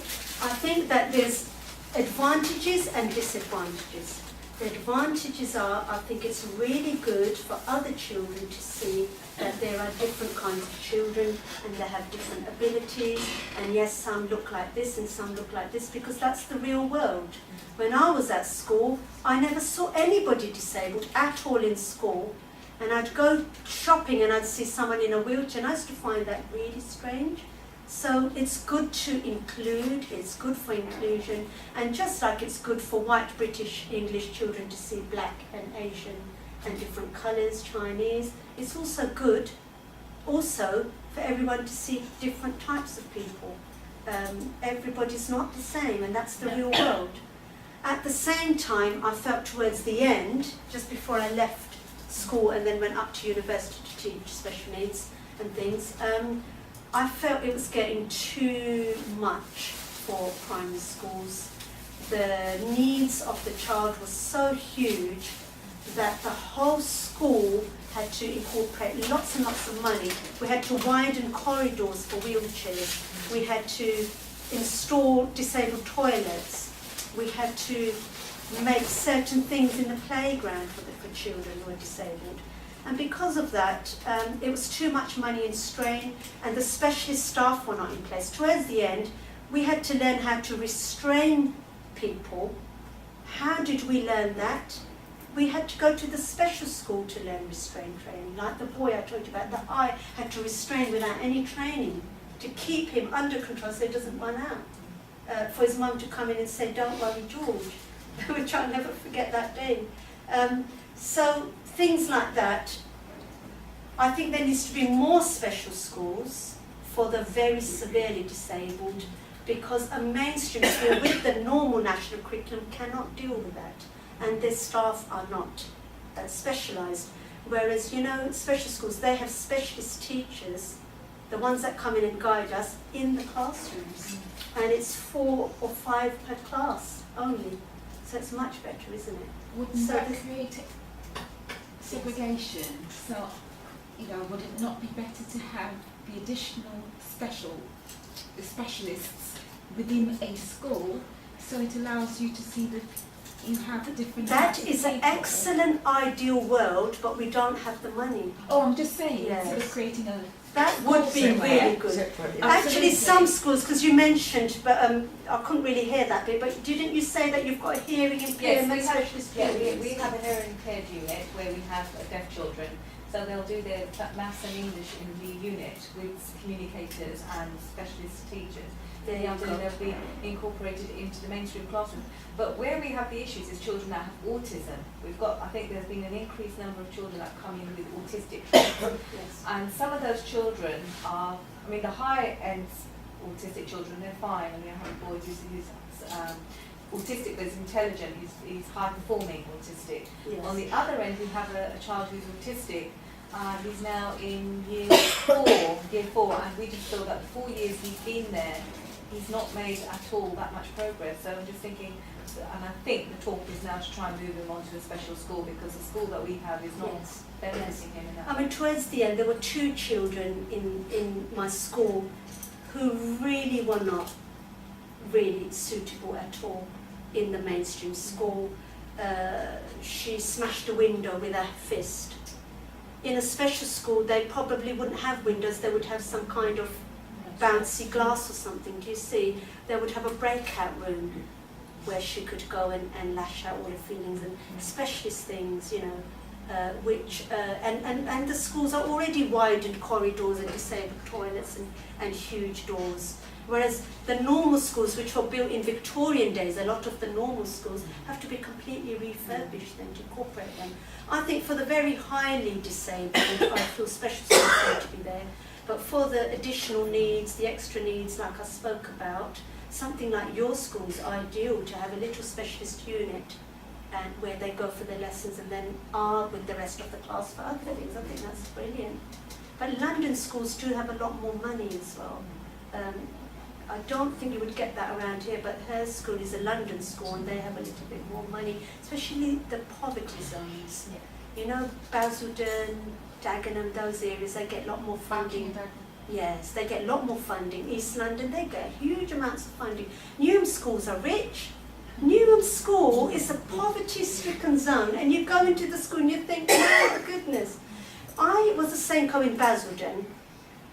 I think that there's advantages and disadvantages. The advantages are, I think it's really good for other children to see that there are different kinds of children and they have different abilities, and yes, some look like this and some look like this, because that's the real world. When I was at school, I never saw anybody disabled at all in school, and I'd go shopping and I'd see someone in a wheelchair, and I used to find that really strange. So it's good to include, it's good for inclusion, and just like it's good for white British English children to see black and Asian and different colours, Chinese, it's also good also for everyone to see different types of people. Everybody's not the same, and that's the real world. At the same time, I felt towards the end, just before I left school and then went up to university to teach special needs and things, I felt it was getting too much for primary schools. The needs of the child were so huge that the whole school had to incorporate lots and lots of money. We had to widen corridors for wheelchairs. We had to install disabled toilets. we had to make certain things in the playground for children who are disabled. And because of that, it was too much money and strain, and the specialist staff were not in place. Towards the end, we had to learn how to restrain people. How did we learn that? We had to go to the special school to learn restraint training. Like the boy I told you about, that I had to restrain without any training to keep him under control so he doesn't run out. For his mum to come in and say, "Don't worry, George," which I'll never forget that day. So things like that. I think there needs to be more special schools for the very severely disabled, because a mainstream school with the normal national curriculum cannot deal with that, and their staff are not specialised. Whereas, you know, special schools, they have specialist teachers, the ones that come in and guide us in the classrooms, and it's 4 or 5 per class only. So it's much better, isn't it? Wouldn't So that this- create segregation? So, you know, would it not be better to have the additional specialists within a school, so it allows you to see that you have a different That types of is an people? excellent ideal world, but we don't have the money. Oh, I'm just saying, Yes. instead of creating a... That would be really good. Separate, yeah. Actually, Absolutely. some schools, because you mentioned, but I couldn't really hear that bit, but didn't you say that you've got a hearing impairment specialist? we have a hearing impaired unit where we have deaf children. So they'll do their maths and English in the unit with communicators and specialist teachers. There you And then go. they'll be incorporated into the mainstream classroom. But where we have the issues is children that have autism. I think there's been an increased number of children that come in with autistic children. Yes. And some of those children are, I mean, the high-end autistic children, they're fine. I mean, I have a boy who's autistic but is intelligent, he's high-performing autistic. Yes. On the other end, we have a child who's autistic. He's now in year four, and we just feel that the 4 years he's been there, he's not made at all that much progress. So I'm just thinking, and I think the talk is now to try and move him onto a special school, because the school that we have is not Yes. benefiting him in that. I mean, towards the end, there were 2 children in my school who really were not really suitable at all in the mainstream school. She smashed a window with her fist. In a special school, they probably wouldn't have windows, they would have some kind of bouncy glass or something, do you see? They would have a breakout room where she could go and lash out all her feelings and specialist things, you know, and the schools are already widened corridors and disabled toilets and huge doors. Whereas the normal schools, which were built in Victorian days, a lot of the normal schools have to be completely refurbished and to incorporate them. I think for the very highly disabled, I feel special schools need to be there. But for the additional needs, the extra needs, like I spoke about, something like your school is ideal to have a little specialist unit and where they go for their lessons and then are with the rest of the class for other things. I think that's brilliant. But London schools do have a lot more money as well. I don't think you would get that around here, but her school is a London school and they have a little bit more money, especially the poverty zones. You know, Basildon, Dagenham, those areas, they get a lot more funding. Yes, they get a lot more funding. East London, they get huge amounts of funding. Newham schools are rich. Newham school is a poverty-stricken zone, and you go into the school and you think, oh my goodness. I was a SENCO in Basildon,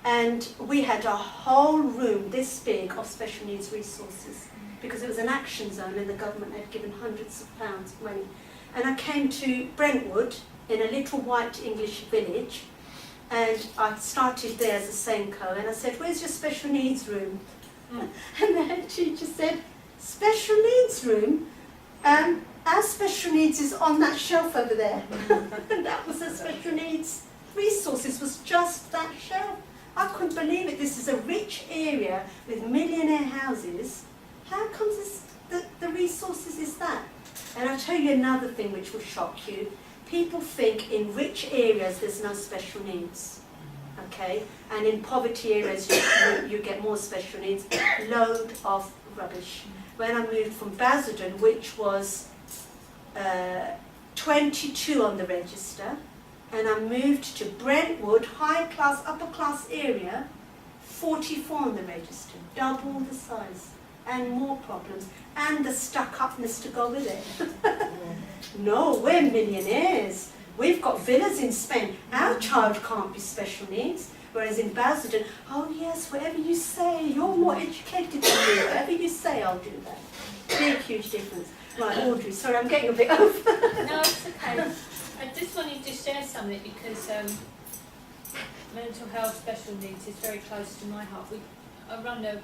and we had a whole room this big of special needs resources because it was an action zone and the government had given hundreds of pounds of money. And I came to Brentwood in a little white English village, and I started there as a SENCO, and I said, "Where's your special needs room?" And the head teacher said, "Special needs room? Our special needs is on that shelf over there." And that was the special needs resources, was just that shelf. I couldn't believe it. This is a rich area with millionaire houses. How comes the resources is that? And I'll tell you another thing which will shock you. People think in rich areas there's no special needs, okay? And in poverty areas you get more special needs. Load of rubbish. When I moved from Basildon, which was 22 on the register, and I moved to Brentwood, high class, upper class area, 44 on the register, double the size. and more problems, and the stuck-upness to go with it. No, we're millionaires. We've got villas in Spain. Our child can't be special needs. Whereas in Basildon, oh yes, whatever you say, you're more educated than me. Whatever you say, I'll do that. Big, huge difference. Right, Audrey, sorry, I'm getting a bit over. No, it's okay. I just wanted to share something because mental health special needs is very close to my heart. I run a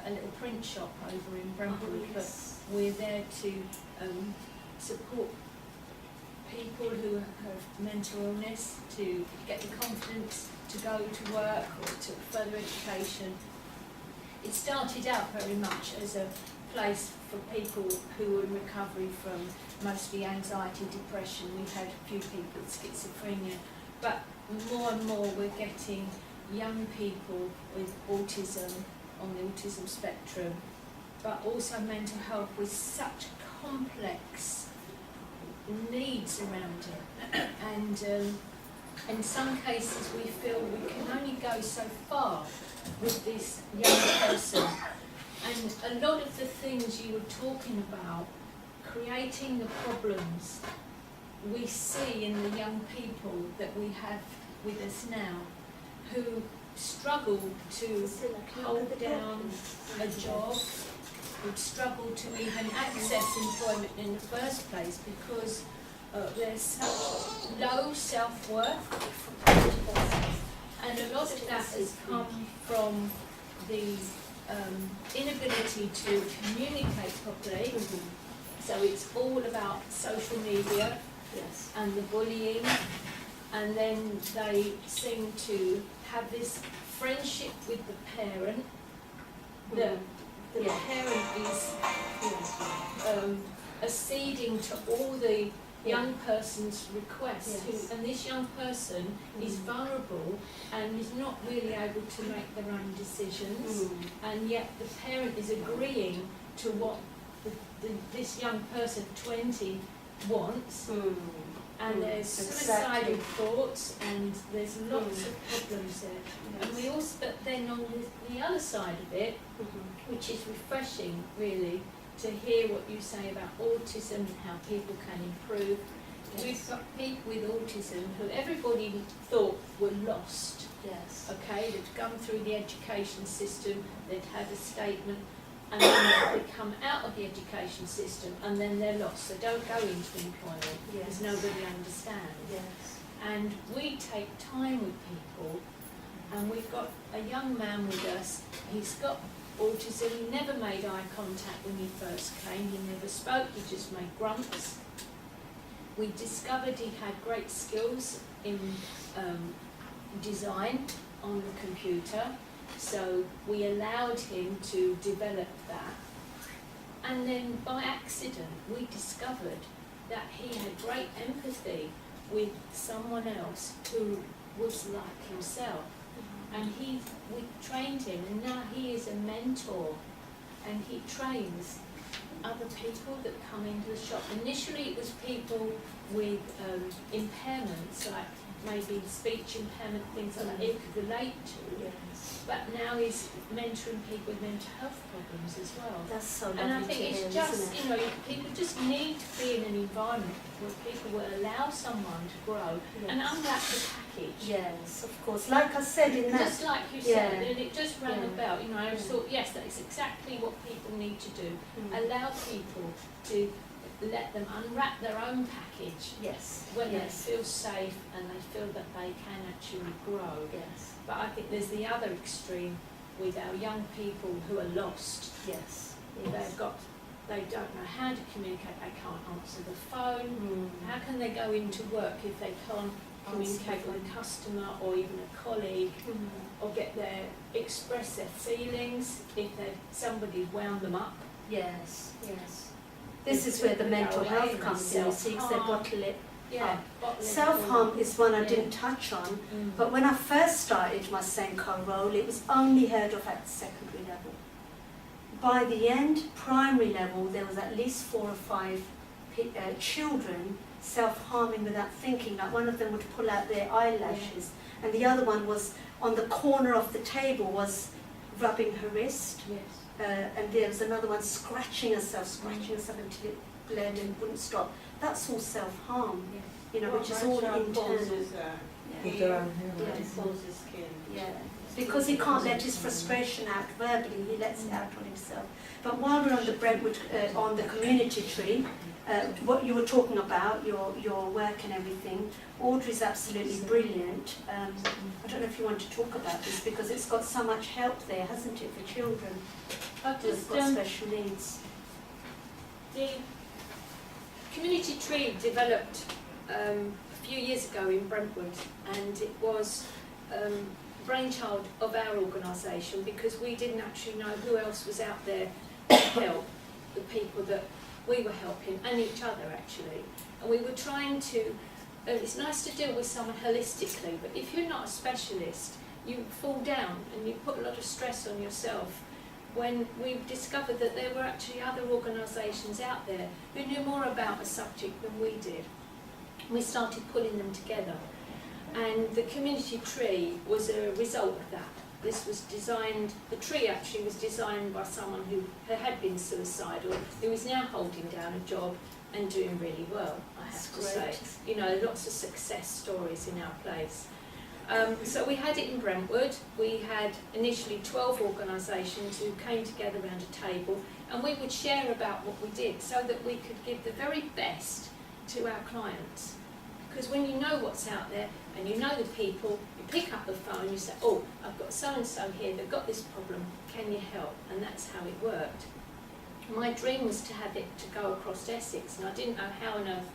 little print shop over in Brentwood, but we're there to support people who have mental illness to get the confidence to go to work or to further education. It started out very much as a place for people who were in recovery from mostly anxiety, depression. We've had a few people with schizophrenia, but more and more we're getting young people with autism, on the autism spectrum, but also mental health with such complex needs around it. And in some cases we feel we can only go so far with this young person. And a lot of the things you were talking about, creating the problems we see in the young people that we have with us now, who struggle to hold down a job, would struggle to even access employment in the first place because there's such low self-worth. And a lot of that has come from the inability to communicate properly. So it's all about social media and the bullying, and then they seem to have this friendship with the parent. The parent is acceding to all the young person's requests, and this young person is vulnerable and is not really able to make their own decisions, and yet the parent is agreeing to what this young person, 20, wants. And there's suicidal thoughts, and there's lots of problems there. And we also, but then on the other side of it, which is refreshing really, to hear what you say about autism and how people can improve. We've got people with autism who everybody thought were lost. Okay, they've gone through the education system, they'd had a statement, and then they come out of the education system and then they're lost. They don't go into employment because nobody understands. And we take time with people, and we've got a young man with us. He's got autism. He never made eye contact when he first came. He never spoke. He just made grunts. We discovered he had great skills in design on the computer. So we allowed him to develop that. And then by accident, we discovered that he had great empathy with someone else who was like himself. And we trained him, and now he is a mentor, and he trains other people that come into the shop. Initially it was people with impairments, like maybe speech impairment, things like that he could relate to. But now he's mentoring people with mental health problems as well. That's so lovely. And I think to it's hear, just, isn't it? you know, people just need to be in an environment where people will allow someone to grow and unwrap the package. Yes, of course. Like I said in that. Just like you said, and it just rang a bell. You know, I thought, yes, that's exactly what people need to do. Allow people to let them unwrap their own package when they feel safe and they feel that they can actually grow. But I think there's the other extreme with our young people who are lost. They don't know how to communicate, they can't answer the phone. How can they go into work if they can't communicate with a customer or even a colleague, or express their feelings if somebody wound them up? This is where the mental health comes in, you see, because they bottle it. Bottling Self-harm is one I didn't touch on, but when I first started my SENCO role, it was only heard of at the secondary level. By the end, primary level, there was at least 4 or 5 children self-harming without thinking. Like one of them would pull out their eyelashes, and the other one was on the corner of the table was rubbing her wrist. and there was another one scratching herself until it bled and wouldn't stop. That's all self-harm, you know, which is all internal. Causes, Yeah. it causes skin. Yeah, because he can't let his frustration out verbally, he lets it out on himself. But while we're on the Brentwood, on the community tree, what you were talking about, your work and everything, Audrey's absolutely brilliant. I don't know if you want to talk about this because it's got so much help there, hasn't it, for children I've who've just, got special needs. the community tree developed a few years ago in Brentwood, and it was brainchild of our organisation because we didn't actually know who else was out there to help the people that we were helping, and each other actually. And we were trying to, it's nice to deal with someone holistically, but if you're not a specialist, you fall down and you put a lot of stress on yourself. When we discovered that there were actually other organisations out there who knew more about a subject than we did, we started pulling them together. And the community tree was a result of that. This was designed, the tree actually was designed by someone who had been suicidal, who is now holding down a job and doing really well, I have to say. You know, lots of success stories in our place. So we had it in Brentwood. We had initially 12 organisations who came together around a table, and we would share about what we did so that we could give the very best to our clients. Because when you know what's out there and you know the people, you pick up the phone, you say, oh, I've got so-and-so here, they've got this problem, can you help? And that's how it worked. My dream was to have it to go across Essex, and I didn't know how on earth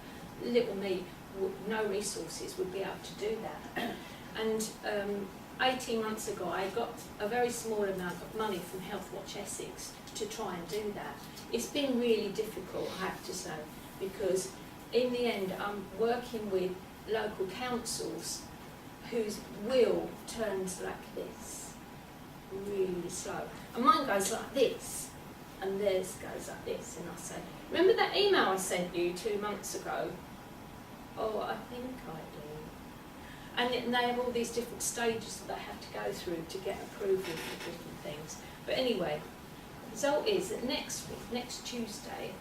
little me, with no resources, would be able to do that. And 18 months ago, I got a very small amount of money from Health Watch Essex to try and do that. It's been really difficult, I have to say, because in the end, I'm working with local councils whose will turns like this, really slow. And mine goes like this, and theirs goes like this, and I say, remember that email I sent you 2 months ago? Oh, I think I do. And they have all these different stages that they have to go through to get approval for different things. But anyway, the result is that next week, next Tuesday,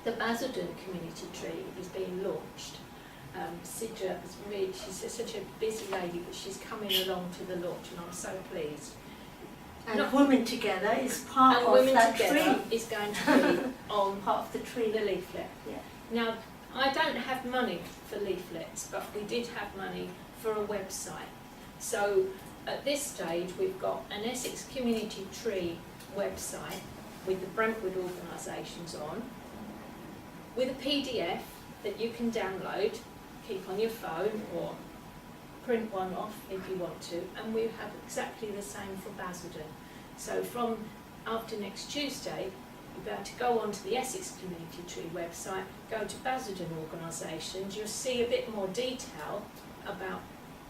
the Basildon Community Tree is being launched. Sidra is really, she's such a busy lady, but she's coming along to the launch, and I'm so pleased. And Women Together is part And of Women that Together tree. is going to be on Part of the tree. the leaflet. Yeah. Now, I don't have money for leaflets, but we did have money for a website. So at this stage, we've got an Essex Community Tree website with the Brentwood organisations on, with a PDF that you can download, keep on your phone, or print one off if you want to, and we have exactly the same for Basildon. So from after next Tuesday, you'll be able to go onto the Essex Community Tree website, go to Basildon organisations, you'll see a bit more detail about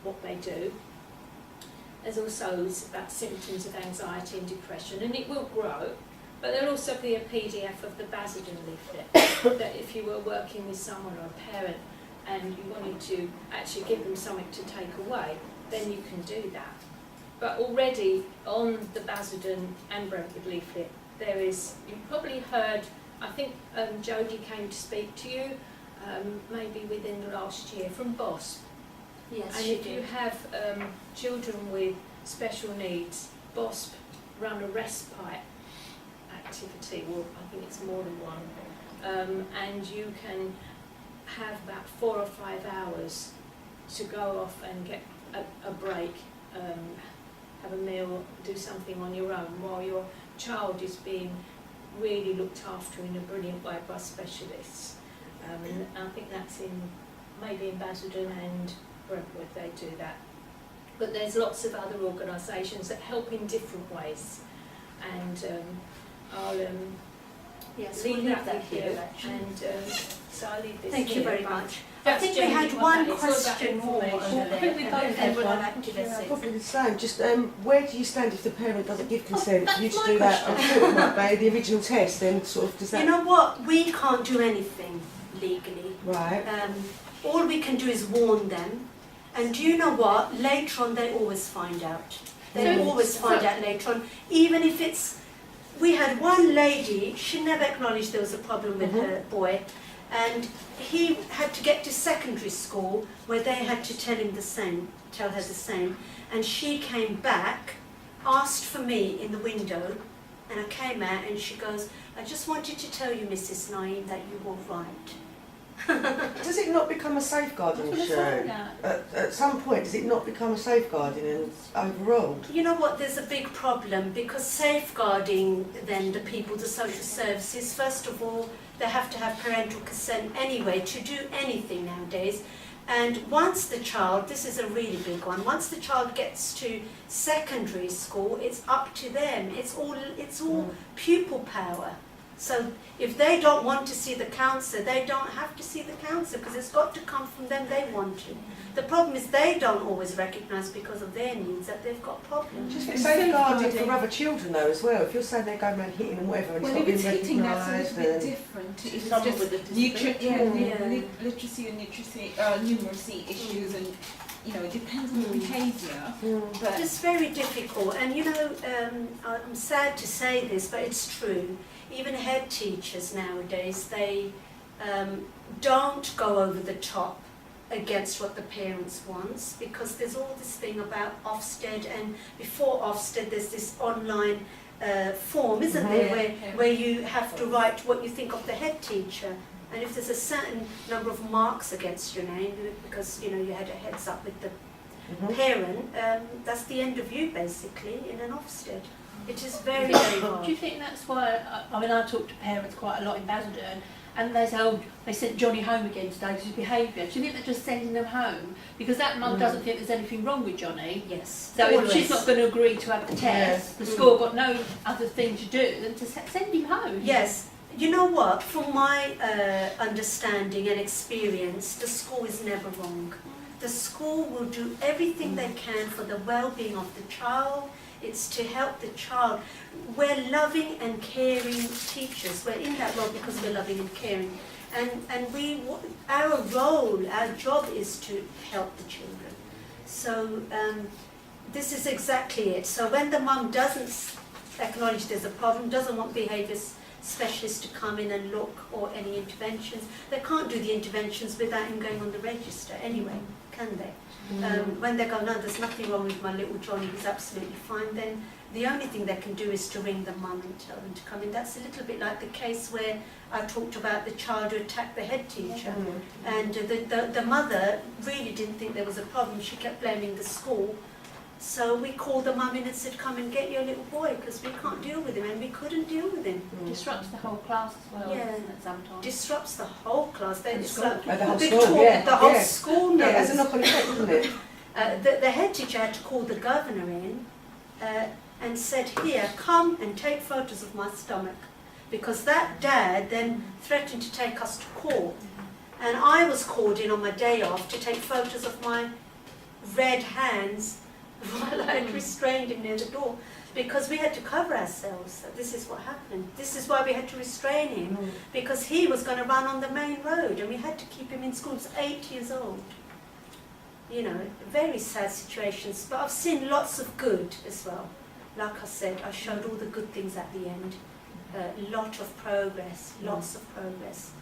what they do. There's also about symptoms of anxiety and depression, and it will grow. But there'll also be a PDF of the Basildon leaflet that if you were working with someone or a parent and you wanted to actually give them something to take away, then you can do that. But already on the Basildon and Brentwood leaflet, there is, you've probably heard, I think Jodie came to speak to you, maybe within the last year, from BOSP. Yes, And she if you did. have children with special needs, BOSP run a respite activity, well, I think it's more than one, and you can have about 4 or 5 hours to go off and get a break, have a meal, do something on your own while your child is being really looked after in a brilliant way by specialists. And I think that's maybe in Basildon and Brentwood they do that. But there's lots of other organisations that help in different ways. And I'll Yes, leave we'll that leave with that you. here, actually. And so I leave this Thank here, you very but much. I that's think we had generally what one that is. It's all about question more over information. there. I think we both and had then one. we'll activate it. Probably the same. Just where do you stand if the parent doesn't give consent for you that's to my do that? I'm question. sure it might be the original test. Then sort of does that You know what? We can't do anything legally. right? All we can do is warn them. And do you know what? Later on, they always find out. They So- always find out later on, even if it's we had one lady, she never acknowledged there was a problem with her boy, and he had to get to secondary school where they had to tell her the same, and she came back, asked for me in the window, and I came out and she goes, I just wanted to tell you, Mrs. Naeem, that you were right. Does it not become a safeguarding issue? At some point, does it not become a safeguarding and overruled? You know what, there's a big problem, because safeguarding then the people, the social services, first of all, they have to have parental consent anyway to do anything nowadays. And once the child, this is a really big one, once the child gets to secondary school, it's up to them. It's all pupil power. So if they don't want to see the counsellor, they don't have to see the counsellor, because it's got to come from them, they want to. The problem is they don't always recognise, because of their needs, that they've got problems. Just safeguarding for other children though as well. If you're saying they're going around hitting and whatever, and Well, it's if not it's being hitting, that's a recognised. little bit different. If it's Someone just with a disability. literacy and numeracy issues, and you know, it depends on the behaviour. But It's very difficult, and you know, I'm sad to say this, but it's true. Even head teachers nowadays, they don't go over the top against what the parents want, because there's all this thing about Ofsted, and before Ofsted there's this online form, isn't there, where you have to write what you think of the head teacher, and if there's a certain number of marks against your name, because you know you had a heads up with the parent, that's the end of you basically in an Ofsted. It is very, very hard. Do you think that's why, I mean, I talk to parents quite a lot in Basildon, and they say, oh, they sent Johnny home again today because of his behaviour. Do you think they're just sending them home? Because that mum doesn't think there's anything wrong with Johnny. Yes. So if she's not going to agree to have the test, the school got no other thing to do than to send him home. Yes. You know what, from my understanding and experience, the school is never wrong. The school will do everything they can for the well-being of the child. It's to help the child. We're loving and caring teachers. We're in that role because we're loving and caring. And our role, our job is to help the children. So this is exactly it. So when the mum doesn't acknowledge there's a problem, doesn't want behaviour specialists to come in and look, or any interventions, they can't do the interventions without him going on the register anyway, can they? When they go, no, there's nothing wrong with my little Johnny, he's absolutely fine, then the only thing they can do is to ring the mum and tell them to come in. That's a little bit like the case where I talked about the child who attacked the head teacher, and the mother really didn't think there was a problem. She kept blaming the school. So we called the mum in and said, come and get your little boy, because we can't deal with him, and we couldn't deal with him. Disrupts the whole class as well, Yeah. doesn't it, sometimes? Disrupts the whole class. They The it's school. like The whole big school, talk, yeah, the whole yeah. school knows. Yeah, as a knock-on effect, isn't it? The head teacher had to call the governor in and said, here, come and take photos of my stomach, because that dad then threatened to take us to court, and I was called in on my day off to take photos of my red hands while I had restrained him near the door, because we had to cover ourselves. This is what happened. This is why we had to restrain him, because he was going to run on the main road, and we had to keep him in school. He was 8 years old. You know, very sad situations, but I've seen lots of good as well. Like I said, I showed all the good things at the end. Lot of progress, lots of progress.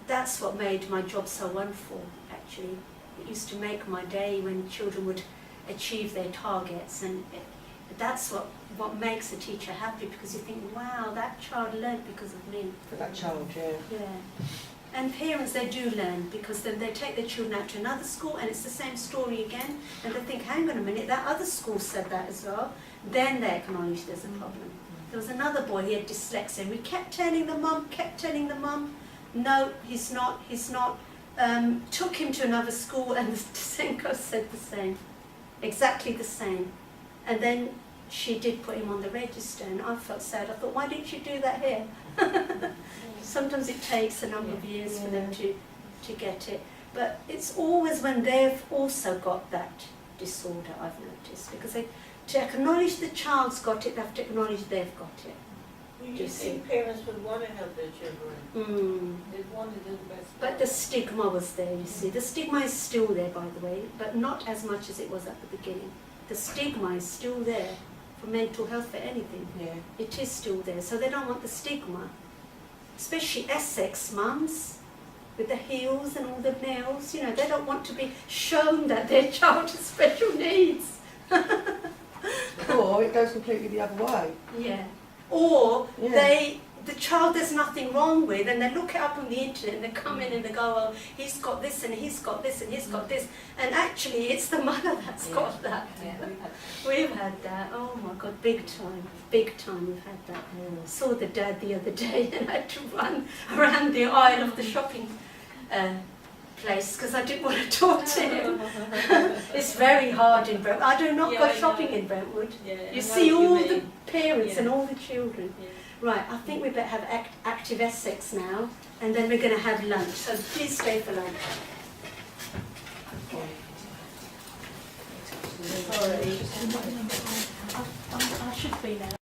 That's what made my job so wonderful, actually. It used to make my day when children would achieve their targets, and that's what makes a teacher happy, because you think, wow, that child learned because of me. For that child, yeah. Yeah. And parents, they do learn, because then they take their children out to another school and it's the same story again, and they think, hang on a minute, that other school said that as well. Then they acknowledge there's a problem. There was another boy, he had dyslexia, and we kept telling the mum, no, he's not. Took him to another school, and the SENCO said the same, exactly the same. And then she did put him on the register, and I felt sad. I thought, why didn't you do that here? Sometimes it takes a number of years for them to get it. But it's always when they've also got that disorder, I've noticed, because to acknowledge the child's got it, they have to acknowledge they've got it. You think parents would want to help their children? They'd want to do the best. But the stigma was there, you see. The stigma is still there, by the way, but not as much as it was at the beginning. The stigma is still there for mental health, for anything. Yeah. It is still there, so they don't want the stigma. Especially Essex mums with the heels and all the nails, you know, they don't want to be shown that their child has special needs. Or it goes completely the other way. Yeah. Or Yeah. the child there's nothing wrong with, and they look it up on the internet and they come in and they go, oh, he's got this and he's got this and he's got this, and actually it's the mother that's got that. Yeah, We've had that. Oh my God, big time we've had that. Saw the dad the other day and had to run around the aisle of the shopping place because I didn't want to talk to him. It's very hard in Brentwood. I do not Yeah, go I shopping know. in Brentwood. Yeah, I You know see what you all mean. the parents Yeah. and all the children. Yeah. Right, I think we better have active Essex now, and then we're going to have lunch. So please stay for lunch. Sorry. I should be now.